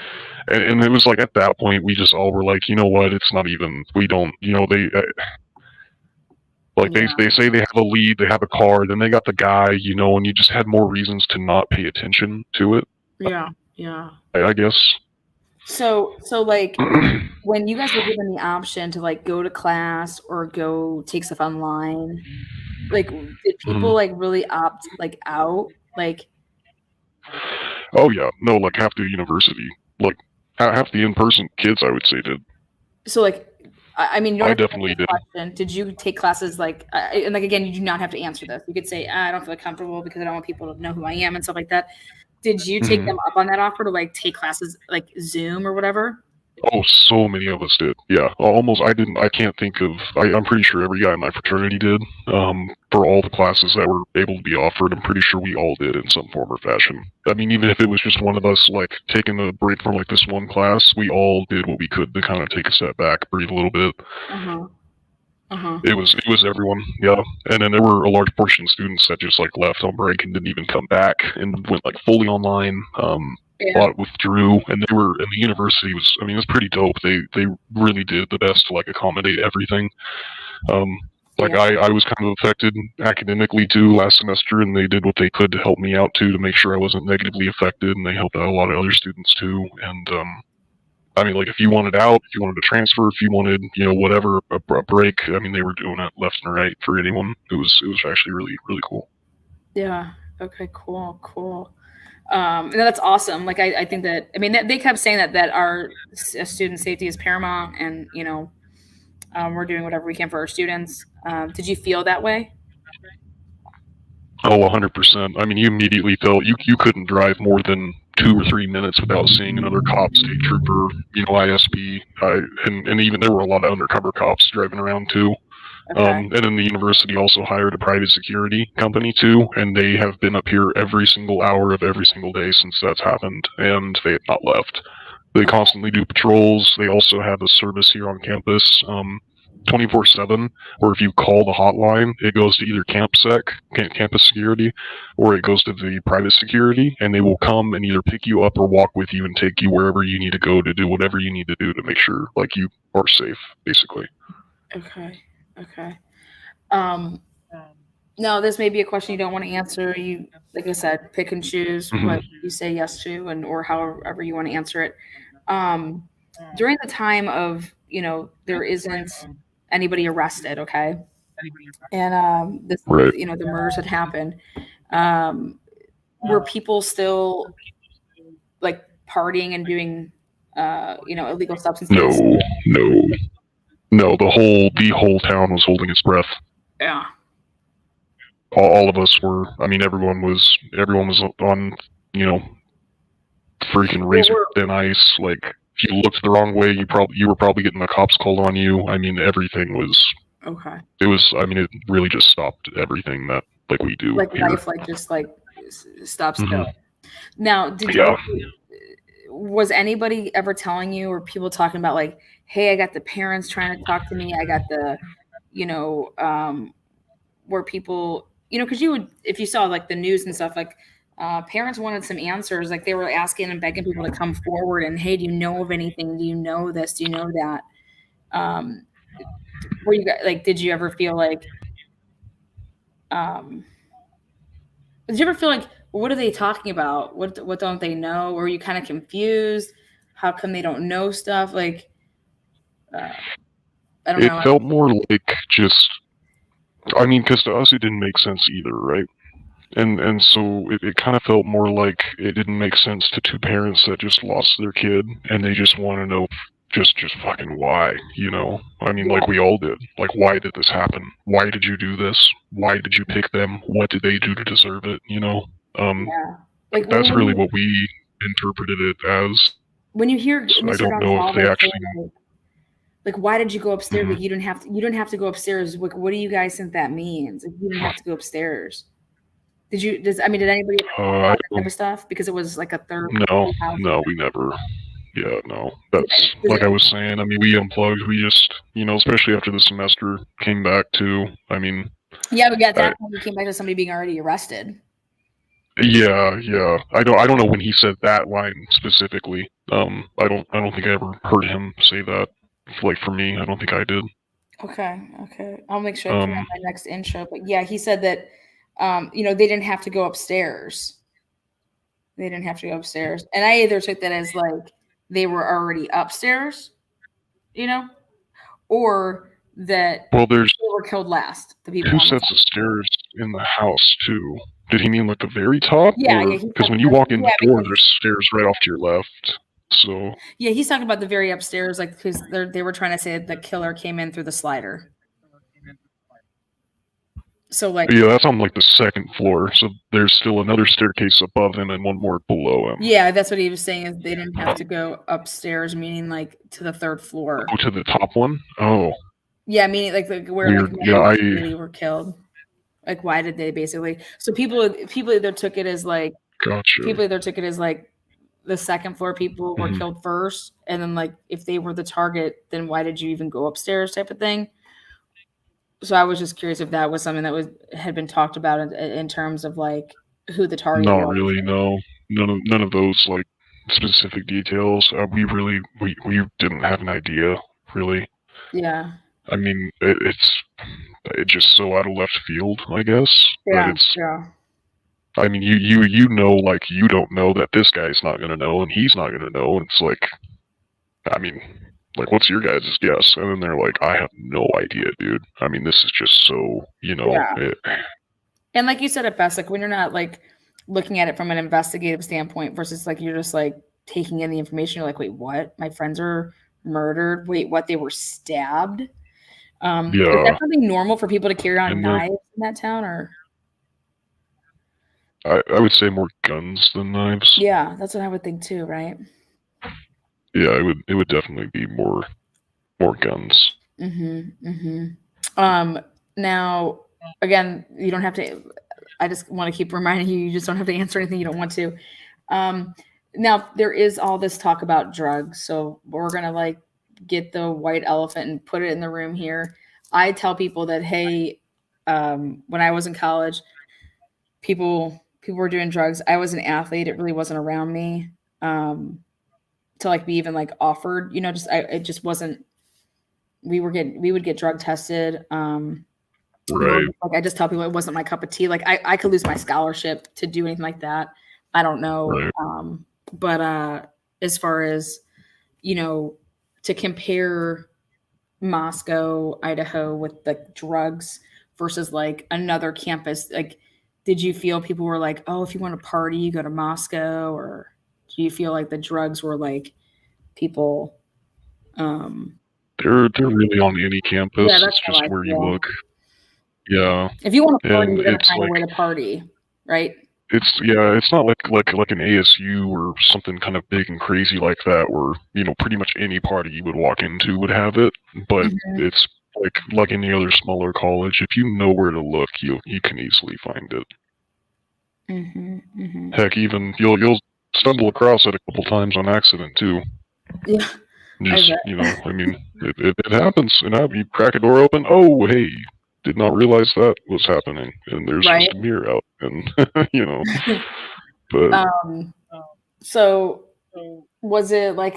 L: and it was like at that point we just all were like, you know what? It's not even. We don't. You know they. Like they say they have a lead, they have a car, then they got the guy, you know, and you just had more reasons to not pay attention to it.
G: Yeah.
L: I guess.
G: So like when you guys were given the option to like go to class or go take stuff online, like did people like really opt like out? Like,
L: oh yeah, no, like half the university, like half the in-person kids, I would say did.
G: So like. I mean, you
L: I definitely did.
G: Did you take classes like, and like again, you do not have to answer this. You could say, I don't feel comfortable because I don't want people to know who I am and stuff like that. Did you take them up on that offer to like take classes like Zoom or whatever?
L: Oh, so many of us did. Yeah, almost. I can't think of. I'm pretty sure every guy in my fraternity did. For all the classes that were able to be offered, I'm pretty sure we all did in some form or fashion. I mean, even if it was just one of us like taking a break from like this one class, we all did what we could to kind of take a step back, breathe a little bit. It was everyone, yeah. And then there were a large portion of students that just like left on break and didn't even come back and went like fully online. A lot withdrew, and they were, and the university was, I mean, it was pretty dope. They really did the best to like accommodate everything. I was kind of affected academically too last semester, and they did what they could to help me out too, to make sure I wasn't negatively affected, and they helped out a lot of other students too. And I mean, like if you wanted out, if you wanted to transfer, if you wanted, you know, whatever, a break, I mean, they were doing it left and right for anyone. It was actually really, really cool.
G: Yeah. Okay. Cool. And that's awesome. Like, I think that, I mean, they kept saying that our student safety is paramount, and, you know, we're doing whatever we can for our students. Did you feel that way?
L: Oh, 100%. I mean, you immediately felt you couldn't drive more than 2 or 3 minutes without seeing another cop, state trooper, ISP, and even there were a lot of undercover cops driving around too.
G: Okay.
L: And then the university also hired a private security company too, and they have been up here every single hour of every single day since that's happened, and they have not left. They constantly do patrols. They also have a service here on campus, 24/7, where if you call the hotline, it goes to either campus security, or it goes to the private security, and they will come and either pick you up or walk with you and take you wherever you need to go to do whatever you need to do to make sure like you are safe, basically.
G: Okay. Okay. No, this may be a question you don't want to answer. You, like I said, pick and choose what you say yes to, and or however you want to answer it. During the time of, there isn't anybody arrested, okay, and this,
L: Right.
G: the murders had happened. Were people still like partying and doing, illegal substances?
L: No. The whole town was holding its breath.
G: Yeah.
L: All of us were. I mean, everyone was on, freaking razor thin ice. Like, if you looked the wrong way, you were probably getting the cops called on you. I mean, everything was.
G: Okay.
L: It was. I mean, it really just stopped everything that we do.
G: Like
L: here.
G: life, just stops still. Now, was anybody ever telling you, or people talking about like, hey, I got the parents trying to talk to me. I got the, where people, because you would, if you saw like the news and stuff, like parents wanted some answers. Like they were asking and begging people to come forward and, hey, do you know of anything? Do you know this? Do you know that? Were you guys, like, did you ever feel like, did you ever feel like, what are they talking about? What don't they know? Or were you kind of confused? How come they don't know stuff? Like, I don't know.
L: It felt more like just. I mean, because to us it didn't make sense either, right? And so it kind of felt more like it didn't make sense to two parents that just lost their kid, and they just want to know just fucking why, I mean, like we all did. Like, why did this happen? Why did you do this? Why did you pick them? What did they do to deserve it?
G: Like,
L: that's really what we interpreted it as.
G: When you hear,
L: so I don't know if they actually.
G: Like, why did you go upstairs? Like, you didn't have to go upstairs. Like, what do you guys think that means? Like, you didn't have to go upstairs. Did anybody that type of stuff? Because it was like a third.
L: No, we never. Yeah, no. That's like I was saying. I mean, we unplugged. We just, especially after the semester came back too. I mean.
G: Yeah, but at that point, we came back to somebody being already arrested.
L: Yeah. I don't know when he said that line specifically. I don't think I ever heard him say that. Like, for me, I don't think I did.
G: Okay. I'll make sure I put on my next intro. But yeah, he said that, they didn't have to go upstairs. And I either took that as like they were already upstairs, or that
L: they
G: were killed last. The people.
L: 2 sets of stairs in the house too. Did he mean like the very top?
G: Yeah.
L: Because when you walk in the door, there's stairs right off to your left. So
G: yeah, he's talking about the very upstairs, like because they were trying to say the killer came in through the slider. So like
L: yeah, that's on like the second floor. So there's still another staircase above him and one more below him.
G: Yeah, that's what he was saying. Is they didn't have to go upstairs, meaning like to the third floor.
L: Oh, to the top one? Oh.
G: Yeah, meaning like where
L: weird.
G: Like, were killed. Like, why did they basically? So people either took it as like.
L: Gotcha.
G: People either took it as like. The second floor people were killed first, and then like if they were the target, then why did you even go upstairs, type of thing. So I was just curious if that was something that had been talked about in terms of like who the target was.
L: Not really, no. None of those like specific details. We didn't have an idea, really.
G: Yeah.
L: I mean, it's just so out of left field, I guess.
G: Yeah.
L: I mean, you know, like, you don't know that this guy's not going to know, and he's not going to know, and it's like, I mean, like, what's your guys' guess? And then they're like, I have no idea, dude. I mean, this is just so,
G: And like you said it best, like, when you're not, like, looking at it from an investigative standpoint versus, like, you're just, like, taking in the information, you're like, wait, what? My friends are murdered? Wait, what? They were stabbed? Is that something normal for people to carry on knives in that town, or...
L: I would say more guns than knives.
G: Yeah, that's what I would think too, right?
L: Yeah, it would definitely be more guns.
G: Now, again, you don't have to. I just want to keep reminding you, you just don't have to answer anything you don't want to. Now, there is all this talk about drugs, so we're gonna like get the white elephant and put it in the room here. I tell people that, hey, when I was in college, people were doing drugs. I was an athlete; it really wasn't around me to like be even like offered. Just it just wasn't. We would get drug tested.
L: Right.
G: Like I just tell people it wasn't my cup of tea. Like I could lose my scholarship to do anything like that. I don't know.
L: Right.
G: But as far as, to compare Moscow, Idaho with like drugs versus like another campus, like did you feel people were like, oh, if you want to party, you go to Moscow? Or do you feel like the drugs were like people
L: They're really on any campus.
G: Yeah, that's
L: it's
G: how
L: just
G: I
L: where you
G: feel.
L: look. Yeah.
G: If you want to party,
L: And
G: you're gonna
L: it's
G: find a
L: like
G: way to party, right?
L: it's not like an ASU or something kind of big and crazy like that where, pretty much any party you would walk into would have it. But it's like any other smaller college, if you know where to look, you can easily find it. Heck, even you'll stumble across it a couple times on accident too.
G: Yeah.
L: Just, I mean, it happens. And you crack a door open, oh, hey, did not realize that was happening. And there's just a mirror out. And, but...
G: So, was it like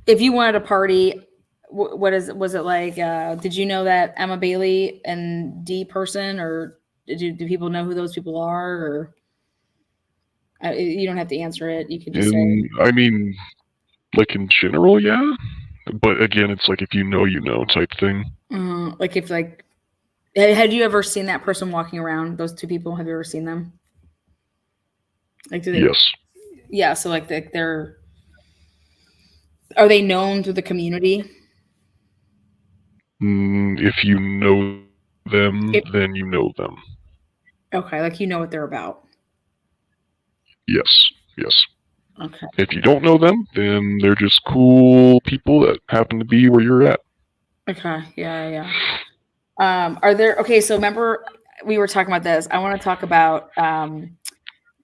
G: if you wanted a party, was it like, did you know that Emma Bailey and D person, or do people know who those people are, or you don't have to answer it. You could just say.
L: I mean, like in general, yeah. But again, it's like if you know type thing.
G: Like if like, had you ever seen that person walking around? Those two people, have you ever seen them? Like, do they?
L: Yes.
G: Yeah. So like are they known through the community?
L: If you know them, then you know them.
G: Okay, like you know what they're about.
L: Yes.
G: Okay.
L: If you don't know them, then they're just cool people that happen to be where you're at.
G: Okay. Yeah. Are there? Okay. So remember, we were talking about this. I want to talk about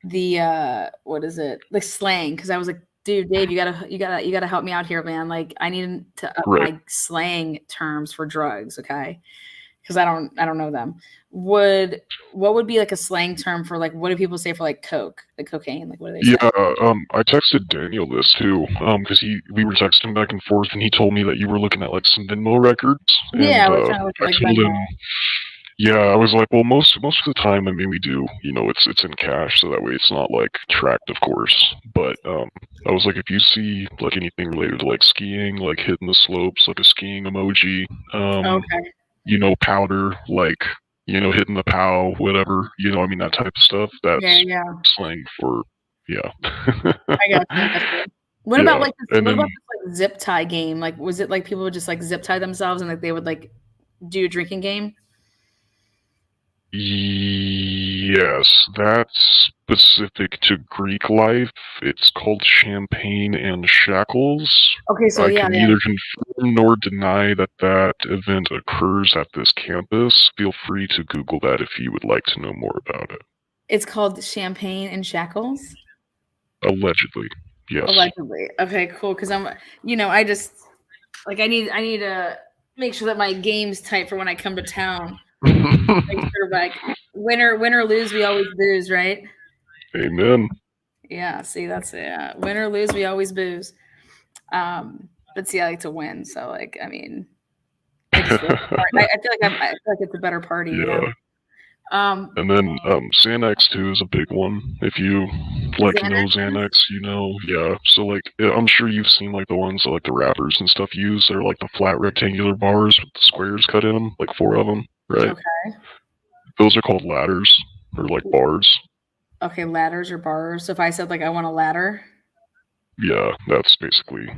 G: the what is it? The slang, because I was like, dude, Dave, you gotta help me out here, man. Like, I need to up my slang terms for drugs, okay? Because I don't know them. What would be like a slang term for, like, what do people say for like coke, like cocaine? Like, what do they say?
L: Yeah, I texted Daniel this too, because we were texting back and forth, and he told me that you were looking at like some Venmo records.
G: Yeah,
L: and,
G: we're trying to look at like
L: told
G: Venmo.
L: him. Yeah, I was like, well, most of the time, I mean, we do, it's in cash, so that way it's not like tracked, of course. But I was like, if you see like anything related to like skiing, like hitting the slopes, like a skiing emoji,
G: okay,
L: powder, like hitting the pow, whatever, I mean, that type of stuff. That's slang for
G: I got you. What about like this, what about this like zip tie game? Like, was it like people would just like zip tie themselves and like they would like do a drinking game?
L: Yes, that's specific to Greek life. It's called Champagne and Shackles.
G: Okay, so
L: I can neither confirm nor deny that event occurs at this campus. Feel free to Google that if you would like to know more about it.
G: It's called Champagne and Shackles?
L: Allegedly, yes.
G: Allegedly. Okay, cool. Because I just like I need to make sure that my game's tight for when I come to town. Make sure, like, win or lose, we always booze, right?
L: Amen.
G: Yeah, see, that's it. Win or lose, we always booze. But see, I like to win, so like, I mean, I feel like it's a better party, you know.
L: And then Xanax too is a big one. If you like know Xanax, yeah. So like, I'm sure you've seen like the ones that like the rappers and stuff use. They're like the flat rectangular bars with the squares cut in them, like 4 of them, right?
G: Okay.
L: Those are called ladders or like bars.
G: Okay, ladders or bars. So if I said like I want a ladder.
L: Yeah, that's basically.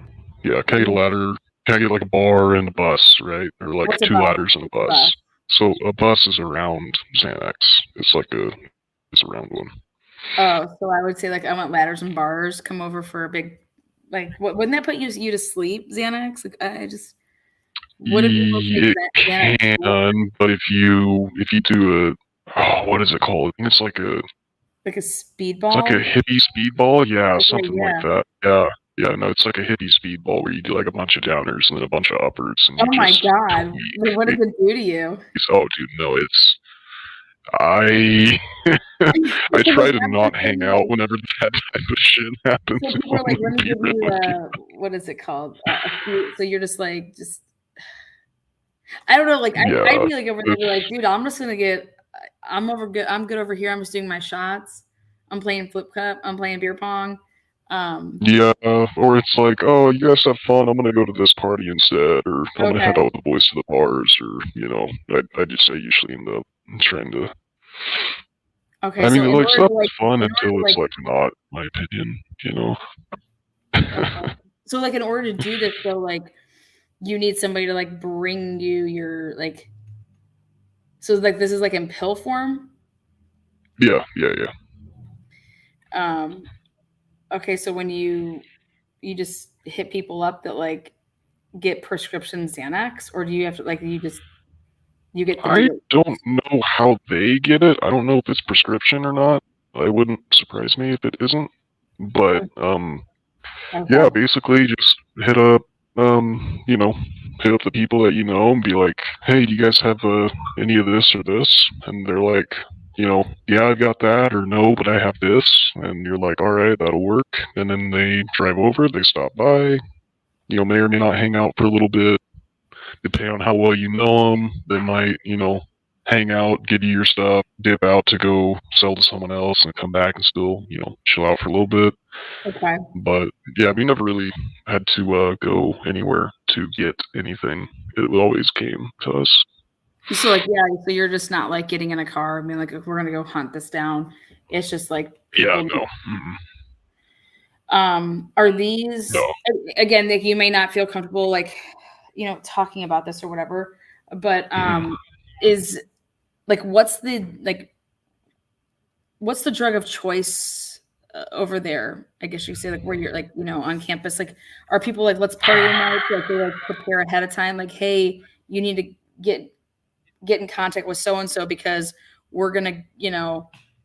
L: Yeah, can I get a ladder? Can I get like a bar and a bus, right? Or like 2 ladders and a bus. So a bus is around Xanax. It's a round one.
G: Oh, so I would say like I want ladders and bars. Come over for a big, like, wouldn't that put you to sleep? Xanax? Like, I just would it be able to make
L: It
G: Xanax sleep?
L: can, but if you do what is it called? I think it's like a
G: Like a
L: It's like a
G: speedball?
L: hippie speedball, yeah,
G: Okay,
L: something like
G: yeah.
L: that. Yeah, yeah, no, it's like a hippie speedball where you do like a bunch of downers and then a bunch of uppers, and you
G: Oh my
L: just
G: god.
L: tweak,
G: What does
L: tweak.
G: it do to you?
L: Oh, dude, no, it's I I
G: So like
L: try to
G: I'm
L: not hang
G: thinking
L: out
G: like
L: whenever that type of shit happens.
G: so
L: If
G: people
L: I'm
G: are like, let
L: gonna
G: me
L: be
G: give
L: real
G: you
L: with you.
G: what is it called? So you're just like I don't know, like I'd
L: Yeah,
G: be like over there be like, dude, I'm just gonna get I'm good over here. I'm just doing my shots. I'm playing flip cup, I'm playing beer pong.
L: yeah, or it's like, oh, you guys have fun. I'm gonna go to this party instead, or I'm gonna head
G: Okay.
L: out with the boys to the bars, or I just usually end up trying to.
G: Okay,
L: I
G: so
L: mean,
G: in
L: like
G: order to
L: stuff
G: like
L: is fun
G: in order
L: until
G: to
L: it's
G: like
L: like not, in my opinion.
G: okay. So like in order to do this though, like you need somebody to like bring you your like so like this is like in pill form?
L: Yeah, yeah, yeah.
G: Um okay, so when you just hit people up that like get prescription Xanax, or do you have to like you get them
L: I
G: to
L: don't know how they get it. I don't know if it's prescription or not. It wouldn't surprise me if it isn't. But
G: okay.
L: yeah, basically just hit up hit up the people that you know and be like, hey, do you guys have any of this or this? And they're like, yeah, I've got that, or no, but I have this. And you're like, all right, that'll work. And then they drive over, they stop by, may or may not hang out for a little bit. Depending on how well you know them, they might, hang out, give you your stuff, dip out to go sell to someone else, and come back and still, chill out for a little bit.
G: Okay.
L: But yeah, we never really had to go anywhere to get anything. It always came to us.
G: So like yeah, so you're just not like getting in a car. I mean, like if we're gonna go hunt this down, it's just like
L: Yeah,
G: people.
L: no.
G: Are these
L: No.
G: again? Like you may not feel comfortable like talking about this or whatever, but is like what's the drug of choice over there? I guess you could say like where you're like on campus. Like are people like let's party tonight? Like they like prepare ahead of time. Like hey, you need to get in contact with so and so because we're gonna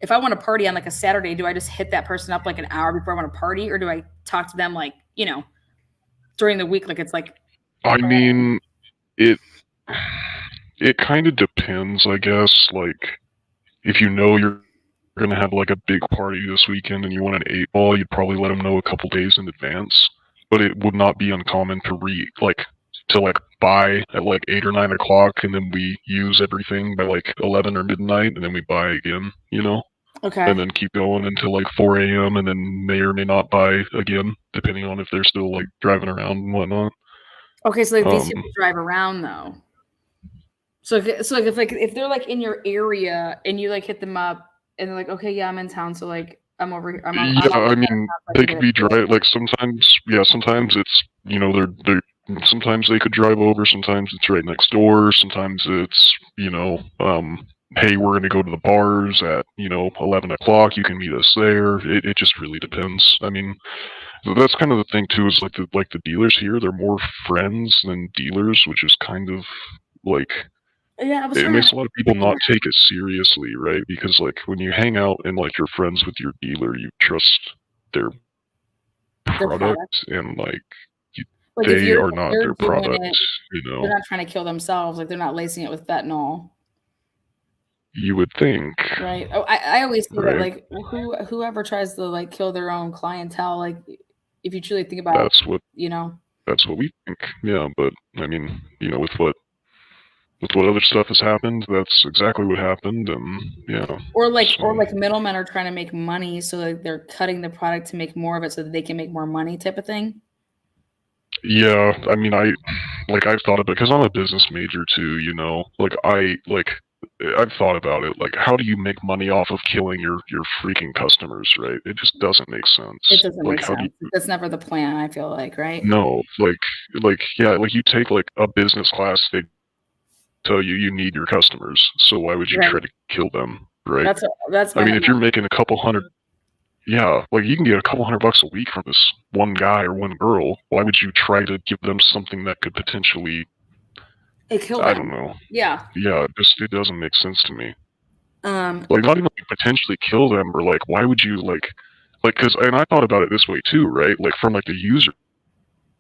G: if I want to party on like a Saturday, do I just hit that person up like an hour before I want to party, or do I talk to them like during the week like it's like?
L: I mean, it kind of depends, I guess. Like, if you know you're gonna have like a big party this weekend and you want an 8-ball, you'd probably let them know a couple days in advance. But it would not be uncommon to buy at like 8 or 9 o'clock, and then we use everything by like 11 or midnight, and then we buy again.
G: Okay.
L: And then keep going until like 4 a.m. and then may or may not buy again, depending on if they're still like driving around and whatnot.
G: Okay, so like these people drive around though. So if they're like in your area and you like hit them up and they're like, okay, yeah, I'm in town, so like I'm over here.
L: I mean, they could be like sometimes it's they're sometimes they could drive over, sometimes it's right next door, sometimes it's hey, we're gonna go to the bars at 11 o'clock. You can meet us there. It just really depends. I mean, that's kind of the thing too. Is like the dealers here, they're more friends than dealers, which is kind of like.
G: Yeah,
L: it makes a lot of people not take it seriously, right? Because like when you hang out and like you're friends with your dealer, you trust their product, and like they are not their product.
G: They're not trying to kill themselves. Like they're not lacing it with fentanyl.
L: You would think,
G: right? Oh, I always say that
L: right?
G: like whoever tries to like kill their own clientele, like if you truly think about it,
L: that's what we think. Yeah, but I mean, with what other stuff has happened, that's exactly what happened, and yeah.
G: Or like middlemen are trying to make money, so like they're cutting the product to make more of it, so that they can make more money, type of thing.
L: Yeah, I mean, I've thought of it because I'm a business major too. I've thought about it. Like, how do you make money off of killing your freaking customers? Right? It just doesn't make sense.
G: It doesn't
L: like,
G: make sense. That's never the plan. I feel like, right?
L: No, yeah, like you take like a business class tell you you need your customers. So why would you
G: Right.
L: try to kill them, right?
G: That's
L: I
G: my
L: mean,
G: head
L: if you're
G: now.
L: making a couple hundred, yeah, like you can get a couple $100 a week from this one guy or one girl. Why would you try to give them something that could potentially,
G: It killed
L: I
G: them.
L: don't know.
G: Yeah.
L: Yeah, it doesn't make sense to me.
G: Um,
L: Like, not even like potentially kill them, or like, why would you like, cause, and I thought about it this way too, right? Like, from like the user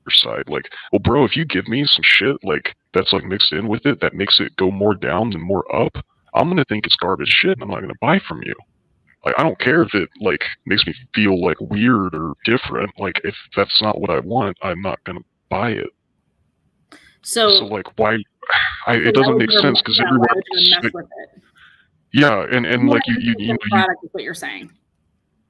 L: side, like, well, bro, if you give me some shit like that's like mixed in with it that makes it go more down than more up, I'm gonna think it's garbage shit, and I'm not gonna buy from you. Like, I don't care if it like makes me feel like weird or different. Like, if that's not what I want, I'm not gonna buy it. So like, why? It doesn't make sense because
G: why
L: everywhere
G: would you
L: else,
G: mess with it?
L: yeah, and like you know,
G: product is what you're saying.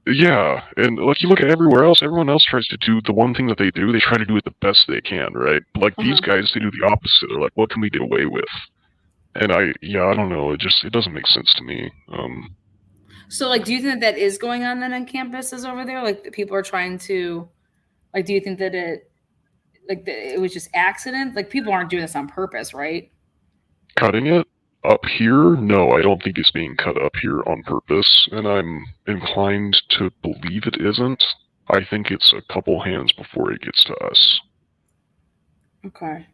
L: yeah, and like you look at everywhere else, everyone else tries to do the one thing that they do. They try to do it the best they can, right? Like these guys, they do the opposite. They're like, what can we get away with? And I don't know. It doesn't make sense to me.
G: So, like, do you think that is going on then on campuses over there? Like, people are trying to, like, do you think that it was just accident? Like, people aren't doing this on purpose, right?
L: Cutting it up here? No, I don't think it's being cut up here on purpose, and I'm inclined to believe it isn't. I think it's a couple hands before it gets to us.
G: Okay.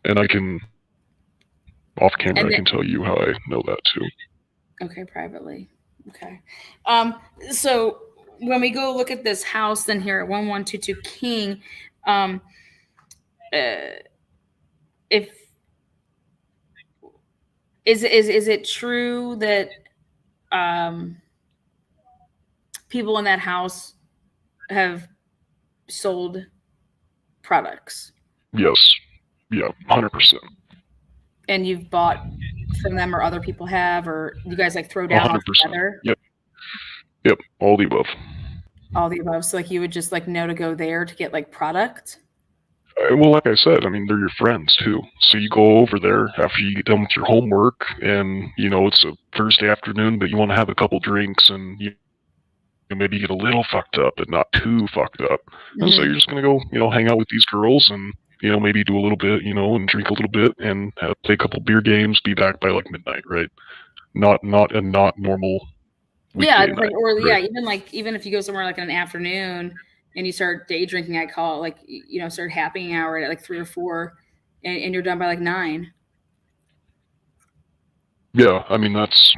L: And I can, off camera, I can tell you how I know that too.
G: Okay, privately. Okay. So when we go look at this house then here at 1122 King, if is it true that people in that house have sold products?
L: Yes. Yeah, 100%.
G: And you've bought from them, or other people have, or you guys like throw down
L: 100%.
G: together?
L: Yep, all the above.
G: All the above. So like you would just like know to go there to get like product?
L: Well, like I said, I mean, they're your friends too. So you go over there after you get done with your homework, and you know it's a Thursday afternoon, but you want to have a couple drinks, and you maybe get a little fucked up, but not too fucked up. And so you're just gonna go, hang out with these girls, and maybe do a little bit, and drink a little bit, and play a couple beer games. Be back by like midnight, right? Not normal.
G: Yeah,
L: night,
G: like, or
L: right?
G: even if you go somewhere like in an afternoon and you start day drinking, I call it, like, start happy hour at like 3 or 4, and you're done by like 9.
L: Yeah, I mean that's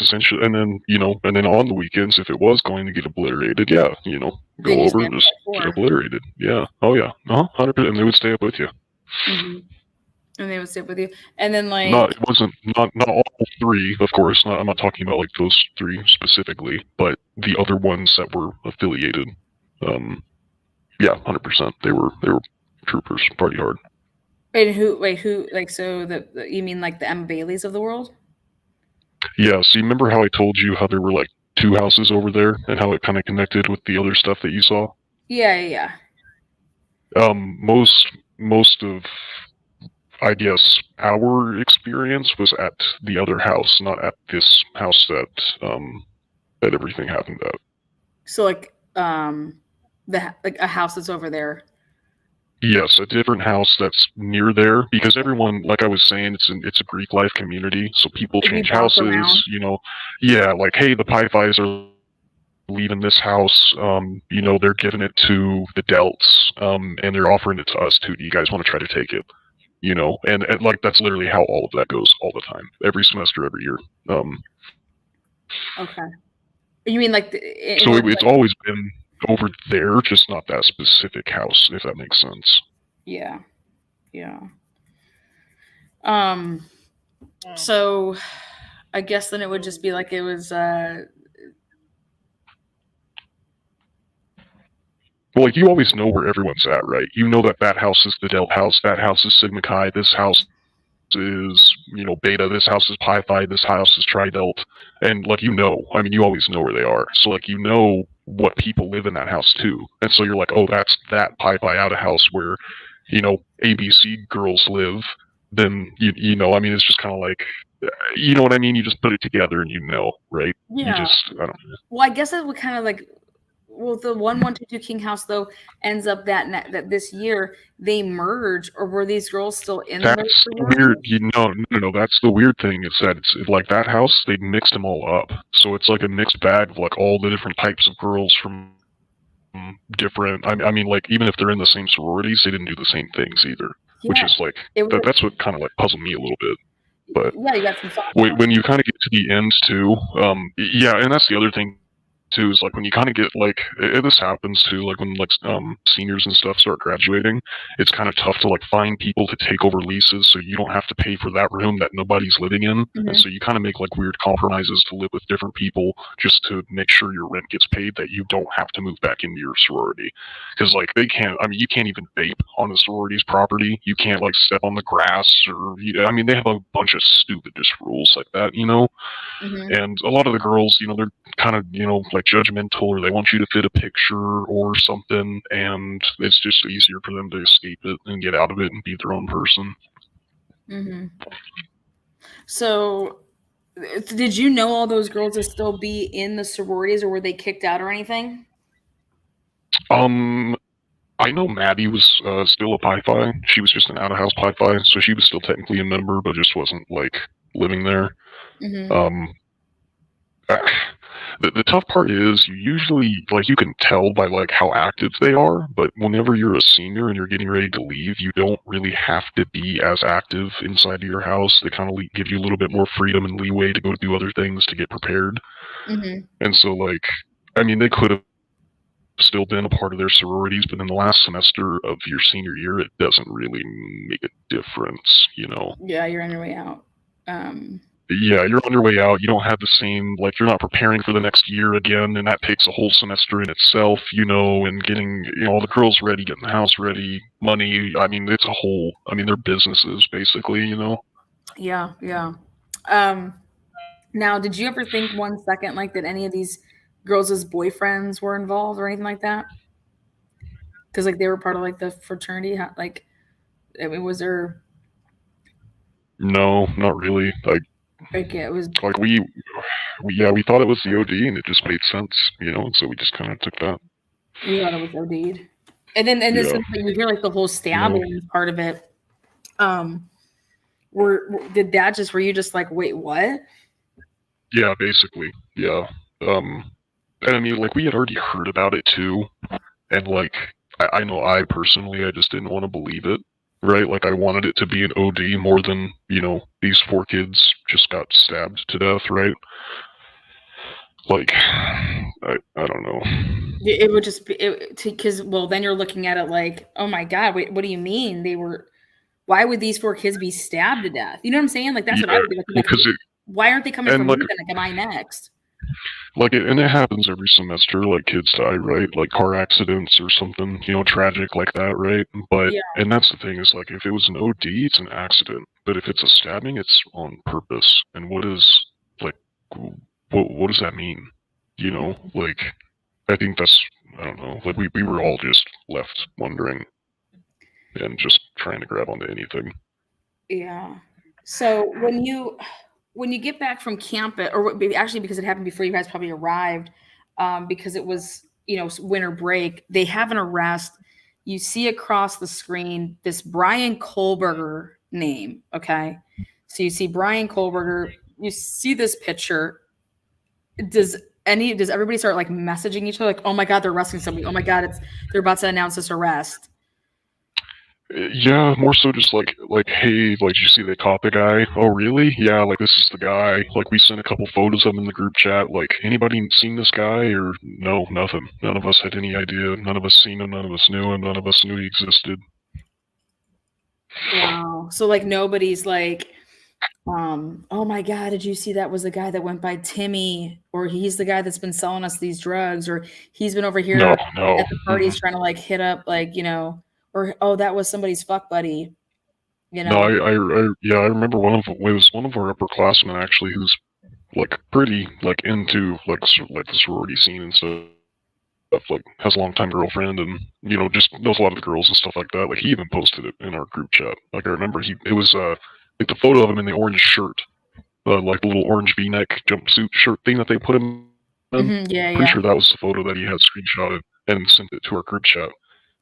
L: essentially, and then and then on the weekends, if it was going to get obliterated, go over and just get obliterated. Yeah, oh yeah, 100%, and they would stay up with you.
G: And they would stay up with you, and then like
L: it wasn't not all 3, of course. I'm not talking about like those 3 specifically, but the other ones that were affiliated. Yeah, 100%. They were troopers, party hard.
G: Wait, who like, so you mean like the Emma Baileys of the world?
L: Yeah, so you remember how I told you how there were like 2 houses over there and how it kind of connected with the other stuff that you saw?
G: Yeah.
L: Most of, I guess, our experience was at the other house, not at this house that everything happened at.
G: So like a house that's over there.
L: Yes, a different house that's near there, because everyone, like I was saying, it's a Greek life community, so people change houses, Yeah, like, hey, the Pi Phis are leaving this house, they're giving it to the Delts, and they're offering it to us too. Do you guys want to try to take it? And like that's literally how all of that goes all the time, every semester, every year.
G: Okay. You mean like
L: so it's always been over there, just not that specific house, if that makes sense.
G: Yeah. So I guess then it would just be like it was
L: well, like you always know where everyone's at, right? You know that house is the Delt house, that house is Sigma Chi, this house is Beta, this house is Pi Phi, this house is Tri-Delt, and like you always know where they are. So like what people live in that house too, and so you're like, oh, that's that Pi Phi out of house where ABC girls live. Then it's just kind of like, you know what I mean? You just put it together and right?
G: Yeah.
L: I don't know.
G: Well, I guess it would kind of like Well, the 1122 King House though ends up that this year they merge, or were these girls still in the
L: That's
G: sorority?
L: weird. No. That's the weird thing is that it's like that house. They mixed them all up, so it's like a mixed bag of like all the different types of girls from different. I mean, like even if they're in the same sororities, they didn't do the same things either. Which
G: Yeah,
L: is like
G: it was.
L: that's what kind of like puzzled me a little bit. But
G: Yeah, you got some thoughts.
L: when you kind of get to the end too, yeah, and that's the other thing too is like when you kind of get like this happens too, like when like seniors and stuff start graduating, it's kind of tough to like find people to take over leases, so you don't have to pay for that room that nobody's living in, and so you kind of make like weird compromises to live with different people just to make sure your rent gets paid, that you don't have to move back into your sorority, because like they can't. I mean, you can't even vape on the sorority's property. You can't like step on the grass, or I mean, they have a bunch of stupid just rules like that, you know. And a lot of the girls, you know, they're kind of, you know, like judgmental, or they want you to fit a picture or something, and it's just easier for them to escape it and get out of it and be their own person.
G: So, did you know all those girls to still be in the sororities, or were they kicked out or anything?
L: I know Maddie was still a Pi Phi. She was just an out-of-house Pi Phi, so she was still technically a member, but just wasn't like living there. The tough part is you usually, like, you can tell by like how active they are, but whenever you're a senior and you're getting ready to leave, you don't really have to be as active inside of your house. They kind of give you a little bit more freedom and leeway to go do other things to get prepared. And so, like, I mean, they could have still been a part of their sororities, but in the last semester of your senior year, it doesn't really make a difference, you know?
G: Yeah, you're on your way out.
L: Yeah, you're on your way out. You don't have the same, like, you're not preparing for the next year again, and that takes a whole semester in itself, you know, and getting, you know, all the girls ready, getting the house ready, money. I mean, it's a whole, I mean, they're businesses, basically, you know?
G: Yeah. Now, did you ever think 1 second, like, that any of these girls' boyfriends were involved or anything like that? Because, like, they were part of, like, the fraternity? Like, I mean, was there...
L: No, not really. Like,
G: it was...
L: Like, we thought it was the OD, and it just made sense, you know, so we just kind of took that.
G: You thought it was OD'd. And then, this, you hear, like, the whole stabbing part of it. Were you just like, wait, what?
L: Yeah, basically, yeah. And I mean, like, we had already heard about it too, and like, I know I personally, I just didn't want to believe it, right? Like, I wanted it to be an OD more than, you know, these 4 kids just got stabbed to death, right? Like, I don't know.
G: It would just be, because, well, then you're looking at it like, oh my God, wait, what do you mean they were... Why would these 4 kids be stabbed to death? You know what I'm saying? Like, that's what I would be looking at. Why aren't they coming from me then? Like, am I next?
L: Like, and it happens every semester, like, kids die, right? Like, car accidents or something, you know, tragic like that, right? But, and that's the thing is, like, if it was an OD, it's an accident. But if it's a stabbing, it's on purpose. And what is, like, what does that mean? You know, like, I think that's, I don't know, like, we were all just left wondering and just trying to grab onto anything.
G: Yeah. So when you get back from campus, or actually because it happened before you guys probably arrived, because it was, you know, winter break, they have an arrest. You see across the screen this Brian Kohlberger name. Okay. So you see Brian Kohlberger, you see this picture. Does everybody start like messaging each other? Like, oh my God, they're arresting somebody. Oh my God, they're about to announce this arrest.
L: Yeah, more so just like, hey, like, did you see they caught the guy? Oh, really? Yeah, like, this is the guy. Like, we sent a couple photos of him in the group chat. Like, anybody seen this guy? Or no, nothing. None of us had any idea. None of us seen him. None of us knew him. None of us knew he existed.
G: Wow. So, like, nobody's like, oh my God, did you see that was the guy that went by Timmy? Or he's the guy that's been selling us these drugs? Or he's been over here at the parties trying to, like, hit up, like, you know... Or, oh, that was somebody's fuck buddy, you know?
L: No, I remember one of our upperclassmen actually, who's like pretty like into like the sorority scene and stuff. Like, has a long-time girlfriend, and, you know, just knows a lot of the girls and stuff like that. Like, he even posted it in our group chat. Like, I remember it was like the photo of him in the orange shirt, like the little orange V-neck jumpsuit shirt thing that they put him
G: Yeah,
L: Pretty
G: yeah.
L: sure that was the photo that he had screenshotted and sent it to our group chat,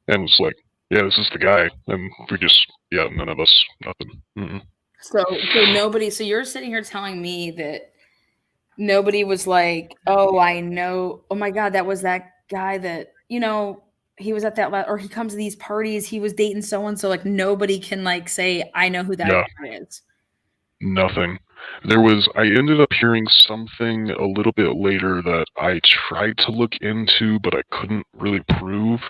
L: and was like, "Yeah, this is the guy." And we just, yeah, none of us, nothing. Mm-mm.
G: So nobody. So you're sitting here telling me that nobody was like, "Oh, I know. Oh my God, that was that guy that he was at that or he comes to these parties. He was dating so and so." Like nobody can like say, "I know who that
L: Yeah.
G: guy is."
L: Nothing. I ended up hearing something a little bit later that I tried to look into, but I couldn't really prove,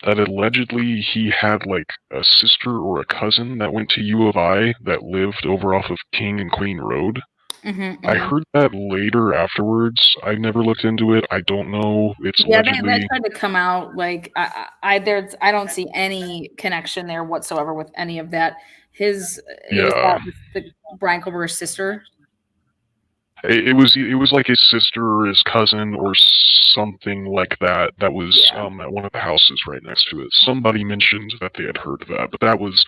L: that allegedly he had like a sister or a cousin that went to U of I that lived over off of King and Queen Road. I heard that later afterwards. I never looked into it. I don't know. It's
G: Yeah,
L: allegedly.
G: that tried to come out like I don't see any connection there whatsoever with any of that. It was
L: Yeah.
G: the Brian Kohlberg's sister.
L: It was like his sister or his cousin or something like that. That was at one of the houses right next to it. Somebody mentioned that they had heard of that, but that was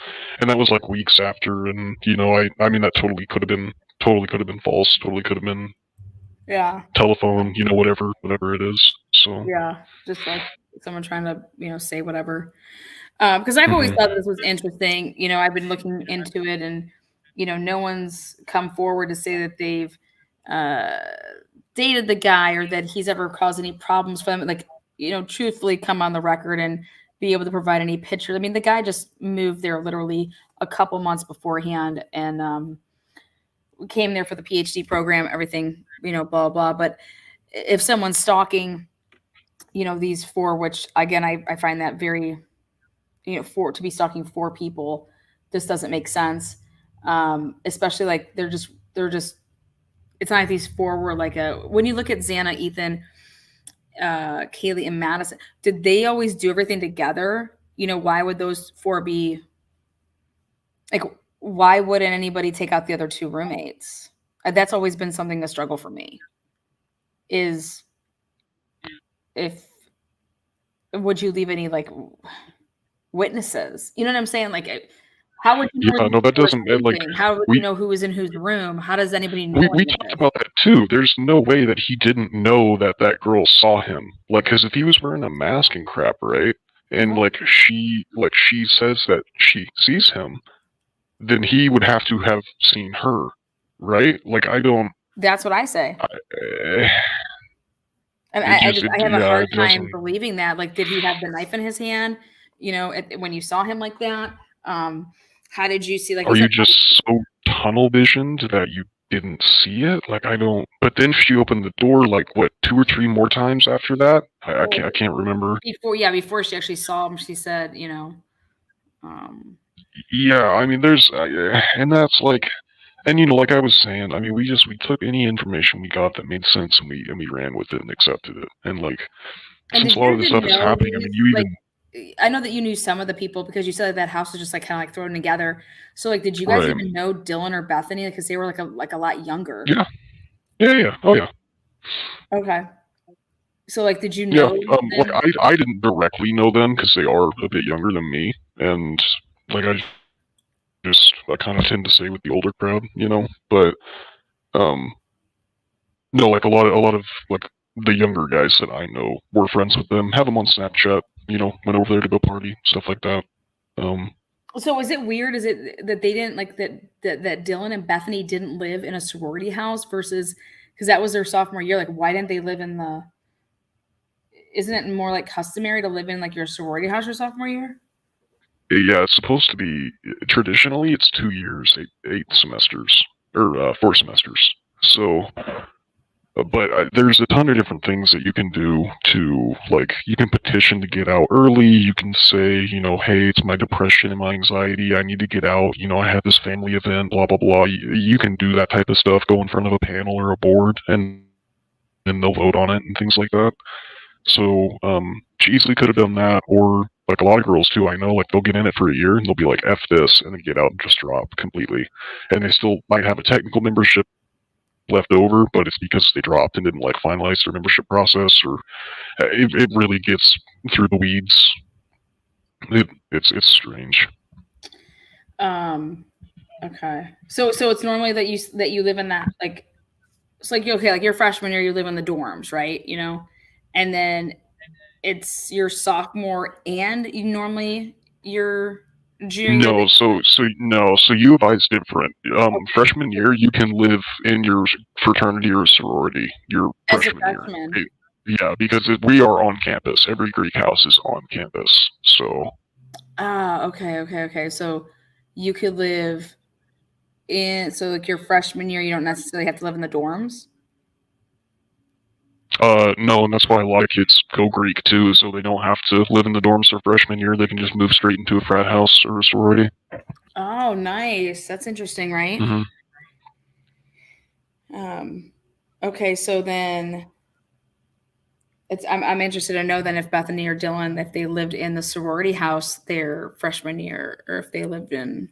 L: like weeks after. And I mean that totally could have been false. Totally could have been telephone. Whatever it is. So
G: yeah, just like someone trying to say whatever. Because I've always thought this was interesting. I've been looking into it, and no one's come forward to say that they've dated the guy or that he's ever caused any problems for them. Like, truthfully come on the record and be able to provide any pictures. I mean, the guy just moved there literally a couple months beforehand and came there for the PhD program, everything, blah, blah. But if someone's stalking, these four, which again, I find that very, to be stalking four people, this doesn't make sense. Especially like they're just, it's not like these four were like when you look at Xana, Ethan, Kaylee, and Madison, did they always do everything together? Why would those four be like, why wouldn't anybody take out the other two roommates? That's always been something a struggle for me is would you leave any like witnesses? You know what I'm saying? Like, how would you know?
L: Yeah, no, that doesn't like.
G: How would you know who was in whose room? How does anybody know?
L: We talked about that too. There's no way that he didn't know that girl saw him. Like, because if he was wearing a mask and crap, right? And she says that she sees him, then he would have to have seen her, right? Like, I don't.
G: That's what I say. And I have a hard time believing that. Like, did he have the knife in his hand? When you saw him like that, how did you see? Like,
L: are you just so tunnel visioned that you didn't see it? Like, I don't. But then she opened the door like what 2 or 3 more times after that. I can't remember.
G: Before she actually saw him, she said,
L: Yeah, I mean, there's, and that's like. And like I was saying, I mean, we took any information we got that made sense, and we ran with it and accepted it. And like, since a lot of this stuff is happening, I mean, you even.
G: I know that you knew some of the people because you said that house was just like kind of like thrown together. So like, did you guys even know Dylan or Bethany? Because they were like a lot younger.
L: Yeah. Oh yeah.
G: Okay. So like, did you know?
L: Yeah. Like I didn't directly know them because they are a bit younger than me, and like I kind of tend to stay with the older crowd, but no, like a lot of like the younger guys that I know were friends with them, have them on Snapchat, went over there to go party, stuff like that.
G: So is it weird? Is it that they didn't like that Dylan and Bethany didn't live in a sorority house versus because that was their sophomore year? Like, why didn't they live in isn't it more like customary to live in like your sorority house your sophomore year?
L: Yeah, it's supposed to be, traditionally it's 2 years, 8 semesters, or 4 semesters. So, but there's a ton of different things that you can do to, like, you can petition to get out early, you can say, hey, it's my depression and my anxiety, I need to get out, I have this family event, blah, blah, blah. You can do that type of stuff, go in front of a panel or a board, and then they'll vote on it and things like that. So, she easily could have done that, or like a lot of girls too, I know, like they'll get in it for a year and they'll be like, F this, and then get out and just drop completely. And they still might have a technical membership left over, but it's because they dropped and didn't like finalize their membership process, or it really gets through the weeds. It's strange.
G: Okay. So it's normally that you live in that like it's like, okay, like your freshman year, you live in the dorms, right? You know, and then it's your sophomore and you normally your junior year.
L: So U of I is different. Freshman year, you can live in your fraternity or sorority your
G: As a
L: freshman year.
G: freshman.
L: Yeah, because we are on campus. Every Greek house is on campus. So.
G: Okay. So you could live so like your freshman year, you don't necessarily have to live in the dorms.
L: No, and that's why a lot of kids go Greek too, so they don't have to live in the dorms their freshman year. They can just move straight into a frat house or a sorority.
G: Oh, nice. That's interesting, right?
L: Mm-hmm.
G: Okay, so then I'm interested to know then if Bethany or Dylan, if they lived in the sorority house their freshman year, or if they lived in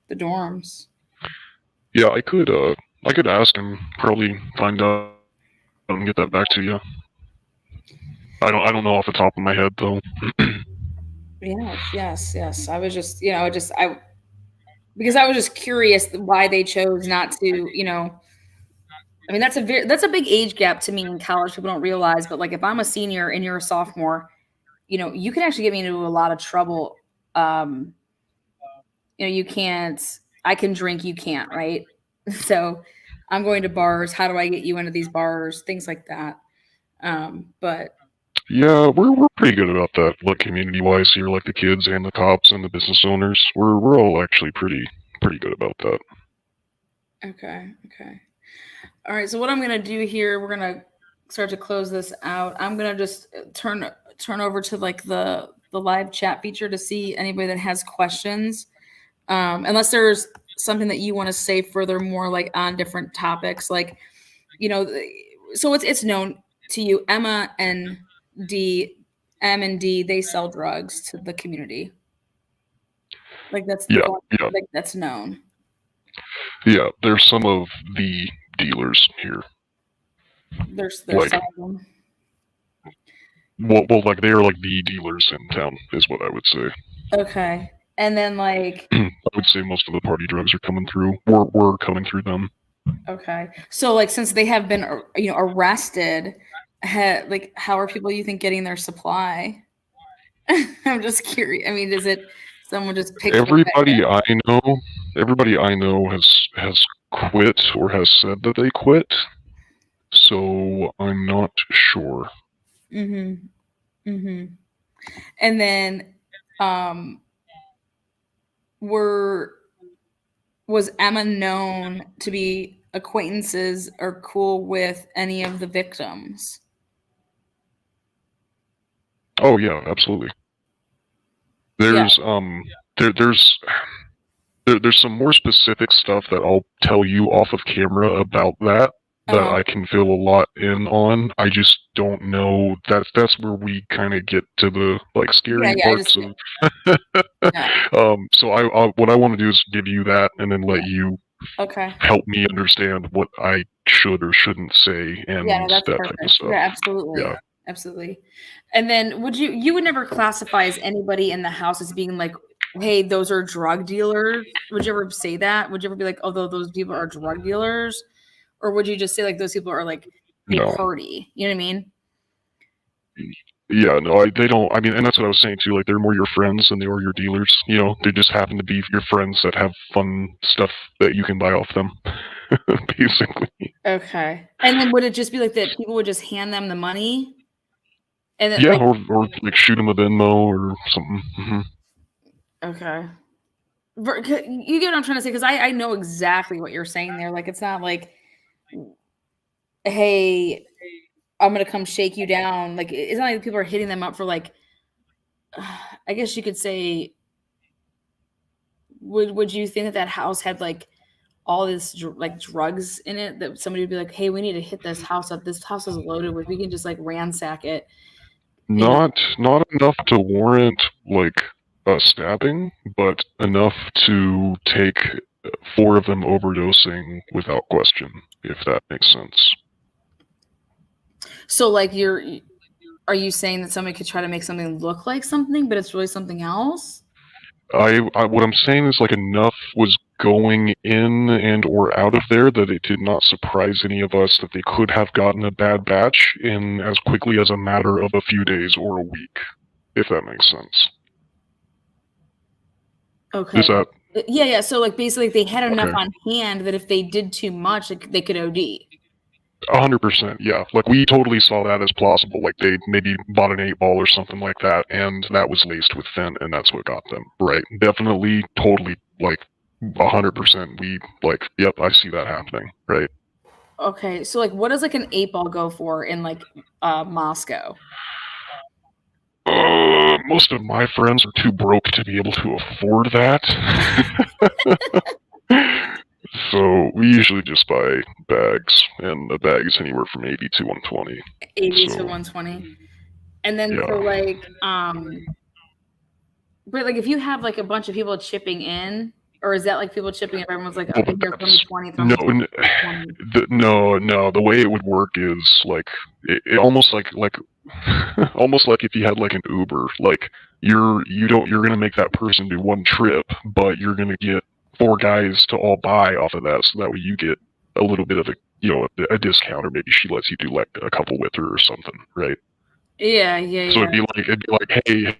G: the dorms.
L: Yeah, I could ask and probably find out and get that back to you. I don't know off the top of my head though.
G: Yes. I was just, because I was just curious why they chose not to, I mean, that's a big age gap to me in college. People don't realize, but like if I'm a senior and you're a sophomore, you can actually get me into a lot of trouble. I can drink, you can't, right? So I'm going to bars. How do I get you into these bars? Things like that. But
L: yeah, we're pretty good about that. Like community wise here, like the kids and the cops and the business owners, we're all actually pretty good about that.
G: Okay. All right. So what I'm gonna do here, we're gonna start to close this out. I'm gonna just turn over to like the live chat feature to see anybody that has questions. Unless there's something that you want to say furthermore, like on different topics, like, so it's known to you, M and D, they sell drugs to the community. Like that's like that's known.
L: Yeah, there's some of the dealers here.
G: There's
L: like,
G: some of them.
L: Well, like they are like the dealers in town, is what I would say.
G: Okay, and then like
L: I would say most of the party drugs are coming through. We're coming through them.
G: Okay, so like since they have been arrested, like how are people you think getting their supply? I'm just curious. I mean, is it someone just picked?
L: Everybody I know has quit or has said that they quit. So I'm not sure.
G: And then, was Emma known to be acquaintances or cool with any of the victims?
L: Oh yeah, absolutely. There's there's some more specific stuff that I'll tell you off of camera about that I can feel a lot in on. I just don't know. That's where we kind of get to the like scary parts of. So I what I want to do is give you that and then let you help me understand what I should or shouldn't say and that type of stuff.
G: Yeah, absolutely. Yeah. Absolutely. And then you would never classify as anybody in the house as being like, hey, those are drug dealers? Would you ever say that? Would you ever be like, although those people are drug dealers? Or would you just say like those people are like a party? You know what I mean?
L: Yeah, no, they don't. I mean, and that's what I was saying too. Like, they're more your friends than they are your dealers. They just happen to be your friends that have fun stuff that you can buy off them, basically.
G: Okay. And then would it just be like that? People would just hand them the money, and then
L: or like shoot them a Venmo or something. Mm-hmm.
G: Okay. You get what I'm trying to say? Because I know exactly what you're saying there. Like, it's not like, hey, I'm going to come shake you down. Like, it's not like people are hitting them up for like, I guess you could say, would you think that house had like all this like drugs in it that somebody would be like, hey, we need to hit this house up. This house is loaded with, we can just like ransack it.
L: Not enough to warrant like a stabbing, but enough to take 4 of them overdosing without question, if that makes sense.
G: So like are you saying that somebody could try to make something look like something, but it's really something else?
L: What I'm saying is like enough was going in and or out of there that it did not surprise any of us that they could have gotten a bad batch in as quickly as a matter of a few days or a week, if that makes sense.
G: Okay.
L: Is that
G: Yeah. So like basically they had enough
L: okay?
G: on hand that if they did too much, like, they could OD.
L: 100%, yeah. Like, we totally saw that as plausible. Like, they maybe bought an 8-ball or something like that, and that was laced with fent, and that's what got them. Right. Definitely, totally, like, 100%. We, like, yep, I see that happening. Right.
G: Okay. So like what does like an 8-ball go for in like Moscow?
L: Most of my friends are too broke to be able to afford that. So we usually just buy bags, and the bag is anywhere from 80 to 120.
G: 80 to 120. And then
L: Yeah.
G: so like but like if you have like a bunch of people chipping in, or is that like people chipping in, everyone's like, okay, here, throw me 20, throw me 20.
L: No. The way it would work is like it almost like almost like if you had like an Uber, like you're gonna make that person do one trip, but you're gonna get 4 guys to all buy off of that, so that way you get a little bit of a discount, or maybe she lets you do like a couple with her or something, right?
G: Yeah.
L: So it'd be like, hey,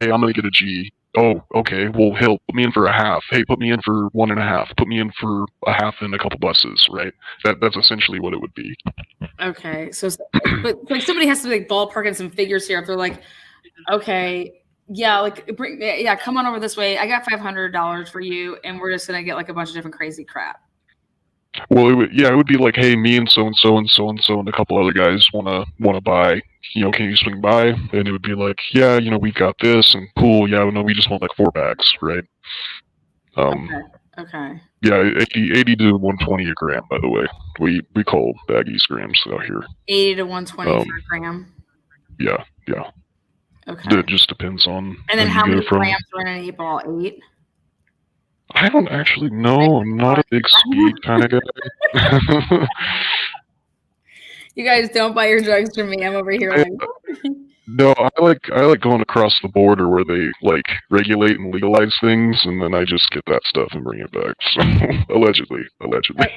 L: I'm gonna get a G. Oh, okay. Well, hell, put me in for a half. Hey, put me in for 1.5. Put me in for a half and a couple buses, right? That's essentially what it would be.
G: Okay. So, but like somebody has to like ballpark in some figures here. If they're like, okay, yeah, like come on over this way. I got $500 for you, and we're just gonna get like a bunch of different crazy crap.
L: Well, it would be like, hey, me and so and so and so and so and a couple other guys wanna buy. Can you swing by? And it would be like, yeah, we got this, and cool. Yeah, no, we just want like 4 bags, right?
G: Okay.
L: Yeah, 80 to 120 a gram. By the way, we call baggies grams out here.
G: 80 to 120 for a gram.
L: Yeah.
G: Okay.
L: It just depends on.
G: And then how many grams are in an 8-ball? 8.
L: I don't actually know. I'm not a big speed kind of guy.
G: You guys don't buy your drugs from me. I'm over here like.
L: No, I like going across the border where they like regulate and legalize things, and then I just get that stuff and bring it back. So allegedly. Allegedly.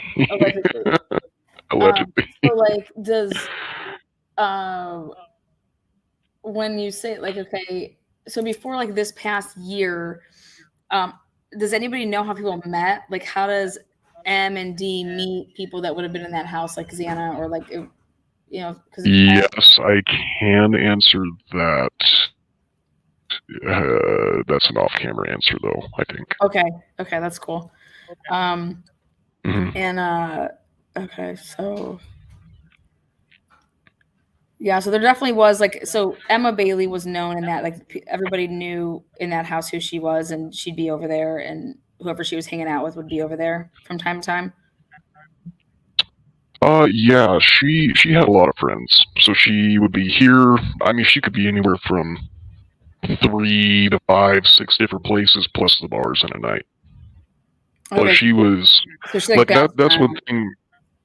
G: So like, does when you say like, okay, so before like this past year, does anybody know how people met? Like, how does M and D meet people that would have been in that house, like Xana, or like,
L: Yes, I can answer that. That's an off-camera answer, though, I think.
G: Okay, that's cool. And okay, so yeah, so there definitely was like, so Emma Bailey was known in that, like everybody knew in that house who she was, and she'd be over there, and whoever she was hanging out with would be over there from time to time.
L: Yeah, she had a lot of friends, so she would be here. I mean, she could be anywhere from 3 to 5, 6 different places, plus the bars in a night.
G: Okay.
L: Like she was,
G: so
L: like that. That's one thing.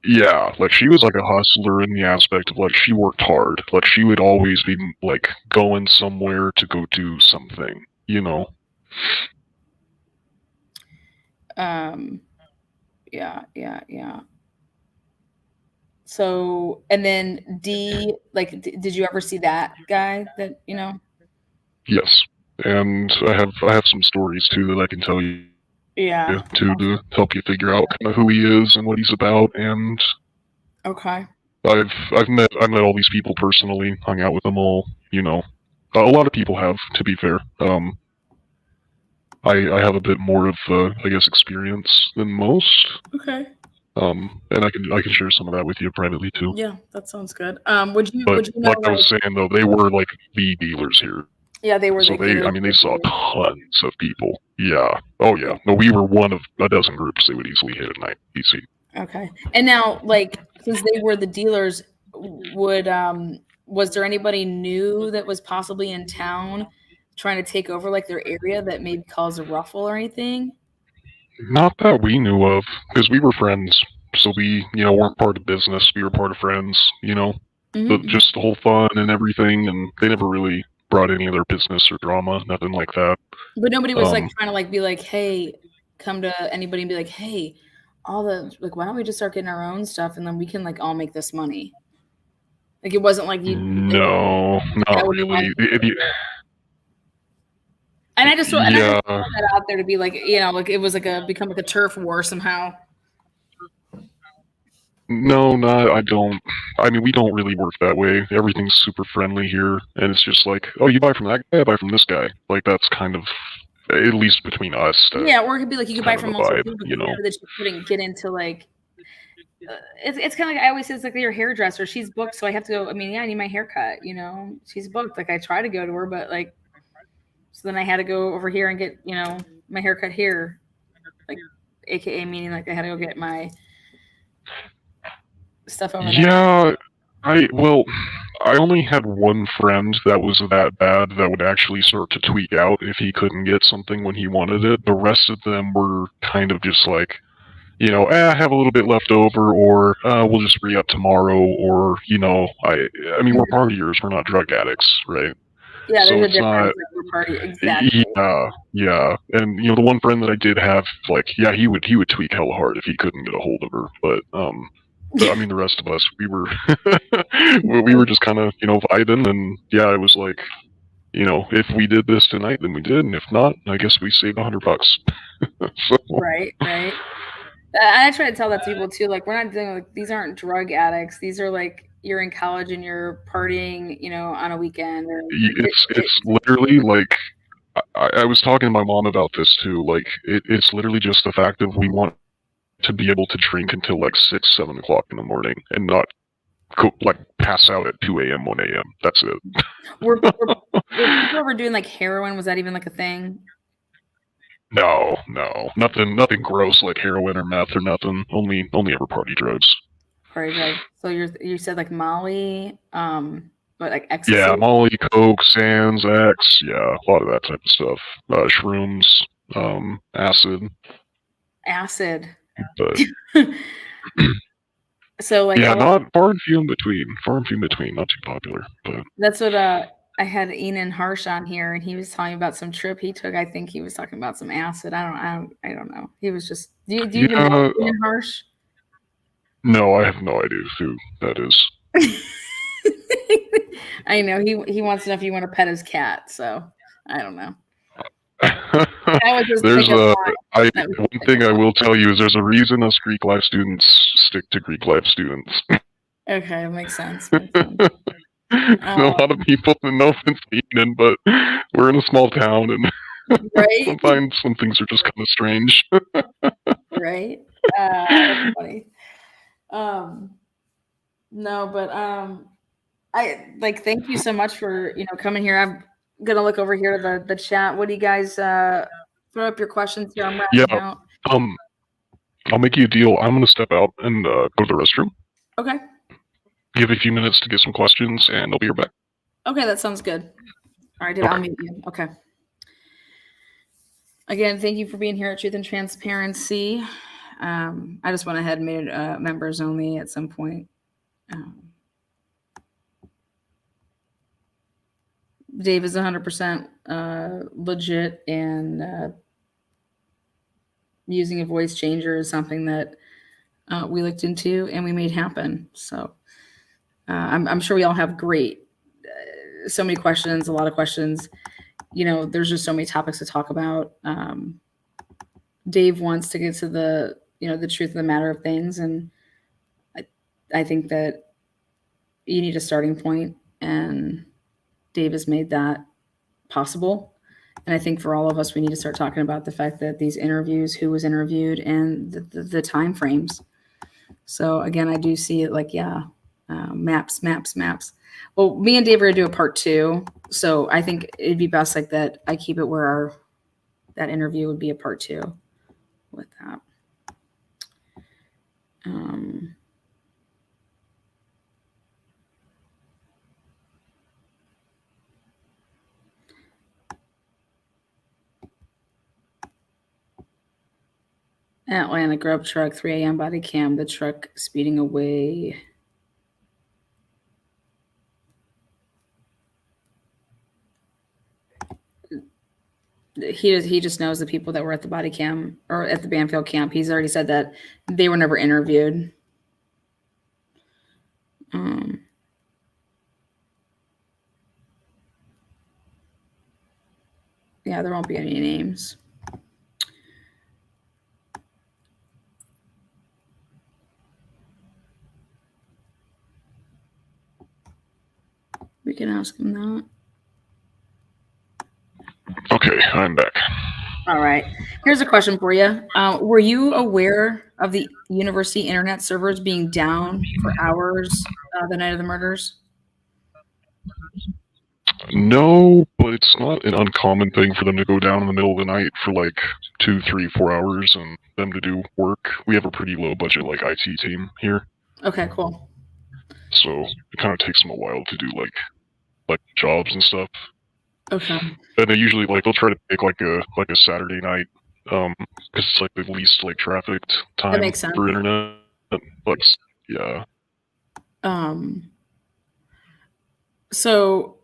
L: Yeah, like she was like a hustler in the aspect of like she worked hard. Like she would always be like going somewhere to go do something,
G: Yeah. So, and then D, like, did you ever see that guy that,
L: Yes. And I have some stories too that I can tell you.
G: Yeah.
L: To help you figure out kind of who he is and what he's about. And
G: okay.
L: I've met all these people personally, hung out with them all, a lot of people have, to be fair. I have a bit more of I guess experience than most.
G: Okay.
L: And I can share some of that with you privately too.
G: Yeah, that sounds good. Would you
L: know, like I was saying though, they were like the dealers here.
G: Yeah, they were.
L: So they saw tons of people. Yeah. Oh yeah. No, we were one of a dozen groups they would easily hit at night. Easy.
G: Okay. And now, like, since they were the dealers, was there anybody new that was possibly in town trying to take over like their area that maybe caused a ruffle or anything?
L: Not that we knew of, because we were friends. So we, weren't part of business. We were part of friends, but just the whole fun and everything. And they never really brought any of their business or drama, nothing like that.
G: But nobody was like trying to like be like, hey, come to anybody and be like, hey, why don't we just start getting our own stuff and then we can like all make this money? Like it wasn't like you.
L: No, not really.
G: And I just throw
L: Yeah.
G: that out there to be like, like it was like become like a turf war somehow.
L: No, I don't. I mean, we don't really work that way. Everything's super friendly here, and it's just like, oh, you buy from that guy, I buy from this guy. Like that's kind of, at least between us.
G: Yeah, or it could be like you could buy from multiple
L: vibe,
G: people,
L: you know.
G: that you couldn't get into like. It's kind of like I always say, it's like your hairdresser. She's booked, so I have to go. I mean, yeah, I need my haircut. She's booked. Like I try to go to her, but like, so then I had to go over here and get my haircut here, like, AKA meaning like I had to go get my stuff over there.
L: Yeah, I only had one friend that was that bad that would actually start to tweak out if he couldn't get something when he wanted it. The rest of them were kind of just like, I have a little bit left over, or we'll just re-up tomorrow, or I mean, we're partiers, we're not drug addicts, right?
G: Yeah,
L: so
G: there's
L: it's
G: a difference.
L: not.
G: Like, party, exactly.
L: Yeah, and the one friend that I did have, like, yeah, he would tweak hella hard if he couldn't get a hold of her, but I mean, the rest of us, we were we were just kind of vibing, and yeah, it was like, if we did this tonight, then we did, and if not, I guess we saved $100. So.
G: Right. I try to tell that to people too. Like, we're not dealing with, these aren't drug addicts. These are like, you're in college and you're partying, on a weekend.
L: It's literally like, I was talking to my mom about this too. Like, it's literally just the fact of we want to be able to drink until like 6, 7 o'clock in the morning and not like pass out at 2 a.m., 1 a.m. That's it.
G: Were people ever doing like heroin? Was that even like a thing?
L: No, nothing gross like heroin or meth or nothing. Only ever party drugs.
G: Party drugs. So you said like Molly, but like ecstasy.
L: Yeah, Molly, Coke, Sans, X, yeah, a lot of that type of stuff. Shrooms, acid.
G: Acid.
L: But
G: so like
L: yeah, not far and few in between. Not too popular, but
G: that's what I had Enan Harsh on here, and he was talking about some trip he took. I think he was talking about some acid. I don't know. He was just. Do you even know Enan Harsh?
L: No, I have no idea who that is.
G: I know he wants to know if you want to pet his cat. So I don't know.
L: There's one thing I will tell you is there's a reason us Greek life students stick to Greek life students.
G: Okay, makes sense.
L: A lot of people, no offense to Eden, but we're in a small town, and
G: right?
L: sometimes some things are just kind of strange.
G: Right? That's funny. No, but I like, thank you so much for coming here. I'm gonna look over here to the chat. What do you guys throw up your questions here? I'm wrapping out.
L: I'll make you a deal. I'm gonna step out and go to the restroom.
G: Okay.
L: Give a few minutes to get some questions, and I'll be right back.
G: Okay, that sounds good. All right, Dave, I'll meet you. Okay. Again, thank you for being here at Truth and Transparency. I just went ahead and made it members only at some point. Dave is 100% legit, and using a voice changer is something that we looked into and we made happen. So I'm sure we all have so many questions, a lot of questions. There's just so many topics to talk about. Dave wants to get to the truth of the matter of things, and I think that you need a starting point, and Dave has made that possible. And I think for all of us, we need to start talking about the fact that these interviews, who was interviewed, and the time frames. So again, I do see it like, maps. Well, me and Dave are gonna do a part 2. So I think it'd be best like that I keep it where that interview would be a part 2 with that. Atlanta grub truck, 3 a.m. body cam, the truck speeding away. He just knows the people that were at the body cam or at the Banfield camp. He's already said that they were never interviewed. Yeah, there won't be any names. We can ask him that.
L: Okay, I'm back.
G: All right. Here's a question for you. Were you aware of the university internet servers being down for hours the night of the murders?
L: No, but it's not an uncommon thing for them to go down in the middle of the night for like 2, 3, 4 hours and them to do work. We have a pretty low budget like IT team here.
G: Okay, cool.
L: So it kind of takes them a while to do like jobs and stuff.
G: Okay.
L: And they usually they'll try to pick like a Saturday night, because it's like the least like trafficked time
G: makes sense.
L: for internet. But yeah.
G: So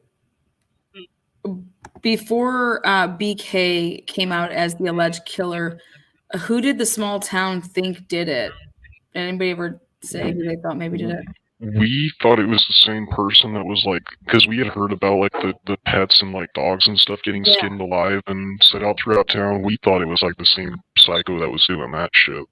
G: before BK came out as the alleged killer, who did the small town think did it? Did anybody ever say who they thought maybe did it?
L: We thought it was the same person that was like, because we had heard about like the pets and like dogs and stuff getting skinned alive and set out throughout town. We thought it was like the same psycho that was doing that shit.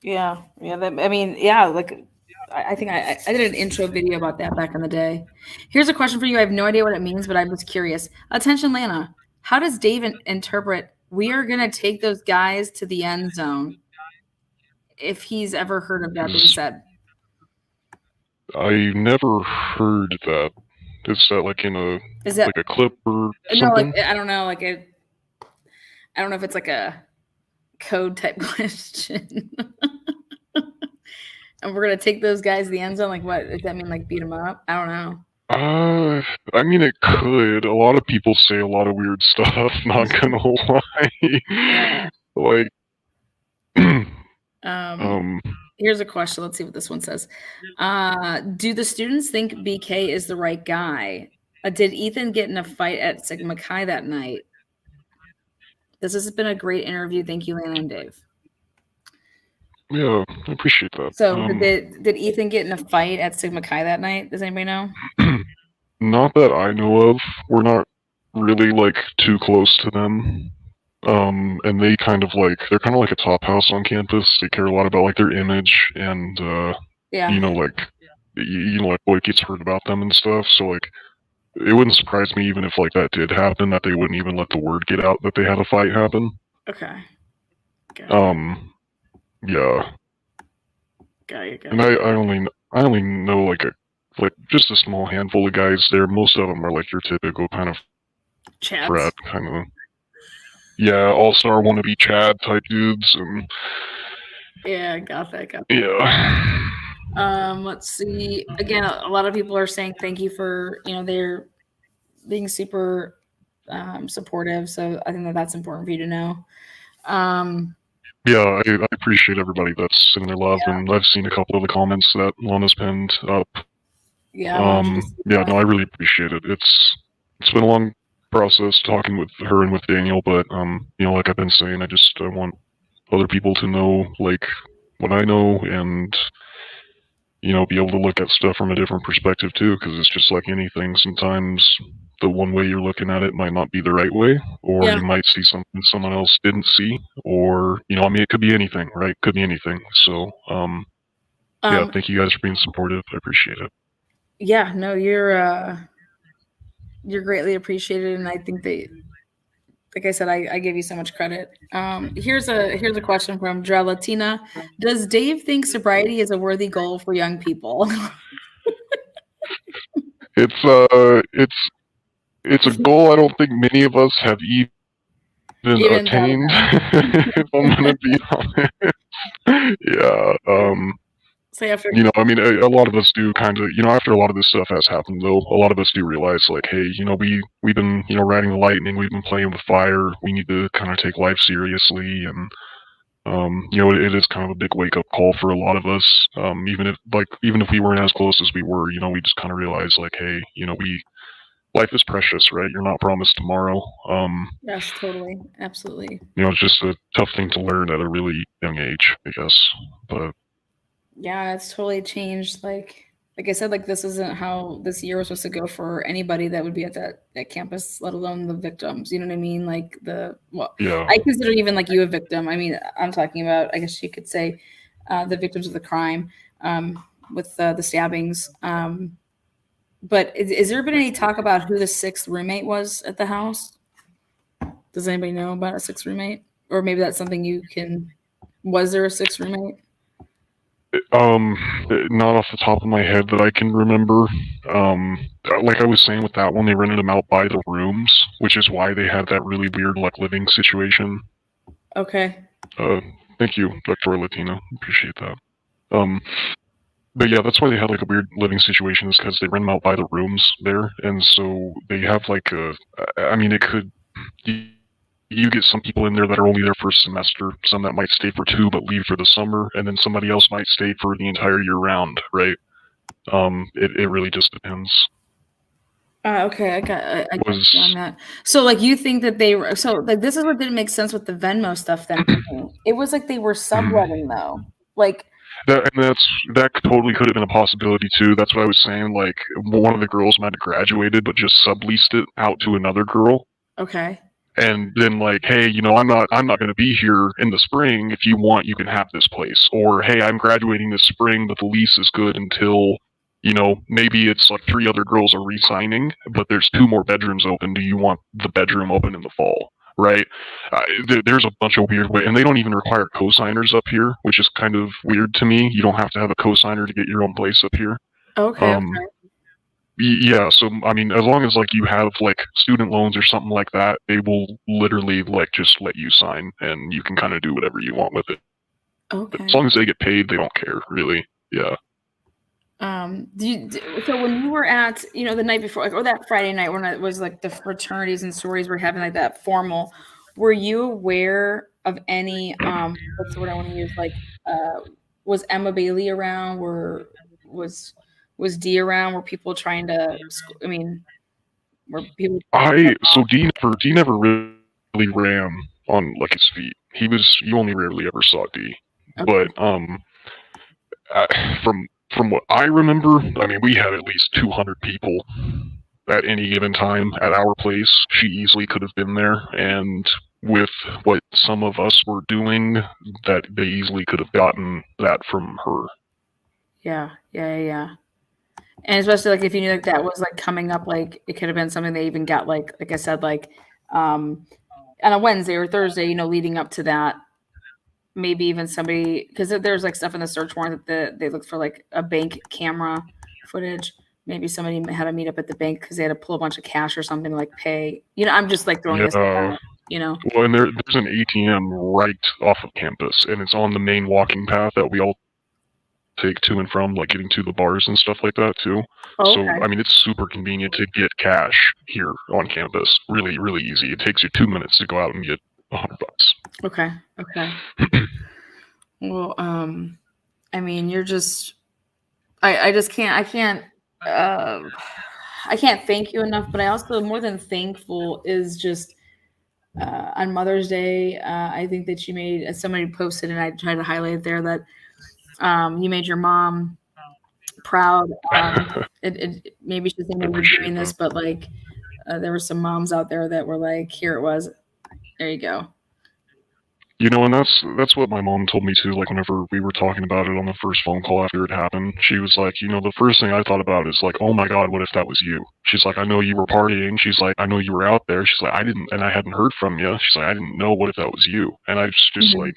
G: Yeah. Like I think I did an intro video about that back in the day. Here's a question for you. I have no idea what it means, but I'm just curious. Attention, Lana. How does Dave interpret "we are going to take those guys to the end zone"? If he's ever heard of that being said.
L: I never heard that. Is that like in a like a clip or something?
G: No, I don't know. I don't know if it's like a code type question. And we're gonna take those guys to the end zone. Like, what does that mean? Like, beat them up? I don't know.
L: I mean, it could. A lot of people say a lot of weird stuff. Not gonna lie. Like,
G: here's a question. Let's see what this one says. Do the students think BK is the right guy? Did Ethan get in a fight at Sigma Chi that night? This has been a great interview. Thank you, Lana and Dave.
L: Yeah, I appreciate that.
G: So did Ethan get in a fight at Sigma Chi that night? Does anybody know?
L: Not that I know of. We're not really like too close to them. And they kind of like, they're kind of like a top house on campus. They care a lot about like their image and, you know, like what gets heard about them and stuff. So like, it wouldn't surprise me even if like that did happen, that they wouldn't even let the word get out that they had a fight happen.
G: Okay.
L: Yeah.
G: Got it.
L: And I only know like just a small handful of guys there. Most of them are like your typical kind of frat kind of. Yeah, all-star wannabe Chad type dudes. And
G: yeah, got that.
L: Yeah.
G: Let's see. Again, a lot of people are saying thank you for, they're being super supportive. So I think that's important for you to know.
L: Yeah, I appreciate everybody that's sending their love, and I've seen a couple of the comments that Lana's pinned up.
G: Yeah.
L: No, I really appreciate it. It's been a long process talking with her and with Daniel, but like I've been saying, I want other people to know like what I know, and be able to look at stuff from a different perspective too, because it's just like anything. Sometimes the one way you're looking at it might not be the right way, or you might see something someone else didn't see, or it could be anything, right? Could be anything. So yeah, thank you guys for being supportive. I appreciate it.
G: Yeah, no, you're greatly appreciated, and I think that, like I said, I give you so much credit. Here's a question from Drelatina. Does Dave think sobriety is a worthy goal for young people?
L: It's a goal I don't think many of us have even attained. If I'm gonna be honest. Yeah.
G: So after
L: a lot of us do kind of, after a lot of this stuff has happened, though, a lot of us do realize, like, hey, we've been, riding the lightning, we've been playing with fire, we need to kind of take life seriously, and, it is kind of a big wake-up call for a lot of us, even if we weren't as close as we were, we just kind of realized, like, hey, life is precious, right? You're not promised tomorrow.
G: Yes, totally. Absolutely.
L: It's just a tough thing to learn at a really young age, I guess. But
G: yeah, it's totally changed. Like I said, like this isn't how this year was supposed to go for anybody that would be at that campus, let alone the victims. You know what I mean? Like
L: yeah,
G: I consider even like you a victim. I mean, I'm talking about, I guess you could say, the victims of the crime, with the stabbings. But is there been any talk about who the sixth roommate was at the house? Does anybody know about a sixth roommate? Or maybe that's something you can. Was there a sixth roommate?
L: not off the top of my head that I can remember. Like I was saying with that one, they rented them out by the rooms, which is why they had that really weird like living situation.
G: Okay.
L: Thank you, Dr. Latino. Appreciate that. But yeah, that's why they had like a weird living situation, is because they rent them out by the rooms there, and so they have like I mean, it could. You get some people in there that are only there for a semester, some that might stay for 2 but leave for the summer, and then somebody else might stay for the entire year round, right? It really just depends.
G: Okay, I got on that. So, like, you think that they were like this is what didn't make sense with the Venmo stuff. Then it was like they were subletting though, like.
L: That totally could have been a possibility too. That's what I was saying. Like one of the girls might have graduated, but just subleased it out to another girl.
G: Okay.
L: And then like, hey, I'm not going to be here in the spring. If you want, you can have this place. Or hey, I'm graduating this spring, but the lease is good until, maybe it's like 3 other girls are re-signing, but there's 2 more bedrooms open. Do you want the bedroom open in the fall? Right? There's a bunch of weird ways, and they don't even require co-signers up here, which is kind of weird to me. You don't have to have a co-signer to get your own place up here.
G: Okay.
L: Yeah, so I mean, as long as like you have like student loans or something like that, they will literally like just let you sign, and you can kind of do whatever you want with it.
G: Okay.
L: As long as they get paid, they don't care, really. Yeah.
G: So when you were at, the night before, like, or that Friday night when it was like the fraternities and sororities were having like that formal, were you aware of any, what's the word I want to use? Like, was Emma Bailey around? Was Dee around? Were people trying to, were people?
L: Dee never really ran on like his feet. You only rarely ever saw Dee. Okay. But, from what I remember, I mean, we had at least 200 people at any given time at our place. She easily could have been there, and with what some of us were doing, that they easily could have gotten that from her.
G: Yeah. And especially like if you knew like that was like coming up, like it could have been something they even got like I said, like on a Wednesday or Thursday, leading up to that. Maybe even somebody, because there's like stuff in the search warrant that they looked for like a bank camera footage. Maybe somebody had to meet up at the bank because they had to pull a bunch of cash or something to like pay. I'm just like throwing this out,
L: Well, and there's an ATM right off of campus, and it's on the main walking path that we all take to and from, like getting to the bars and stuff like that too. Oh, okay. So I mean, it's super convenient to get cash here on campus. Really, really easy. It takes you 2 minutes to go out and get $100.
G: Okay. Well, I mean, you're just, I can't thank you enough, but I also more than thankful is just on Mother's Day. I think that you made, as somebody posted, and I tried to highlight there that you made your mom proud. It maybe she's thinking we're doing this, but like there were some moms out there that were like, here it was. There you go.
L: And that's what my mom told me too. Like whenever we were talking about it on the first phone call after it happened, she was like, the first thing I thought about is like, oh my God, what if that was you? She's like, I know you were partying. She's like, I know you were out there. She's like, I hadn't heard from you. She's like, I didn't know. What if that was you? And I was just like,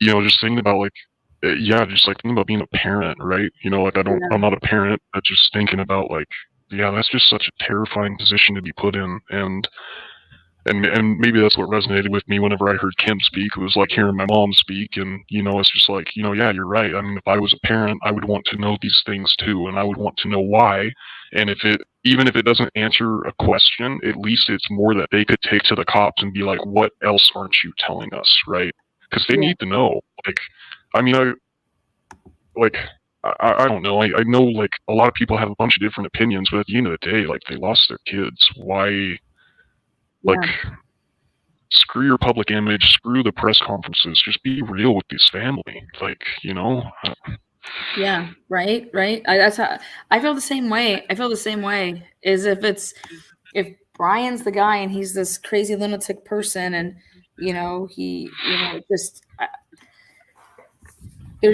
L: just thinking about like, just like thinking about being a parent, right? Like I'm not a parent, but just thinking about like, that's just such a terrifying position to be put in, and maybe that's what resonated with me whenever I heard Kim speak. It was like hearing my mom speak, and it's just like, yeah, you're right. I mean, if I was a parent, I would want to know these things too, and I would want to know why. And even if it doesn't answer a question, at least it's more that they could take to the cops and be like, what else aren't you telling us, right? Because they need to know. Like, I mean, I don't know. I know like a lot of people have a bunch of different opinions, but at the end of the day, like they lost their kids. Why? Like, screw your public image, screw the press conferences. Just be real with this family. Like, you know.
G: Yeah. Right. Right. That's how I feel the same way. I feel the same way. Is if Brian's the guy and he's this crazy lunatic person, and there's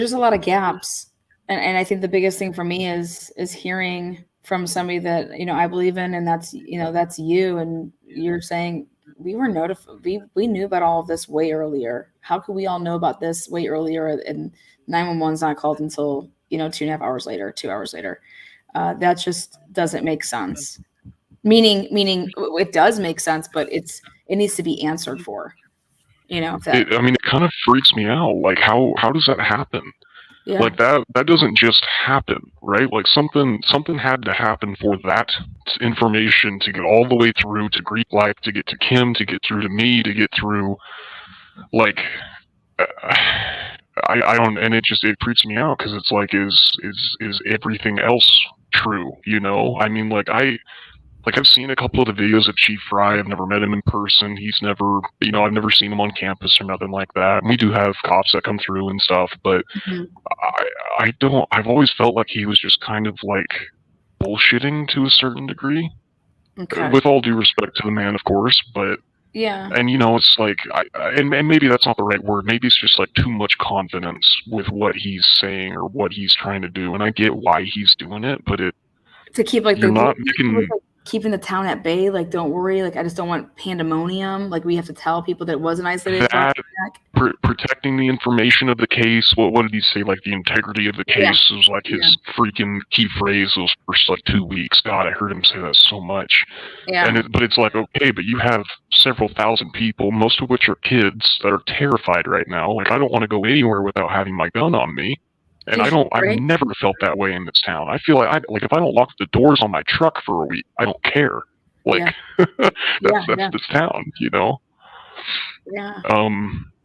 G: just a lot of gaps. And I think the biggest thing for me is hearing from somebody that, I believe in, and that's you, and you're saying we were notified, we knew about all of this way earlier. How could we all know about this way earlier, and 911's not called until 2.5 hours later, 2 hours later? That just doesn't make sense. Meaning it does make sense, but it needs to be answered for.
L: It kind of freaks me out. Like, how does that happen?
G: Yeah.
L: Like that doesn't just happen, right? Like something had to happen for that information to get all the way through to Greek Life, to get to Kim, to get through to me, to get through, like, I don't, and it freaks me out, because it's like, is everything else true? I mean, I've seen a couple of the videos of Chief Fry. I've never met him in person. He's never, I've never seen him on campus or nothing like that. And we do have cops that come through and stuff, but I've always felt like he was just kind of like bullshitting to a certain degree.
G: Okay.
L: With all due respect to the man, of course, but
G: yeah.
L: And it's like, and maybe that's not the right word. Maybe it's just like too much confidence with what he's saying or what he's trying to do. And I get why he's doing it, but
G: to keep like
L: you're not making.
G: Keeping the town at bay, like, don't worry, like, I just don't want pandemonium, like, we have to tell people that it was an isolated
L: protecting the information of the case. What did he say? Like, the integrity of the case was like his freaking key phrase those first like 2 weeks. God, I heard him say that so much.
G: Yeah.
L: But it's like, okay, but you have several thousand people, most of which are kids, that are terrified right now. Like, I don't want to go anywhere without having my gun on me. And I've never felt that way in this town. I feel like if I don't lock the doors on my truck for a week, I don't care. Like, that's this town,
G: Yeah.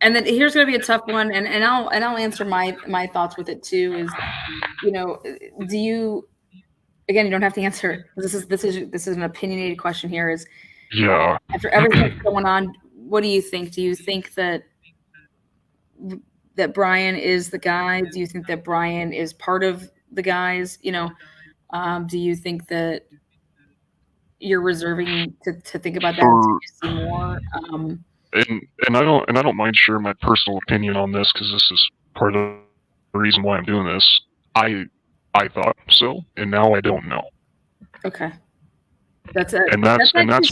L: And
G: then here's going to be a tough one, and I'll answer my thoughts with it too. Is, do you? Again, you don't have to answer. This is an opinionated question here. Is after everything that's going on, what do you think? Do you think that Brian is the guy? Do you think that Brian is part of the guys? Do you think that you're reserving to think about that to see more?
L: And I don't mind sharing my personal opinion on this, because this is part of the reason why I'm doing this. I thought so, and now I don't know.
G: Okay.
L: That's where
G: that's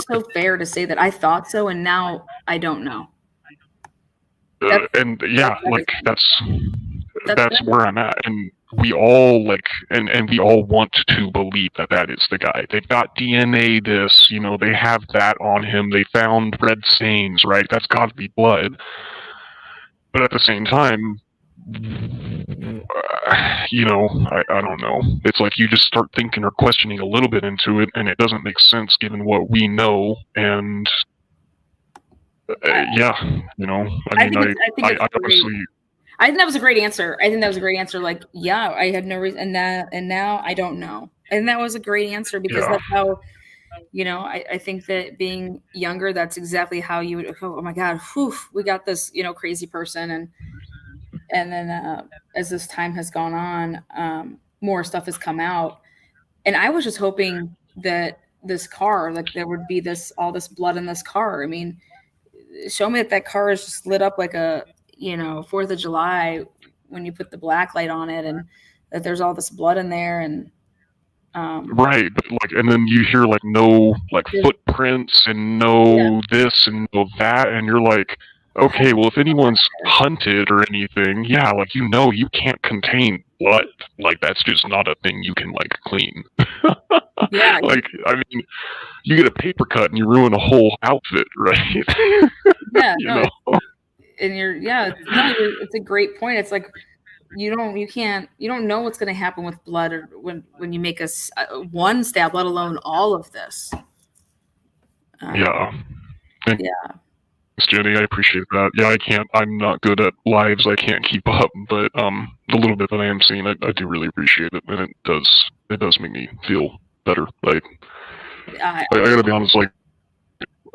G: so fair to say that I thought so, and now I don't know.
L: That's where I'm at, and we all and we all want to believe that is the guy. They've got DNA, they have that on him. They found red stains, right? That's got to be blood. But at the same time, I don't know. It's like you just start thinking or questioning a little bit into it, and it doesn't make sense given what we know. And I
G: think that was a great answer. Like, yeah, I had no reason, and now I don't know. And that was a great answer, because that's how, I think that being younger, that's exactly how you would, oh my God, we got this, crazy person. And then as this time has gone on, more stuff has come out. And I was just hoping that this car, like, there would be all this blood in this car. I mean, show me that car is just lit up like a, 4th of July when you put the black light on it, and that there's all this blood in there. And
L: right, but and then you hear no footprints and no this and no that, and you're like, okay, well, if anyone's hunted or anything, you can't contain blood. Like, that's just not a thing you can clean.
G: Yeah.
L: I mean, you get a paper cut and you ruin a whole outfit, right?
G: Yeah. And it's a great point. It's like, you don't know what's going to happen with blood, or when you make one stab, let alone all of this.
L: Jenny, I appreciate that. Yeah, I'm not good at lives. I can't keep up, but the little bit that I am seeing, I do really appreciate it, and it does make me feel better. Like, I gotta be honest, like,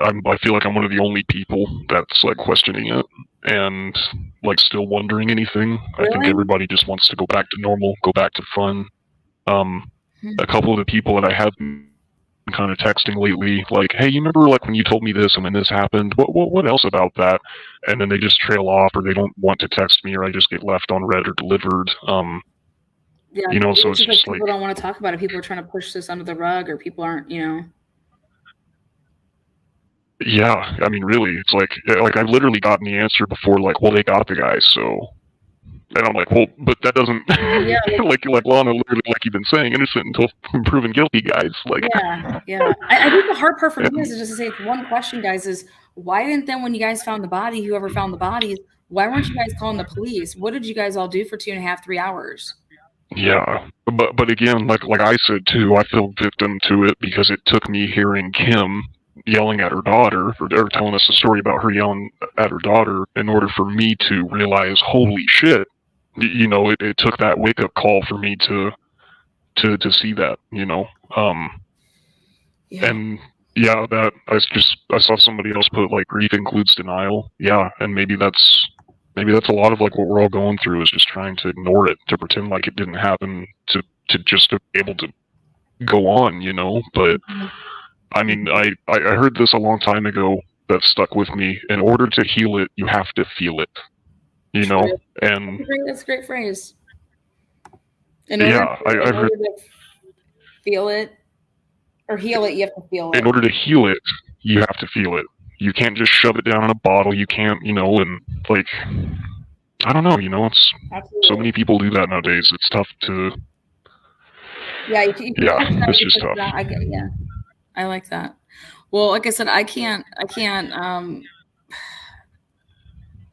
L: I feel like I'm one of the only people that's like questioning it and like still wondering anything. I think everybody just wants to go back to normal, go back to fun. A couple of the people that I have been kind of texting lately, like, hey, you remember like when you told me this and when this happened? What else about that? And then they just trail off, or they don't want to text me, or I just get left on read or delivered.
G: Yeah,
L: you know, so it's just
G: people don't want to talk about it. People are trying to push this under the rug, or people aren't, you know.
L: Yeah, I mean, really, it's like I've literally gotten the answer before, like, well, they got the guy, so. And I'm like, well, but that doesn't,
G: Yeah,
L: like Lana, literally, like you've been saying, innocent until proven guilty, guys. Like,
G: yeah. I think the hard part for me is just to say one question, guys, is why didn't then when you guys found the body, whoever found the bodies, why weren't you guys calling the police? What did you guys all do for 2.5, 3 hours?
L: Yeah, but again, like I said too, I feel victim to it because it took me hearing Kim yelling at her daughter, or telling us a story about her yelling at her daughter, in order for me to realize, holy shit, you know, it took that wake up call for me to see that, you know, and yeah, that I saw somebody else put like grief includes denial. Yeah, and maybe that's a lot of like what we're all going through, is just trying to ignore it, to pretend like it didn't happen, to just to be able to go on, you know. But I mean, I heard this a long time ago that stuck with me. In order to heal it, you have to feel it, you know. And
G: that's a great phrase.
L: I've heard,
G: to feel it or heal it, you have to feel it.
L: In order to heal it, you have to feel it. You can't just shove it down in a bottle. You can't, you know, and like, I don't know, you know, it's so many people do that nowadays. It's tough to.
G: Yeah,
L: it's just tough.
G: I like that. Well, like I said, I can't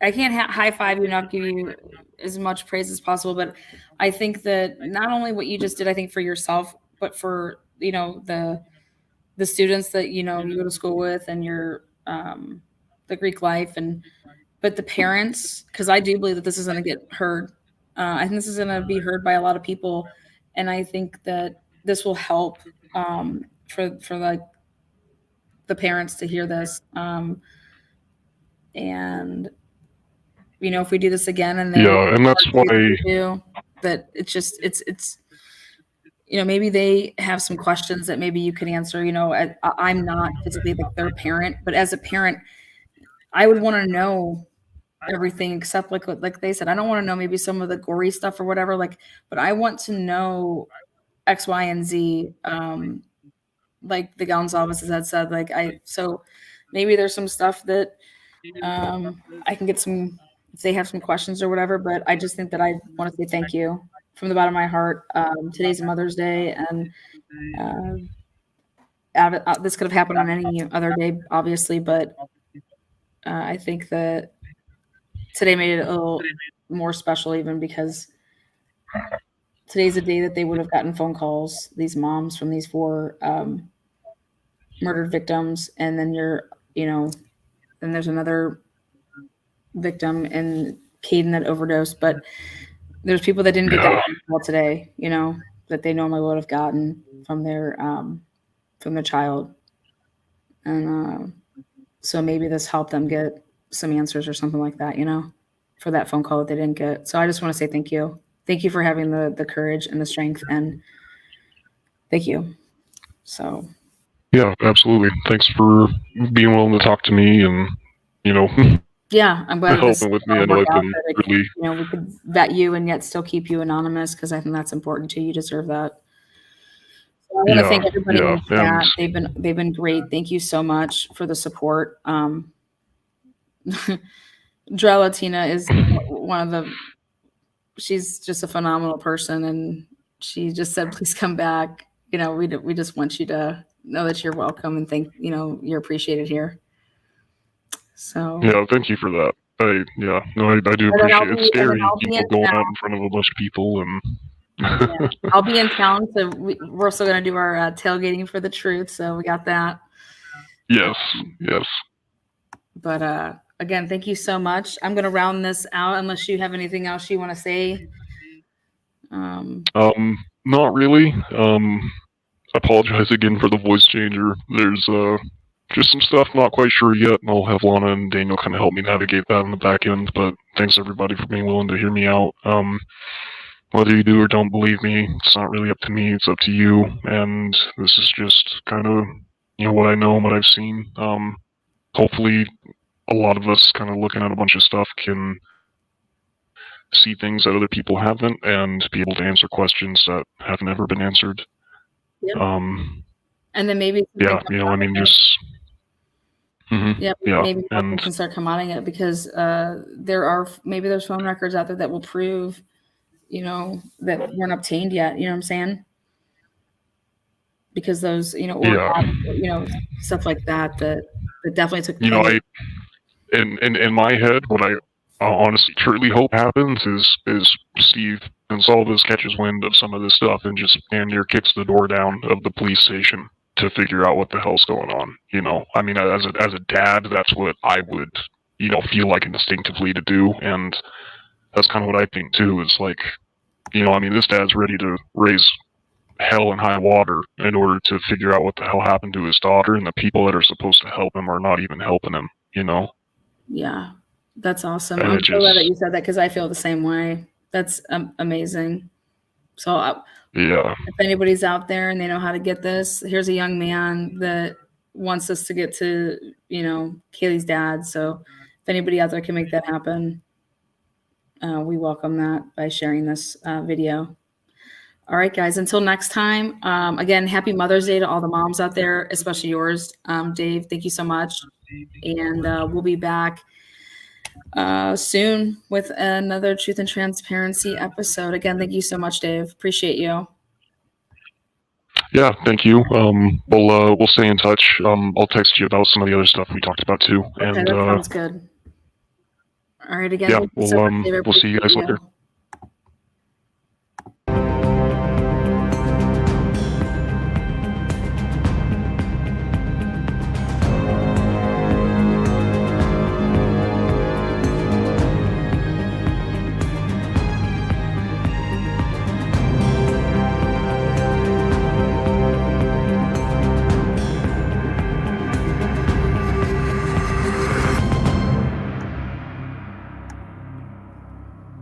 G: high five you and not give you as much praise as possible, but I think that not only what you just did, I think for yourself, but for, you know, the students that, you know, you go to school with, and your the Greek life, but the parents, because I do believe that this is going to get heard. I think this is going to be heard by a lot of people, and I think that this will help for like the parents to hear this. And you know, if we do this again, and
L: and that's why
G: that it's you know, maybe they have some questions that maybe you could answer. You know, I'm not physically like their parent, but as a parent, I would want to know everything except like they said, I don't want to know maybe some of the gory stuff or whatever, like, but I want to know X, Y, and Z. Like the Gonzalez had said, so maybe there's some stuff that I can get some, if they have some questions or whatever, but I just think that I want to say thank you from the bottom of my heart. Today's Mother's Day, and this could have happened on any other day, obviously, but I think that today made it a little more special, even because today's a day that they would have gotten phone calls, these moms from these 4 murdered victims, and then then there's another victim in Caden that overdosed, but there's people that didn't get that call today, you know, that they normally would have gotten from their child. And so maybe this helped them get some answers or something like that, you know, for that phone call that they didn't get. So I just want to say thank you. Thank you for having the courage and the strength, and thank you. So.
L: Yeah, absolutely. Thanks for being willing to talk to me, and, you know.
G: Yeah, I'm glad
L: helping with me. I know I've been really.
G: You know, we could vet you and yet still keep you anonymous, because I think that's important too. You deserve that. So I want to thank everybody in the chat. They've been great. Thank you so much for the support. Drelatina is one of she's just a phenomenal person, and she just said, please come back. You know, we just want you to know that you're welcome, and you're appreciated here. So
L: yeah, thank you for that. I do appreciate it. It's scary, people going out in front of a bunch of people, and
G: I'll be in town, so we're also going to do our tailgating for the truth. So we got that.
L: Yes.
G: But again, thank you so much. I'm going to round this out unless you have anything else you want to say.
L: Not really. Apologize again for the voice changer. There's just some stuff not quite sure yet, and I'll have Lana and Daniel kind of help me navigate that in the back end. But thanks everybody for being willing to hear me out. Whether you do or don't believe me, it's not really up to me. It's up to you. And this is just kind of, what I know and what I've seen. Hopefully, a lot of us kind of looking at a bunch of stuff can see things that other people haven't and be able to answer questions that have never been answered.
G: Yep. And then maybe
L: just
G: maybe and can start combating it because there's phone records out there that will prove that weren't obtained yet. You know what I'm saying? Because those stuff like that definitely took place.
L: In my head, what I honestly truly hope happens is Steve Gonsalves catches wind of some of this stuff and just damn near kicks the door down of the police station to figure out what the hell's going on. I mean, as a dad, that's what I would, feel like instinctively to do. And that's kind of what I think too, is like, I mean, this dad's ready to raise hell and high water in order to figure out what the hell happened to his daughter, and the people that are supposed to help him are not even helping him,
G: Yeah, that's awesome.
L: And
G: I'm so glad that you said that because I feel the same way. That's amazing. So if anybody's out there and they know how to get this, here's a young man that wants us to get to, Kaylee's dad. So if anybody out there can make that happen, we welcome that by sharing this video. All right, guys, until next time, again, happy Mother's Day to all the moms out there, especially yours. Dave, thank you so much. And we'll be back soon with another Truth and Transparency episode. Again, thank you so much, Dave. Appreciate you.
L: Yeah, thank you. We'll stay in touch. I'll text you about some of the other stuff we talked about too.
G: Okay,
L: and
G: that sounds good. All right, again.
L: Yeah, we'll see you guys later.